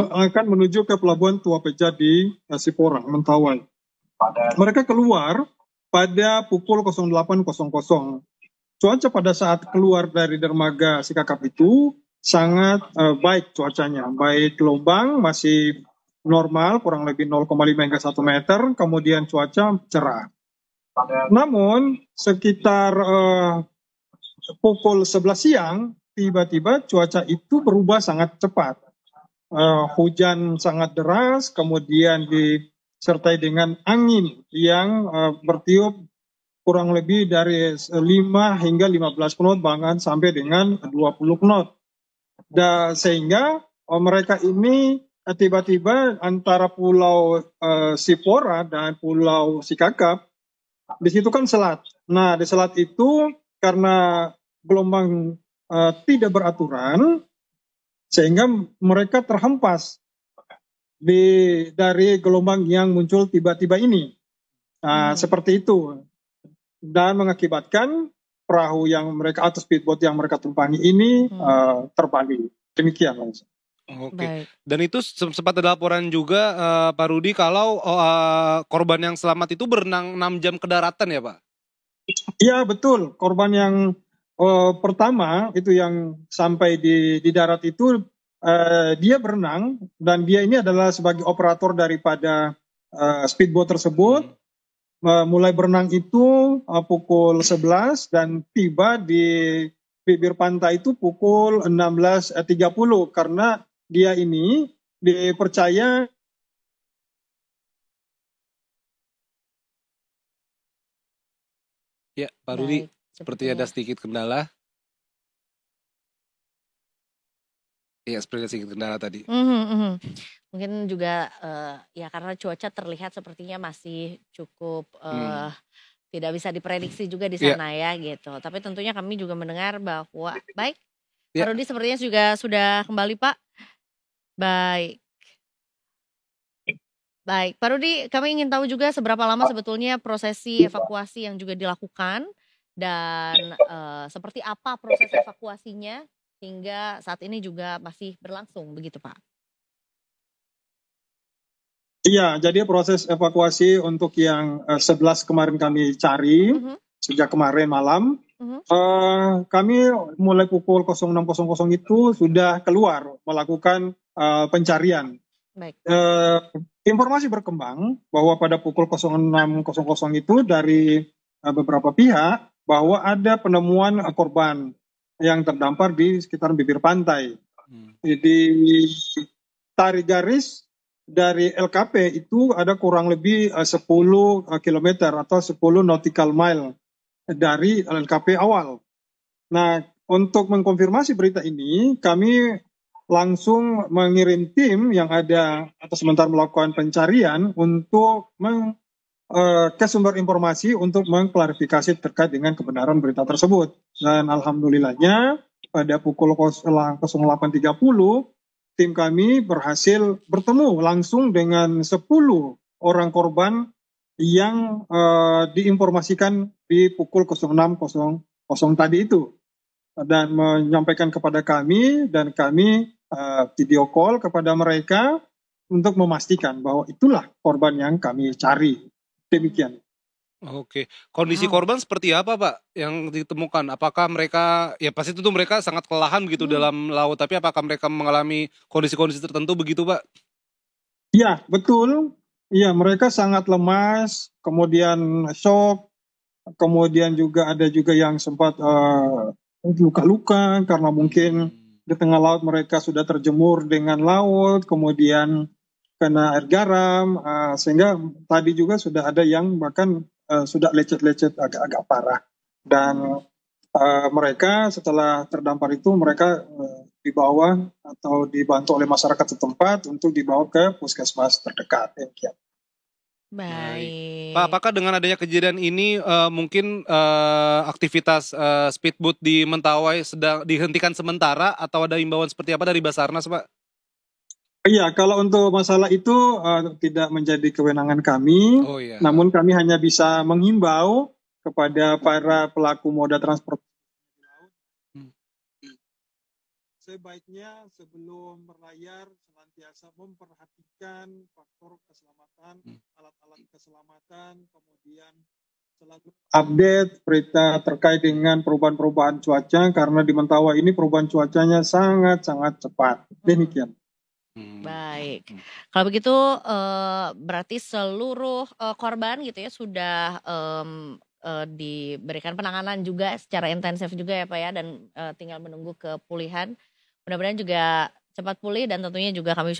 akan menuju ke pelabuhan Tua Pejat di Sipora, Mentawai. Mereka keluar pada pukul 08.00. Cuaca pada saat keluar dari dermaga Sikakap itu sangat baik cuacanya. Baik gelombang masih normal, kurang lebih 0,5 hingga 1 meter, kemudian cuaca cerah. Namun sekitar pukul 11 siang, tiba-tiba cuaca itu berubah sangat cepat. Hujan sangat deras, kemudian disertai dengan angin yang bertiup kurang lebih dari 5 hingga 15 knot bahkan sampai dengan 20 knot. Dan sehingga mereka ini tiba-tiba antara pulau Sipora dan pulau Sikakap, di situ kan selat. Nah, di selat itu karena gelombang tidak beraturan, sehingga mereka terhempas dari gelombang yang muncul tiba-tiba ini. Seperti itu. Dan mengakibatkan perahu yang mereka atau speedboat yang mereka tumpangi ini terbalik. Demikian langsung. Oke. Dan itu sempat ada laporan juga Pak Rudi kalau korban yang selamat itu berenang 6 jam ke daratan ya Pak? Iya betul. Korban yang pertama itu yang sampai di darat itu dia berenang dan dia ini adalah sebagai operator daripada speedboat tersebut. Mulai berenang itu pukul 11 dan tiba di bibir pantai itu pukul 16.30 karena dia ini dipercaya ya Pak Rudi seperti ada sedikit kendala. Iya, seperti kendala tadi. Mungkin juga ya karena cuaca terlihat sepertinya masih cukup tidak bisa diprediksi juga di sana ya gitu. Tapi tentunya kami juga mendengar bahwa baik, Pak Rudi sepertinya juga sudah kembali Pak. Baik, Pak Rudi, kami ingin tahu juga seberapa lama sebetulnya prosesi evakuasi yang juga dilakukan dan seperti apa proses evakuasinya hingga saat ini juga masih berlangsung begitu Pak? Iya, jadi proses evakuasi untuk yang 11 kemarin kami cari sejak kemarin malam. Kami mulai pukul 06.00 itu sudah keluar melakukan pencarian. Baik. Informasi berkembang bahwa pada pukul 06.00 itu dari beberapa pihak bahwa ada penemuan korban yang terdampar di sekitar bibir pantai. Di tarik garis dari LKP itu ada kurang lebih 10 kilometer atau 10 nautical mile dari LKP awal. Nah, untuk mengkonfirmasi berita ini, kami langsung mengirim tim yang ada atau sementara melakukan pencarian untuk ke sumber informasi untuk mengklarifikasi terkait dengan kebenaran berita tersebut. Dan alhamdulillahnya pada pukul 08.30 tim kami berhasil bertemu langsung dengan 10 orang korban yang diinformasikan di pukul 06.00 tadi itu. Dan menyampaikan kepada kami dan kami video call kepada mereka untuk memastikan bahwa itulah korban yang kami cari. Demikian. Oke, kondisi korban seperti apa Pak yang ditemukan? Apakah mereka, ya pasti tentu mereka sangat kelelahan begitu dalam laut, tapi apakah mereka mengalami kondisi-kondisi tertentu begitu Pak? Iya, betul. Iya, mereka sangat lemas, kemudian shock, kemudian juga ada juga yang sempat luka-luka karena mungkin di tengah laut mereka sudah terjemur dengan laut, kemudian kena air garam, sehingga tadi juga sudah ada yang bahkan sudah lecet-lecet agak-agak parah. Dan mereka setelah terdampar itu mereka dibawa atau dibantu oleh masyarakat setempat untuk dibawa ke puskesmas terdekat. Baik. Pak, apakah dengan adanya kejadian ini mungkin aktivitas speedboat di Mentawai sedang dihentikan sementara atau ada imbauan seperti apa dari Basarnas Pak? Iya, kalau untuk masalah itu tidak menjadi kewenangan kami, namun kami hanya bisa menghimbau kepada para pelaku moda transportasi di laut. Sebaiknya sebelum berlayar senantiasa memperhatikan faktor keselamatan, alat-alat keselamatan, kemudian selalu update berita terkait dengan perubahan-perubahan cuaca, karena di Mentawai ini perubahan cuacanya sangat-sangat cepat. Demikian. Baik, kalau begitu berarti seluruh korban gitu ya sudah diberikan penanganan juga secara intensif juga ya Pak ya, dan tinggal menunggu kepulihan. Mudah-mudahan juga cepat pulih dan tentunya juga kami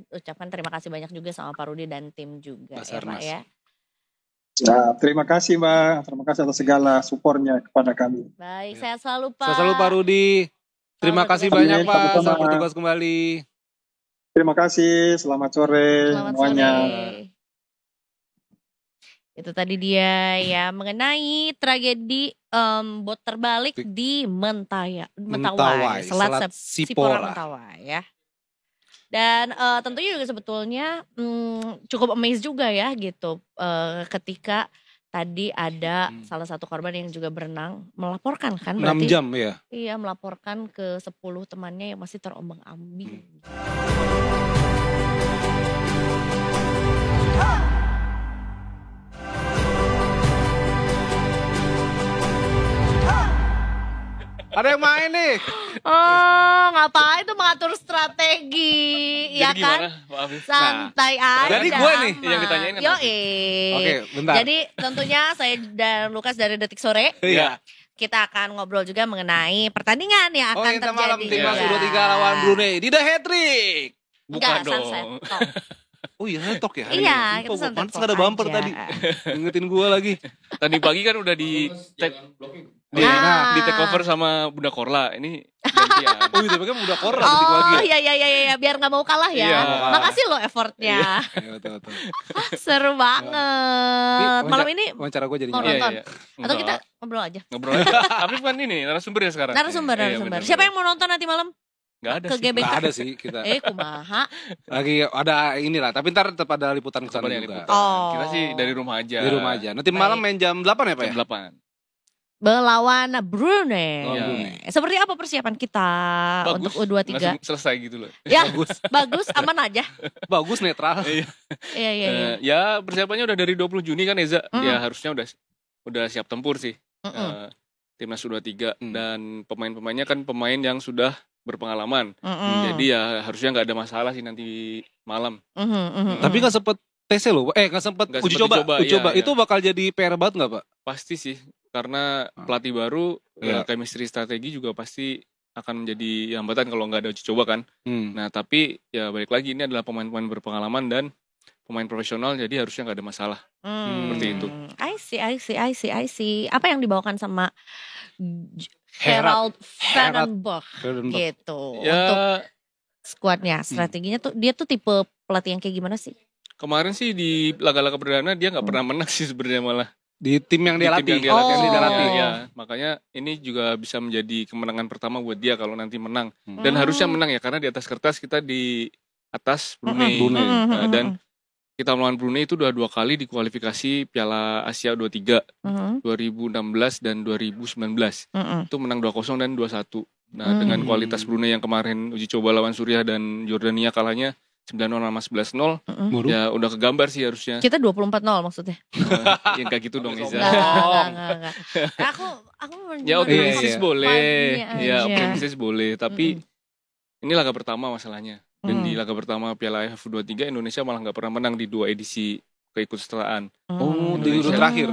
ucapkan terima kasih banyak juga sama Pak Rudi dan tim juga ya Pak ya. Nah, terima kasih Mbak, terima kasih atas segala supportnya kepada kami. Baik, sehat selalu Pak. Sehat selalu Pak Rudi. Terima kasih banyak Pak, selamat bertugas kembali. Terima kasih, selamat sore semuanya. Itu tadi dia ya mengenai tragedi bot terbalik di Mentawai, Selat Sipora Mentawai ya. Dan tentunya juga sebetulnya cukup amazed juga ya gitu ketika tadi ada salah satu korban yang juga berenang melaporkan kan berarti 6 jam ya? Iya, melaporkan ke 10 temannya yang masih terombang-ambing. Ada yang main nih. Oh, ngapain tuh mengatur strategi, ya kan? Santai aja. Jadi gue nih yang ditanyain kan. Oke, bentar. Jadi tentunya saya dan Lukas dari Detik Sore. Iya. Kita akan ngobrol juga mengenai pertandingan yang akan terjadi. Malam Timnas U23 lawan Brunei. Tidak hat-trick. Bukan dong. Oh iya nyetok ya. Iya, Lupa kita gua. santai Pantes nggak ada bumper aja. tadi. Ingetin gue lagi. Tadi pagi kan udah di Nah. di take over sama Bunda Korla. Ini gantian. Oh iya tapi kan udah koran ketik lagi. Oh iya, biar nggak mau kalah ya. Iya. Makasih loh effortnya. Iya betul. Seru banget. Malam ini wawancara gue jadinya. mau Iya, nonton? iya. Atau Enggak. kita ngobrol aja? Ngobrol aja. Tapi kan ini narasumber ya sekarang. Narasumber. Iya, benar. Siapa yang mau nonton nanti malam? Nggak ada Ke sih. GBK? Nggak ada sih kita. Kumaha. Lagi ada inilah. Tapi ntar tetap ada liputan kesana Coba yang juga. liputan. Oh. Kita sih dari rumah aja. Di rumah aja. Nanti Baik. malam main jam 8 ya Pak ya? Jam 8. Melawan Brunei. Oh, Iya. Brunei. Seperti apa persiapan kita untuk U23? Langsung selesai gitu loh. Ya, bagus, aman aja. Bagus netral. Iya. Iya. Ya persiapannya udah dari 20 Juni kan Eza. Mm. Ya harusnya udah siap tempur sih. Mm-mm. Timnas U23 Mm. dan pemain-pemainnya kan pemain yang sudah berpengalaman. Mm-mm. Jadi ya harusnya nggak ada masalah sih nanti malam. Tapi nggak sempet TC loh. Nggak sempet Nggak uji sempet coba. dicoba, Uji coba. iya, Itu bakal jadi PR banget nggak Pak? Pasti sih karena pelatih baru, Iya. chemistry strategi juga pasti akan menjadi hambatan kalau nggak ada uji coba kan. Nah tapi ya balik lagi ini adalah pemain-pemain berpengalaman dan pemain profesional jadi harusnya nggak ada masalah. Seperti itu. I see. Apa yang dibawakan sama Herald. Gerald Vandenberg gitu Ya untuk skuadnya, strateginya tuh dia tuh tipe pelatih yang kayak gimana sih? kemarin sih di laga-laga perdana dia nggak pernah menang sih sebenarnya malah. Di tim yang dia Di latih. tim yang dia latih. Oh. Yang dia latih. Ya, makanya ini juga bisa menjadi kemenangan pertama buat dia kalau nanti menang. Dan harusnya menang ya karena di atas kertas kita di atas Brunei. Brunei. Nah, dan kita melawan Brunei itu udah 2 kali di kualifikasi Piala Asia 23 2016 dan 2019. Itu menang 2-0 dan 2-1. Nah, dengan kualitas Brunei yang kemarin uji coba lawan Suriah dan Yordania kalahnya 9-0 sama 11-0, Baru. ya udah kegambar sih harusnya. Kita 24-0 maksudnya. Yang kayak gitu dong Eza. Enggak. Aku Ya optimistis Iya. boleh, Paginya ya aja. optimistis boleh. Tapi ini laga pertama masalahnya. Dan di laga pertama Piala AFF U23 Indonesia malah nggak pernah menang di 2 edisi keikutsertaan. Oh, di Indonesia. urutan terakhir.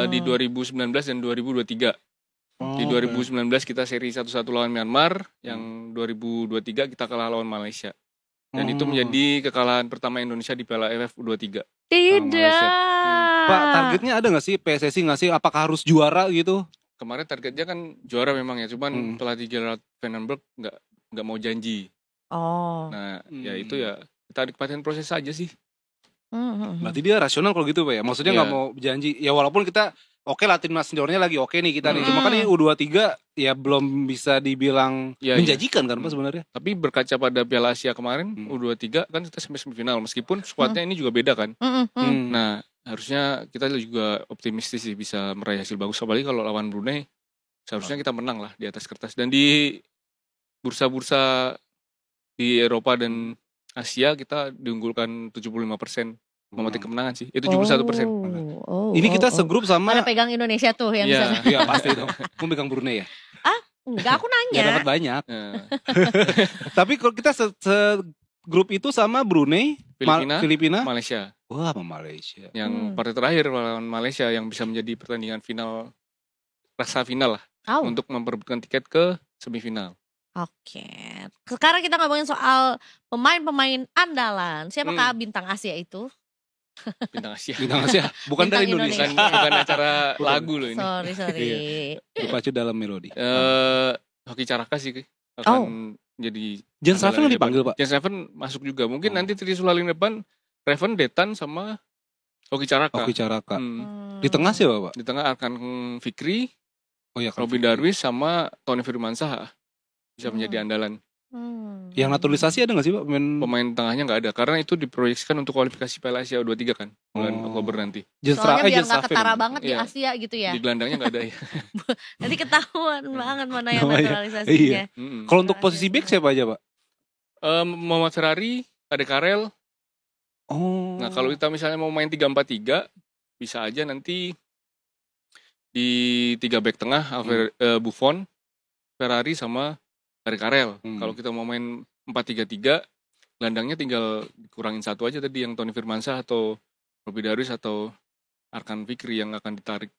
Di 2019 dan 2023. Di 2019 kita seri 1-1 lawan Myanmar, yang 2023 kita kalah lawan Malaysia. Dan itu menjadi kekalahan pertama Indonesia di Piala AFF U23. Tidak. Pak, targetnya ada nggak sih PSSI nggak sih? Apakah harus juara gitu? Kemarin targetnya kan juara memang ya, cuman pelatih Gerald Vandenberg nggak mau janji. Oh. Nah, ya itu ya kita nikmatin proses saja sih. Berarti dia rasional kalau gitu Pak ya? Maksudnya nggak Iya. mau janji. Ya walaupun kita oke lah timnas seniornya lagi oke nih kita nih. Cuma kan ini U23 ya belum bisa dibilang Iya, menjanjikan kan Pak sebenarnya? Tapi berkaca pada Piala Asia kemarin U23 kan kita sampai semifinal, meskipun skuadnya ini juga beda kan. Nah, harusnya kita juga optimistis sih bisa meraih hasil bagus, apalagi kalau lawan Brunei seharusnya kita menang lah di atas kertas. Dan di bursa-bursa di Eropa dan Asia kita diunggulkan 75% memetik kemenangan sih. Itu 71%. Ini kita segrup sama. Pada pegang Indonesia tuh yang Iya. bisa. Iya pasti dong. Kamu pegang Brunei ya? Enggak, aku Ya nanya. dapat banyak. Nah, Tapi kalau kita grup itu sama Brunei, Filipina. Malaysia. Wah, sama Malaysia. Yang partai terakhir lawan Malaysia yang bisa menjadi pertandingan final, rasa final lah, Oh. untuk memperebutkan tiket ke semifinal. Oke. Sekarang kita ngomongin soal pemain-pemain andalan. Siapakah bintang Asia itu? Bintang Asia. Bintang Asia, bukan Bintang dari Indonesia. Bukan acara lagu loh ini. Sorry. Berpacu dalam melodi. Hoki Caraka sih akan jadi Jens Raven andalan dipanggil depan. Pak? Jens Raven masuk juga. Mungkin nanti Trisulalin depan Raven, Detan sama Hoki Caraka. Hoki Caraka. Hmm. Di tengah siapa Pak? Di tengah akan Fikri, Oh ya, Robin Darwis sama Tony Firmansyah bisa menjadi andalan. Yang naturalisasi ada nggak sih Pak? Pemain tengahnya nggak ada karena itu diproyeksikan untuk kualifikasi Piala Asia U23 kan bulan Oktober nanti. Soalnya biar Jens nggak Raven. ketara banget di Iya. Asia gitu ya. Di gelandangnya nggak ada ya. Nanti ketahuan banget mana yang Namanya. naturalisasinya. Iya. Mm-mm. Kalau untuk posisi back siapa aja Pak? Muhammad Ferrari, Tade Karel. Oh. Nah kalau kita misalnya mau main 3-4-3 bisa aja nanti di 3 back tengah Buffon, Ferrari sama Tade Karel. Kalau kita mau main 4-3-3 gelandangnya tinggal dikurangin satu aja tadi yang Tony Firmansyah atau Robin Darwis atau Arkan Fikri yang akan ditarik.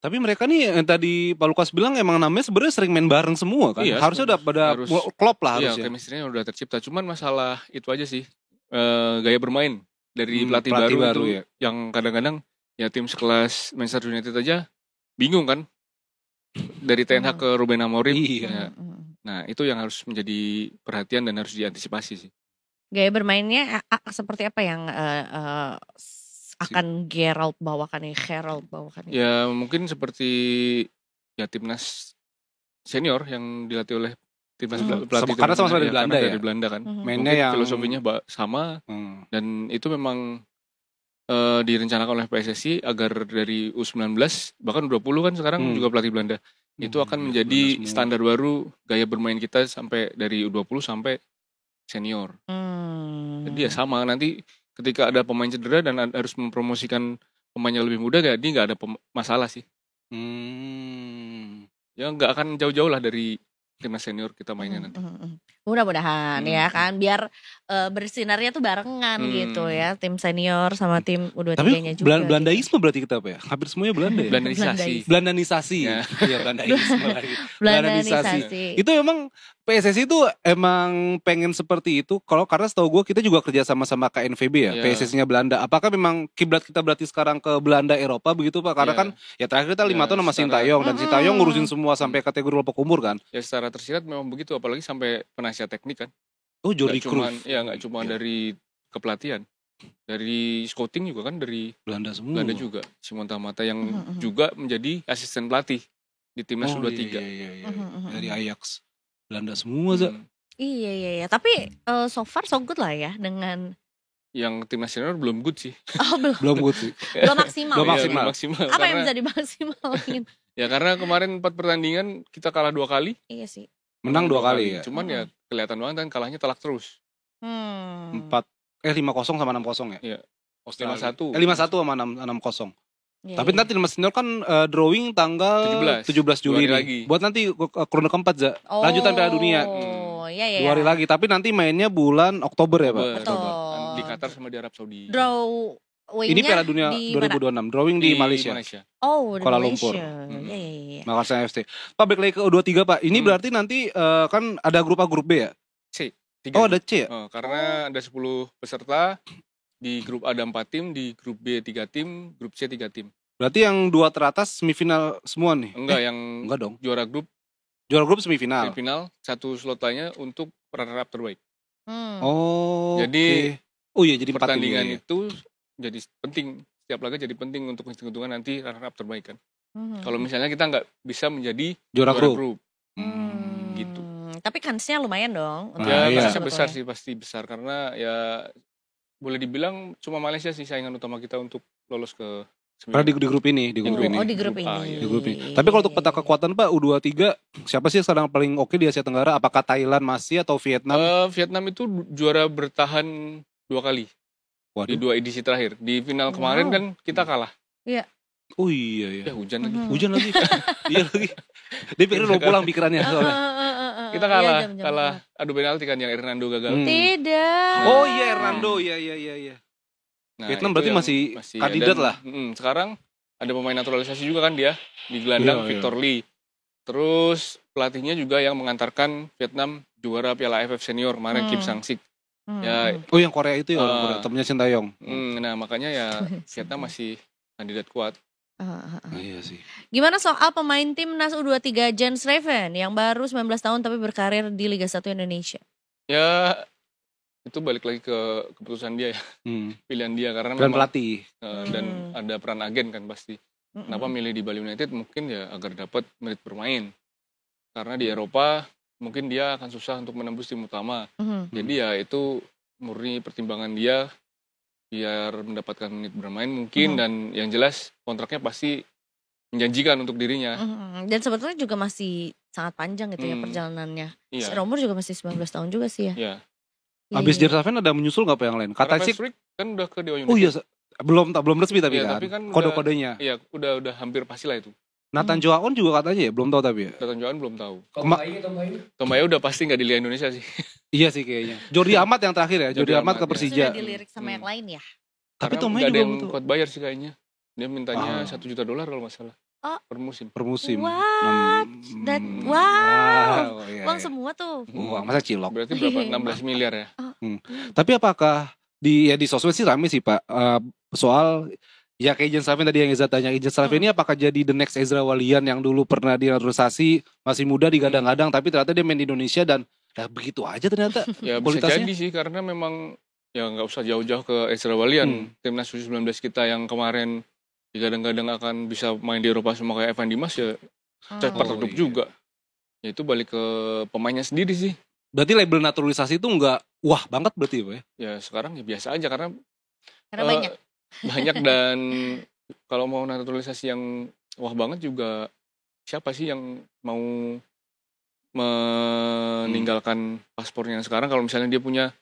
Tapi mereka nih yang tadi Pak Lukas bilang emang namanya sebenarnya sering main bareng semua kan. Iya, Harusnya udah pada harus. klop lah Iya, harusnya. chemistry-nya udah tercipta. Cuman masalah itu aja sih, gaya bermain. dari pelatih baru itu ya. Yang kadang-kadang ya tim sekelas Manchester United aja bingung kan dari Ten Hag ke Ruben Amorim. Ya. Nah itu yang harus menjadi perhatian dan harus diantisipasi sih. Gaya bermainnya seperti apa yang akan Gerald bawakan nih? Ya mungkin seperti ya timnas senior yang dilatih oleh timnas pelatih karena sama-sama dari Belanda ya. Dari Belanda kan. Mainnya yang filosofinya sama dan itu memang direncanakan oleh PSSI agar dari U19 bahkan U20 kan sekarang juga pelatih Belanda. Itu akan menjadi standar baru gaya bermain kita sampai dari U20 sampai senior. Jadi ya sama, nanti ketika ada pemain cedera dan harus mempromosikan pemain yang lebih muda, jadi nggak ada masalah sih. Ya nggak akan jauh-jauh lah dari timnas senior kita mainnya nanti. Mudah-mudahan ya kan, biar bersinarnya tuh barengan gitu ya, tim senior sama tim U23-nya juga. Tapi Belandaisme berarti kita apa ya? Hampir semuanya Belanda ya? Belandanisasi. Iya, Belandaisme lagi. Belandanisasi. Itu emang PSSI itu emang pengen seperti itu. Karena setahu gue kita juga kerja sama KNVB ya, PSSI-nya Belanda. Apakah memang kiblat kita berarti sekarang ke Belanda Eropa begitu Pak? Karena kan ya terakhir kita 5 tahun sama Sintayong dan Sintayong ngurusin semua sampai kategori kelompok umur kan. Ya secara tersirat memang begitu, apalagi sampai penasihat teknik kan. Oh, Jordi Cruyff. Ya nggak cuma dari kepelatihan, dari scouting juga kan dari Belanda semua. Belanda juga. Simon Tamata yang juga menjadi asisten pelatih di timnas U23. Iya. Dari Ajax. Belanda semua Za. Iya. Tapi so far so good lah ya dengan yang timnas senior belum good sih. Belum good sih. Belum maksimal. Belum maksimal. Apa yang bisa dimaksimalin? Ya karena kemarin 4 pertandingan kita kalah 2 kali. Iya sih. Menang 2 kali ya. Cuman ya kelihatan banget kan kalahnya telak terus. 5-0 sama 6-0 ya? Iya. 5-1 sama 6-0. Ya, tapi nanti timnas senior kan drawing tanggal 17 Juli lagi. Buat nanti ronde keempat Za. Lanjutan Piala Dunia. Iya. 2 hari lagi, tapi nanti mainnya bulan Oktober ya Pak? Betul. Di Qatar sama di Arab Saudi. Ini Piala Dunia 2026, drawing di Malaysia. Oh, Kuala Lumpur. Iya. Makassar FC. Pak, balik lagi ke U23 Pak. Ini berarti nanti kan ada grup A, grup B ya? C. 3. Oh, ada C ya? Karena ada 10 peserta. Di grup A ada 4 tim, di grup B 3 tim, grup C 3 tim. Berarti yang 2 teratas semifinal semua nih? Enggak dong. Juara grup semifinal. Semifinal, 1 slot lainnya untuk runner up terbaik. Oh. Jadi jadi pertandingan itu jadi penting. Setiap laga jadi penting untuk hitung-hitungan nanti runner up terbaik kan. Kalau misalnya kita nggak bisa menjadi juara grup. Gitu. Tapi kansnya lumayan dong. Kansnya besar sih, pasti besar karena ya boleh dibilang cuma Malaysia sih saingan utama kita untuk lolos ke Karena di grup ini, di grup ini. Di grup ini. Tapi kalau untuk peta kekuatan Pak, U23 siapa sih sekarang paling oke di Asia Tenggara? Apakah Thailand masih atau Vietnam? Vietnam itu juara bertahan 2 kali. Waduh. Di 2 edisi terakhir. Di final kemarin kan kita kalah. Iya. Oh iya. Ya hujan lagi. Iya lagi. Dia pikir mau pulang pikirannya soalnya. Kita kalah adu penalti kan yang Hernando gagal. Tidak. Oh iya Hernando, iya. Nah, Vietnam berarti masih kandidat lah. Sekarang ada pemain naturalisasi juga kan dia di gelandang Victor Lee. Terus pelatihnya juga yang mengantarkan Vietnam juara Piala AFF Senior kemarin Kim Sang-sik. Yang Korea itu ya, temennya Sintayong. Nah makanya ya Vietnam masih kandidat kuat. Iya sih. Gimana soal pemain timnas U23 Jens Raven yang baru 19 tahun tapi berkarir di Liga 1 Indonesia? Ya itu balik lagi ke keputusan dia ya, pilihan dia karena memang pelatih dan ada peran agen kan pasti. Kenapa milih di Bali United? Mungkin ya agar dapat menit bermain. Karena di Eropa mungkin dia akan susah untuk menembus tim utama. Jadi ya itu murni pertimbangan dia biar mendapatkan menit bermain mungkin dan yang jelas kontraknya pasti menjanjikan untuk dirinya. Dan sebetulnya juga masih sangat panjang gitu ya perjalanannya. Iya. Umur juga masih 19 tahun juga sih ya. Iya. Abis Jens Raven ada menyusul nggak Pak yang lain? Kata sih kan udah ke Dewa United. Oh iya, belum resmi tapi ya, kan kode-kodenya. Iya, udah hampir pasti lah itu. Nathan Joaon juga katanya ya, belum tahu tapi ya. Nathan Joaon belum tahu. Tom Bayu udah pasti nggak di Liga Indonesia sih. Iya sih kayaknya. Jordi Amat yang terakhir ya, Jordi Amat ke Persija. Sudah dilirik sama yang lain ya. Tapi Tom Bayu juga belum yang kuat bayar sih kayaknya. Dia mintanya $1 juta kalau nggak salah. Per musim. Wow. Iya. Uang semua tuh. Uang masa cilok. Berarti berapa? 16 miliar ya. Tapi apakah di sosmed sih rame sih Pak. Soal ya kayak Ijan Slavin tadi yang Eza tanya, Ijan Slavin ini apakah jadi the next Ezra Walian yang dulu pernah dinaturalisasi, masih muda digadang-gadang, tapi ternyata dia main di Indonesia dan begitu aja ternyata. Ya bisa jadi sih, karena memang ya nggak usah jauh-jauh ke Ezra Walian. Timnas U19 kita yang kemarin digadang-gadang akan bisa main di Eropa semua kayak Evan Dimas ya cepat redup juga. Ya itu balik ke pemainnya sendiri sih. Berarti label naturalisasi itu nggak wah banget berarti Pak ya? Ya sekarang ya biasa aja karena banyak. Banyak dan kalau mau naturalisasi yang wah banget juga siapa sih yang mau meninggalkan paspornya sekarang kalau misalnya dia punya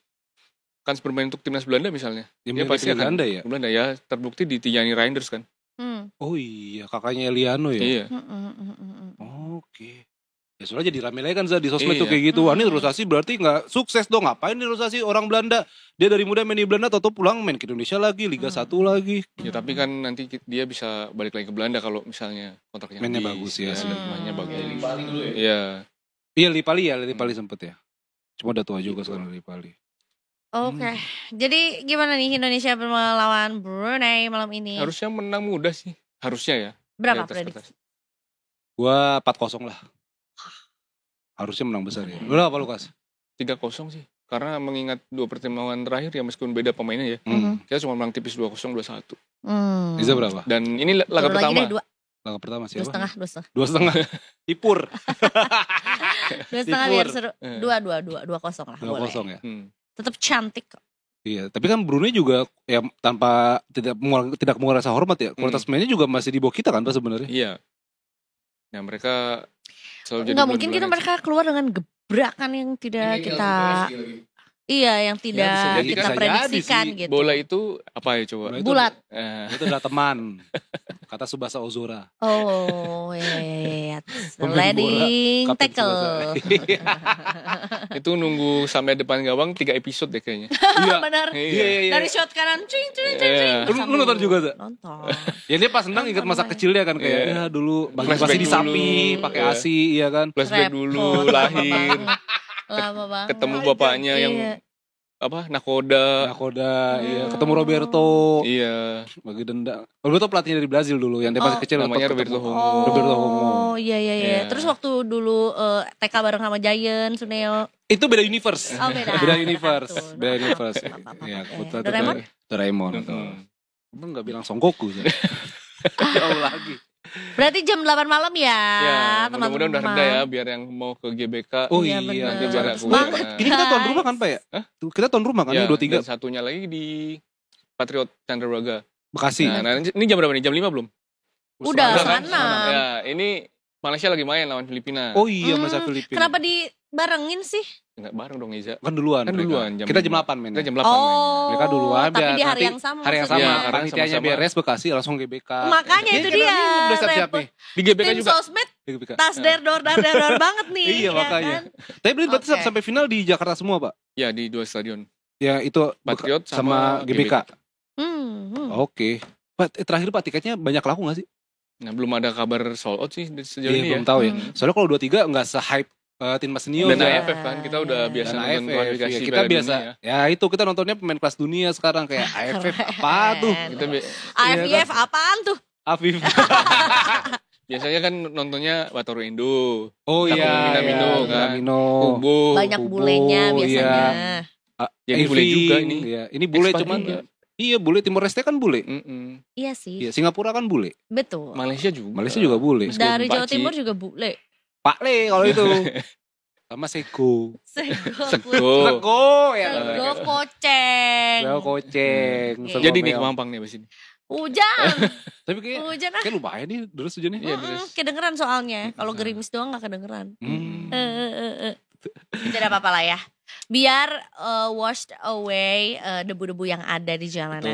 kan bermain untuk timnas Belanda misalnya. Dia pasti akan Belanda ya? Belanda ya terbukti di Tijani Reinders kan. Oh iya, kakaknya Eliano ya? Iya. Oke. Ya soalnya jadi rame lagi kan di sosmed tuh kayak gitu. Wah ini naturalisasi berarti gak sukses dong. Ngapain naturalisasi orang Belanda? Dia dari muda main di Belanda, atau pulang main ke Indonesia lagi, Liga 1 lagi. Ya tapi kan nanti dia bisa balik lagi ke Belanda kalau misalnya kontraknya mainnya bagus ya. Mainnya bagus. Lipali dulu ya? Iya. Iya Lipali sempet ya. Cuma udah tua juga sekarang Lipali. Oke. Jadi gimana nih Indonesia melawan Brunei malam ini? Harusnya menang mudah sih. Harusnya ya. Berapa prediksi? Gua 4-0 lah. Harusnya menang besar ya. Berapa Lukas? 3-0 sih. Karena mengingat 2 pertemuan terakhir ya meskipun beda pemainnya ya. Kita cuma menang tipis 2-0, 2-1. Bisa berapa? Dan ini laga pertama. Laga pertama siapa? 2,5. 2,5. Ipur. 2,5 biar seru. 2-0 lah. 2-0 ya. Tetap cantik kok. Iya, tapi kan Brunei juga ya tanpa tidak mengurangi rasa hormat ya. Kualitas mainnya juga masih di bawah kita kan Pak sebenarnya. Iya. Ya mereka selalu jadi nggak mungkin mereka keluar dengan gebrakan yang tidak kita yang tidak kita prediksikan gitu. Bola itu apa ya coba? Bulat. Itu adalah teman. Kata Subasa Ozora. Oh iya. Sliding tackle. Itu nunggu sampai depan gawang 3 episode deh kayaknya. Iya benar. Iya. Dari shot kanan cing. Lu nonton juga tuh? Nonton. Ya dia pas nendang ingat masa kecilnya kan kayak ya dulu masih di sapi pakai ASI iya kan. Flashback dulu lahir. Lama banget. Ketemu bapaknya yang nakoda iya. Ketemu Roberto. Iya. Bagi denda. Roberto pelatihnya dari Brazil dulu yang dia masih kecil namanya Roberto Homo. Oh iya. Terus waktu dulu TK bareng sama Giant Suneo. Itu beda universe. Oh beda. Beda universe. Iya, Doraemon. Lu enggak bilang Son Goku sih. Jauh lagi. Berarti jam 8 malam ya, teman-teman. Mudah-mudahan udah reda ya, biar yang mau ke GBK. Oh iya, nanti biar aku. Ini kita tuan rumah kan Pak ya? Kita tuan rumah kan, ya, 23. Dan satunya lagi di Patriot Candrabaga. Bekasi. Nah, ini jam berapa nih? Jam 5 belum? Udah kan? sana. Ya, ini Malaysia lagi main lawan Filipina. Oh iya, Malaysia Filipina. Kenapa dibarengin sih? Enggak bareng dong Iza. Kan duluan. Kita jam 8 mainnya. Kita jam 8 mainnya. Mereka duluan tapi biar di hari yang sama. Hari yang sama. Ya, Panitianya beres Bekasi langsung GBK. Makanya itu dia. Udah siap-siap nih. Di GBK Tim juga. sosmed tas dor banget nih. Iya makanya. Tapi berarti sampai final di Jakarta semua Pak? Ya di 2 stadion. Ya itu Patriot sama GBK. Oke. Pak terakhir Pak tiketnya banyak laku gak sih? Nah belum ada kabar sold out sih sejauh ini belum tahu ya. Soalnya kalau 23 nggak se-hype timnas senior dan AFF kan kita udah biasa nonton kualifikasi kita biasa ya itu kita nontonnya pemain kelas dunia sekarang kayak AFF apa tuh kita AFF apaan tuh Afif biasanya kan nontonnya Wataru Indo Minamino kan Kubo banyak bulenya biasanya jadi bule juga ini ini bule cuman iya bule, Timor Leste kan bule. Iya sih. Iya, Singapura kan bule. Betul. Malaysia juga bule. Dari Jawa Timur juga bule. Pak Le kalau itu. Sama Seko. Sego koceng. Jadi nih Kemampang nih abis ini. Hujan. Tapi kayak lumayan nih terus hujannya. Iya, kedengeran soalnya. Kalau gerimis doang gak kedengeran. Tidak apa-apa lah ya. Biar washed away debu-debu yang ada di jalanan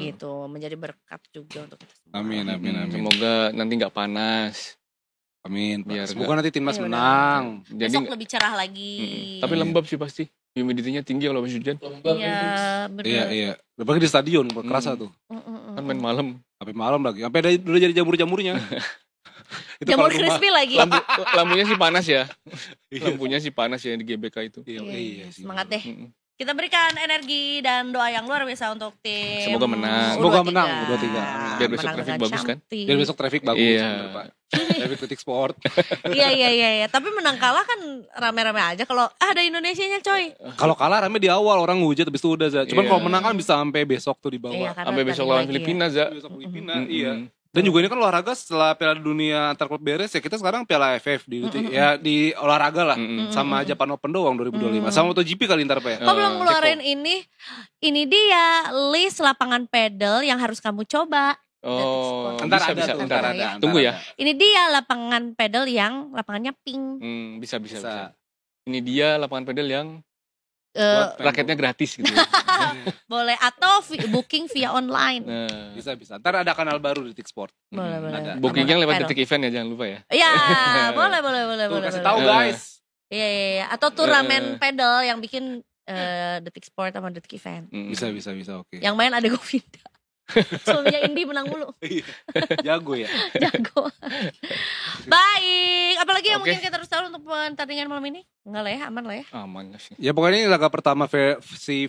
gitu. Menjadi berkat juga untuk kita semua. Amin. Semoga nanti gak panas. Amin. Semoga nanti timnas menang. Besok lebih cerah lagi. Tapi lembab sih pasti. Humidity-nya tinggi kalau habis hujan. Iya, benar. Iya. Apalagi di stadion kerasa tuh. Kan main malam. Sampai malam lagi. Sampai udah jadi jamur-jamurnya. Jamur crispy lagi. Lampunya sih panas ya. Lampunya sih panas ya di GBK itu. Iya. Semangat deh. Kita berikan energi dan doa yang luar biasa untuk tim. Semoga menang. Semoga menang, U23. Biar besok Menang traffic dengan bagus kan? cantik. Biar besok traffic bagus. Iya. bener, Pak. Traffic titik sport. Iya. Tapi menang kalah kan rame-rame aja. Kalau ada Indonesianya coy. Kalau kalah rame di awal orang ngehujat habis itu udah Za. Cuman Iya. kalau menang kan bisa sampai besok tuh di bawah. Iya, karena Sampai besok tadi lawan lagi Filipina, Za. Besok Filipina, iya. Dan juga ini kan olahraga setelah Piala Dunia antar klub beres ya kita sekarang Piala AFF ya di olahraga lah sama Japan Open doang 2025 sama MotoGP kali ntar Pak ya. Kok belum ngeluarin ini dia list lapangan pedal yang harus kamu coba. Oh, Ntar bisa, ada bisa. tuh, Ntar ntar ada. ada. Tunggu ya. Ini dia lapangan pedal yang lapangannya pink. Bisa. Ini dia lapangan pedal yang Buat raketnya gratis gitu. Boleh atau booking via online. Nah, Bisa. Ntar ada kanal baru di Tik Sport. Boleh. Ada. bookingnya lewat Pedal. Detik Event ya, jangan lupa ya. Iya, boleh. Tuh kasih boleh. tahu guys. Iya. Atau turnamen pedal yang bikin Detik Sport sama Detik Event. Bisa oke. Yang main ada Govinda. Suaminya Indi menang mulu. Jago ya. Jago. Baik. Apalagi yang Oke. mungkin kita harus tahu untuk pertandingan malam ini? Enggak lah ya, aman lah ya. Aman sih. Ya pokoknya ini laga pertama si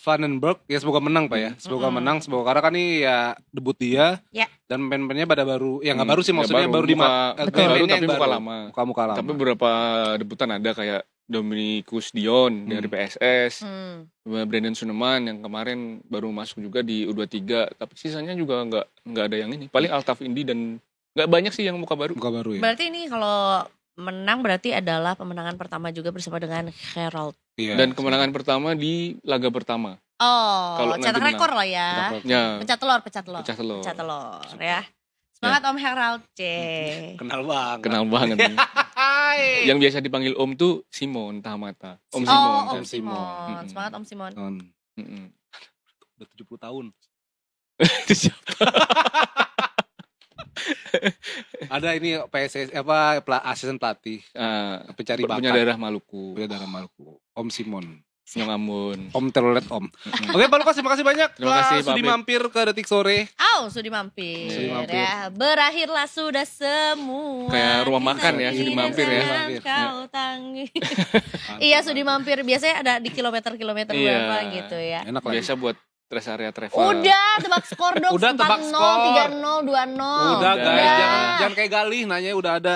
Vandenberg ya semoga menang Pak ya. Semoga menang, semoga karena kan ini ya debut dia. Ya. Dan pemain-pemainnya pada baru, ya nggak baru sih Nggak maksudnya baru di baru tapi muka lama. Muka lama. Tapi beberapa debutan ada kayak Dominikus Dion dari PSS, Brandon Suneman yang kemarin baru masuk juga di U23. Tapi sisanya juga nggak ada yang ini. Paling Altaf Indi dan nggak banyak sih yang muka baru. Muka baru ya. Berarti ini kalau menang berarti adalah pemenangan pertama juga bersama dengan Herald. Iya. Dan kemenangan pertama di laga pertama. Oh, Kalau cetak nanti rekor menang. lah ya. Ya, Pecah telur. pecah telur. Ya. Semangat Om Herald, C. Kenal banget. Kenal banget nih. Yang biasa dipanggil Om tuh Simon Tahamata. Om Simon. Oh, Om Om Simon. Simon. Semangat Om Simon. Udah 70 tahun. Itu siapa? Ada ini PSS asisten pelatih, pencari bakat. Punya darah Maluku. Punya darah Maluku. Om Simon. Nyong Ambon. Om telolet Om. Oke Pak Lukas, terima kasih banyak. Terima kasih, Pak Sudi Abid. mampir ke Detik Sore. Sudi mampir. Sudi mampir. Ya, berakhirlah sudah semua. Kayak rumah makan ya, Sudi mampir ya. Jangan kau tangis. Iya, Sudi mampir. Biasanya ada di kilometer-kilometer Iya. berapa gitu ya. Enak lagi. Biasa buat rest area travel. Udah, tebak skor dong. Udah, tebak 4-0, skor. 3-0, 2-0. Udah guys, Udah. jangan kayak Galih nanya udah ada.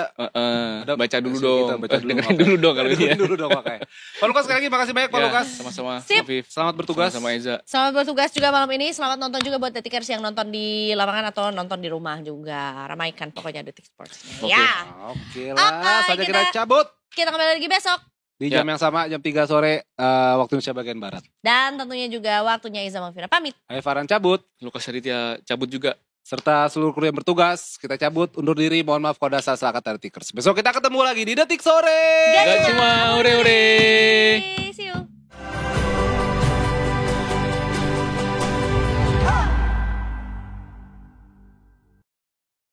Baca dulu Kita dong. baca dulu, Dengerin makanya. dulu dong kalau ini ya. Dengerin dulu dong makanya. Pak Lukas sekali lagi makasih banyak Pak Ya, Lukas. sama-sama. Sip. Afif. Selamat bertugas. Sama Eza. Selamat bertugas juga malam ini. Selamat nonton juga buat Detikers yang nonton di lapangan atau nonton di rumah juga. Ramaikan pokoknya Detik Sports. Oke. Ya. Oke lah, Oke, saja kita kita- cabut. Kita kembali lagi besok. Di Ya. jam yang sama, jam 3 sore waktu Indonesia bagian Barat. Dan tentunya juga waktunya Iza Mangfira pamit. Hai Farhan cabut. Lukas Aditya cabut juga. Serta seluruh kru yang bertugas, kita cabut, undur diri, mohon maaf kalau ada salah kata Detikers. Besok kita ketemu lagi di Detik Sore. Gak Gak cuma ore-ore.